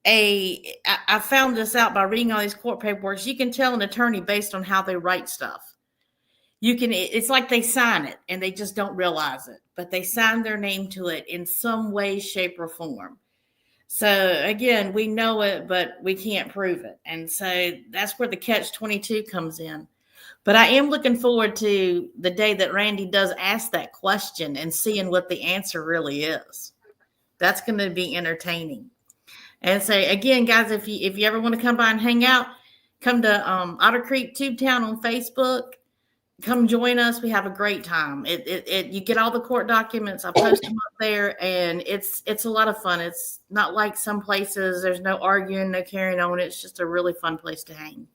[SPEAKER 4] I found this out by reading all these court paperwork. You can tell an attorney based on how they write stuff. It's like they sign it and they just don't realize it, but they sign their name to it in some way, shape, or form. So again, we know it, but we can't prove it. And so that's where the catch-22 comes in. But I am looking forward to the day that Randy does ask that question and seeing what the answer really is. That's going to be entertaining. And so again, guys, if you ever want to come by and hang out, come to Otter Creek Tube Town on Facebook. Come join us. We have a great time. You get all the court documents. I post them up there, and it's a lot of fun. It's not like some places. There's no arguing, no carrying on. It's just a really fun place to hang.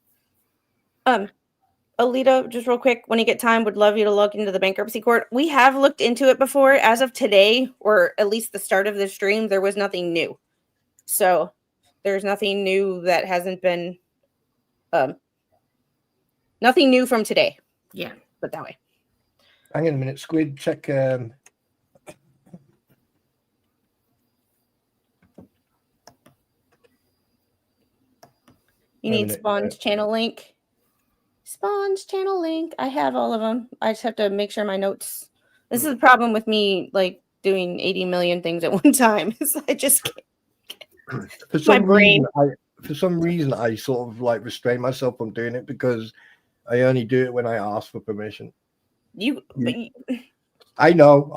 [SPEAKER 2] Alita, just real quick, when you get time, would love you to look into the bankruptcy court. We have looked into it before. As of today, or at least the start of the stream, there was nothing new. So there's nothing new that hasn't been, nothing new from today.
[SPEAKER 4] Yeah.
[SPEAKER 2] Put that way.
[SPEAKER 3] Hang on a minute, Squid. Check. You
[SPEAKER 2] need Spawn's channel link. Spawn's channel link. I have all of them. I just have to make sure my notes. This is the problem with me, like doing 80 million things at one time. I just can't.
[SPEAKER 3] For some reason, I sort of like restrain myself from doing it, because I only do it when I ask for permission. I know.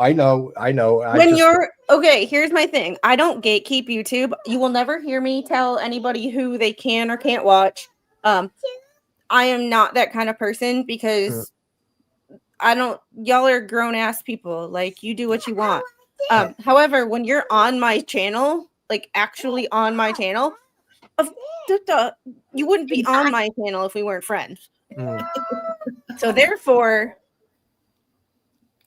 [SPEAKER 2] Okay, here's my thing. I don't gatekeep YouTube. You will never hear me tell anybody who they can or can't watch. I am not that kind of person, because y'all are grown ass people. Like, you do what you want. However, when you're on my channel, like actually on my channel, you wouldn't be on my channel if we weren't friends. So therefore,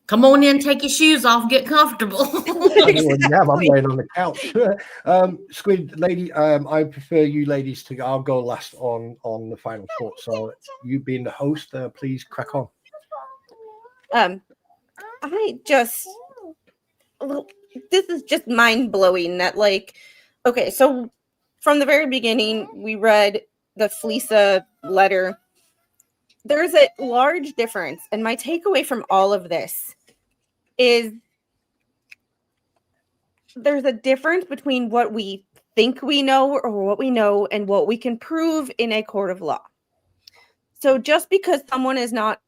[SPEAKER 4] come on in, take your shoes off, get comfortable.
[SPEAKER 3] Yeah, I'm laying on the couch. Squid lady, I prefer you ladies to. I'll go last on the final thought. So you being the host, please crack on.
[SPEAKER 2] This is just mind blowing that, like, okay, so from the very beginning, we read the Fleesa letter. There's a large difference, and my takeaway from all of this is there's a difference between what we think we know or what we know and what we can prove in a court of law. So just because someone is not,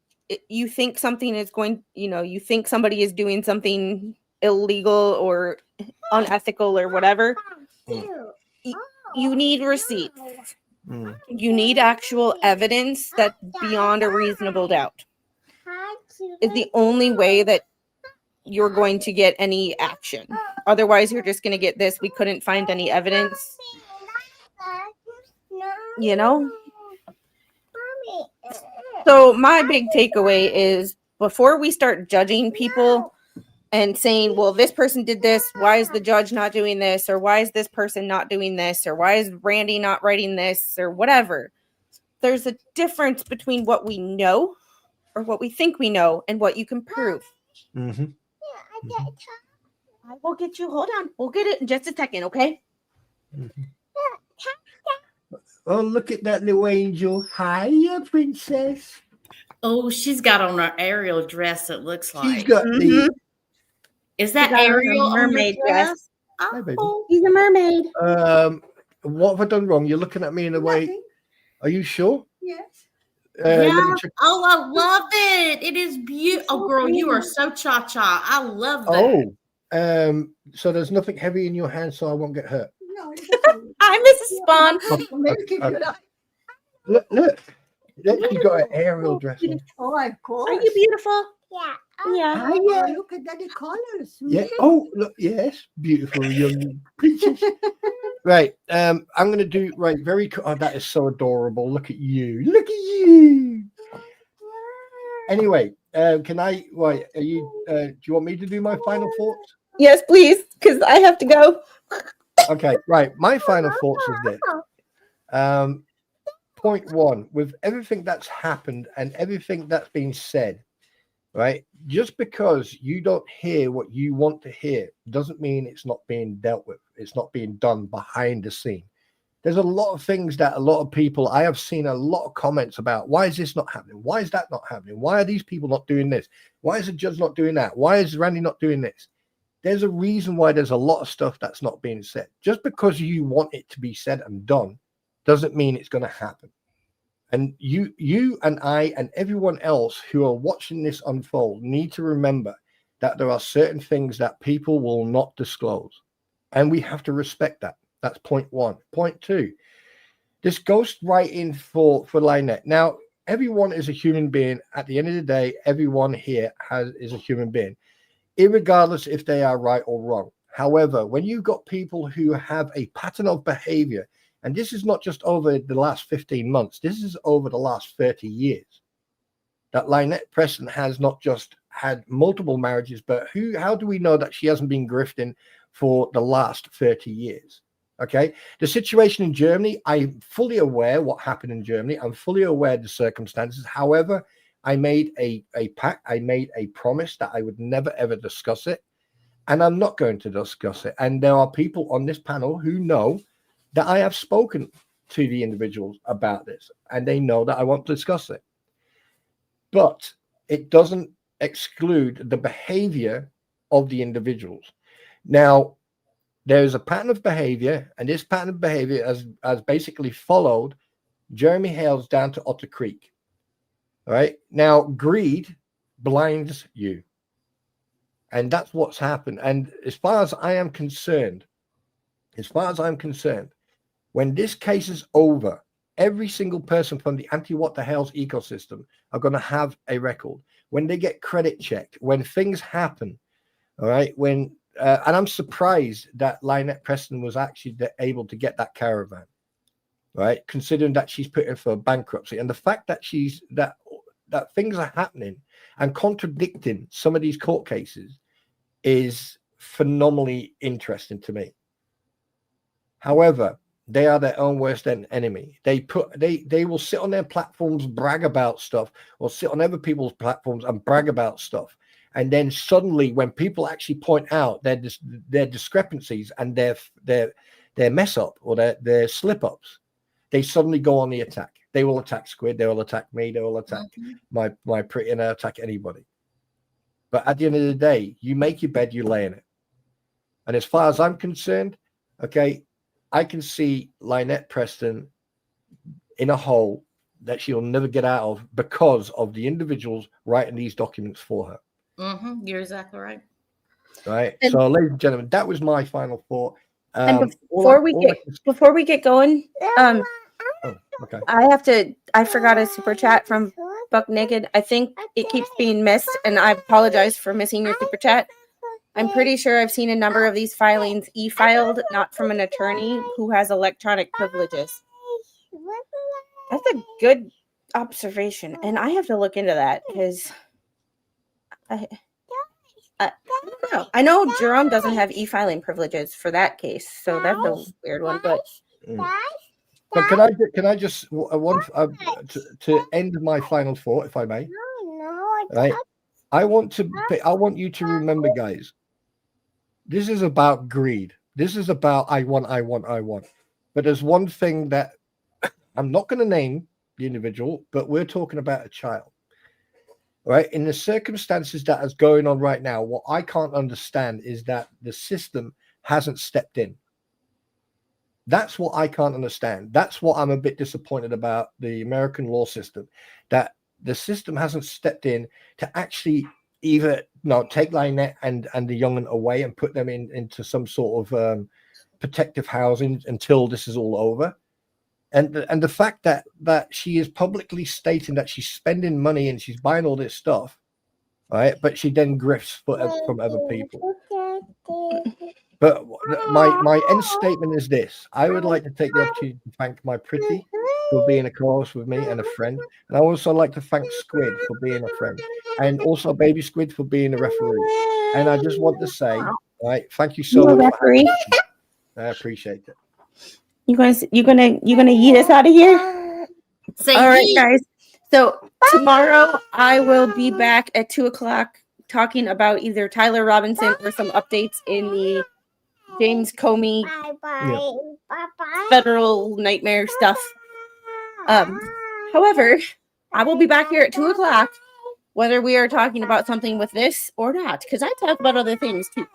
[SPEAKER 2] you think something is going, you think somebody is doing something illegal or unethical or whatever, you need receipts. You need actual evidence that's beyond a reasonable doubt. Is the only way that you're going to get any action. Otherwise, you're just going to get this. We couldn't find any evidence. So my big takeaway is, before we start judging people and saying, well, this person did this, why is the judge not doing this? Or why is this person not doing this? Or why is Randy not writing this? Or whatever. There's a difference between what we know or what we think we know and what you can prove.
[SPEAKER 3] Mm-hmm.
[SPEAKER 2] I will get you. Hold on. We'll get it in just a second, okay?
[SPEAKER 3] Mm-hmm. Oh, look at that little angel. Hiya, princess.
[SPEAKER 4] Oh, she's got on her Ariel dress, it looks like.
[SPEAKER 3] She's got the...
[SPEAKER 4] Is that Ariel
[SPEAKER 2] mermaid dress?
[SPEAKER 3] Hi, baby.
[SPEAKER 2] He's a mermaid.
[SPEAKER 3] What have I done wrong? You're looking at me in a way.
[SPEAKER 5] Nothing.
[SPEAKER 3] Are you sure?
[SPEAKER 5] Yes.
[SPEAKER 3] Let me check.
[SPEAKER 4] Oh, I love it. It is beautiful. Oh, girl, you are so cha-cha. I love that.
[SPEAKER 3] Oh, so there's nothing heavy in your hand, so I won't get hurt.
[SPEAKER 5] No.
[SPEAKER 2] Hi, Mrs. Spawn.
[SPEAKER 3] Look. She got an aerial dress on.
[SPEAKER 5] Oh, of course.
[SPEAKER 2] Are you beautiful?
[SPEAKER 5] Yeah.
[SPEAKER 2] Yeah.
[SPEAKER 3] Ah, yeah.
[SPEAKER 5] Look at the colors.
[SPEAKER 3] Yeah. Oh, look. Yes. Beautiful young princess. Right. I'm going to do right. Very. Oh, that is so adorable. Look at you. Look at you. Anyway, can I? Right. Are you? Do you want me to do my final thoughts?
[SPEAKER 2] Yes, please, because I have to go.
[SPEAKER 3] Okay. Right. My final thoughts is this. Point one. With everything that's happened and everything that's been said, right? Just because you don't hear what you want to hear doesn't mean it's not being dealt with. It's not being done behind the scene. There's a lot of things that a lot of people, I have seen a lot of comments about, why is this not happening? Why is that not happening? Why are these people not doing this? Why is the judge not doing that? Why is Randy not doing this? There's a reason why there's a lot of stuff that's not being said. Just because you want it to be said and done doesn't mean it's going to happen. And you and I and everyone else who are watching this unfold need to remember that there are certain things that people will not disclose. And we have to respect that. That's point one. Point two, this ghostwriting for Lynette. Now, everyone is a human being. At the end of the day, everyone here is a human being, irregardless if they are right or wrong. However, when you've got people who have a pattern of behavior, and this is not just over the last 15 months, this is over the last 30 years, that Lynette Preston has not just had multiple marriages, but how do we know that she hasn't been grifting for the last 30 years? Okay, the situation in Germany, I'm fully aware what happened in Germany. I'm fully aware of the circumstances. However, I made a pact. I made a promise that I would never, ever discuss it. And I'm not going to discuss it. And there are people on this panel who know that I have spoken to the individuals about this. And they know that I won't discuss it. But it doesn't exclude the behavior of the individuals. Now, there's a pattern of behavior, and this pattern of behavior has basically followed Jeremy Hales down to Otter Creek. All right. Now, greed blinds you. And that's what's happened. And as far as I am concerned, when this case is over, every single person from the anti-what the hell's ecosystem are going to have a record. When they get credit checked, when things happen, all right, and I'm surprised that Lynette Preston was actually able to get that caravan, right? Considering that she's put in for bankruptcy, and the fact that that things are happening and contradicting some of these court cases is phenomenally interesting to me. However, they are their own worst enemy. They will sit on their platforms, brag about stuff, or sit on other people's platforms and brag about stuff. And then suddenly, when people actually point out their discrepancies and their mess up or their slip ups, they suddenly go on the attack. They will attack Squid. They will attack me. They will attack my pretty, and they'll attack anybody. But at the end of the day, you make your bed, you lay in it. And as far as I'm concerned, okay, I can see Lynette Preston in a hole that she'll never get out of because of the individuals writing these documents for her.
[SPEAKER 4] You're exactly right.
[SPEAKER 3] Right.
[SPEAKER 2] And,
[SPEAKER 3] so, ladies and gentlemen, that was my final thought.
[SPEAKER 2] And before we get going,
[SPEAKER 3] okay.
[SPEAKER 2] I forgot a super chat from Buck Naked. I think it keeps being missed, and I apologize for missing your super chat. I'm pretty sure I've seen a number of these filings e-filed, not from an attorney who has electronic privileges. That's a good observation, and I have to look into that because I don't know. I know Jerome doesn't have e-filing privileges for that case, so that's a weird one. But
[SPEAKER 3] But can I just to end my final thought, if I may? Right. I want you to remember, guys. This is about greed. This is about I want. But there's one thing that I'm not going to name the individual, but we're talking about a child. Right? In the circumstances that is going on right now, what I can't understand is that the system hasn't stepped in. That's what I can't understand. That's what I'm a bit disappointed about the American law system, that the system hasn't stepped in to actually either take Lynette and the young'un away and put them into some sort of protective housing until this is all over, And the fact that she is publicly stating that she's spending money and she's buying all this stuff, right? But she then grifts from other people. But my end statement is this: I would like to take the opportunity to thank my pretty for being a co-host with me and a friend, and I also like to thank Squid for being a friend, and also Baby Squid for being a referee. And I just want to say, right, thank you so
[SPEAKER 2] You're a
[SPEAKER 3] much.
[SPEAKER 2] referee.
[SPEAKER 3] I appreciate it.
[SPEAKER 2] You gonna yeet us out of here?
[SPEAKER 4] Say
[SPEAKER 2] All right,
[SPEAKER 4] yeet.
[SPEAKER 2] guys. So tomorrow I will be back at 2:00 talking about either Tyler Robinson or some updates in the James Comey federal nightmare stuff. However, I will be back here at 2:00, whether we are talking about something with this or not, because I talk about other things too.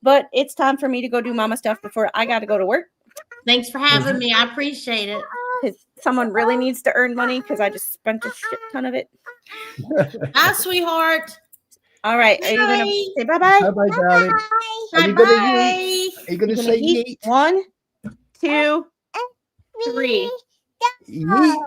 [SPEAKER 2] But it's time for me to go do mama stuff before I got to go to work.
[SPEAKER 4] Thanks for having me. I appreciate it.
[SPEAKER 2] Because someone really needs to earn money because I just spent a shit ton of it.
[SPEAKER 4] Bye, sweetheart.
[SPEAKER 2] All right. Are you going to say bye-bye?
[SPEAKER 3] Bye-bye, darling. Are you going to say yeet?
[SPEAKER 2] 1, 2, 3.
[SPEAKER 3] Yeet.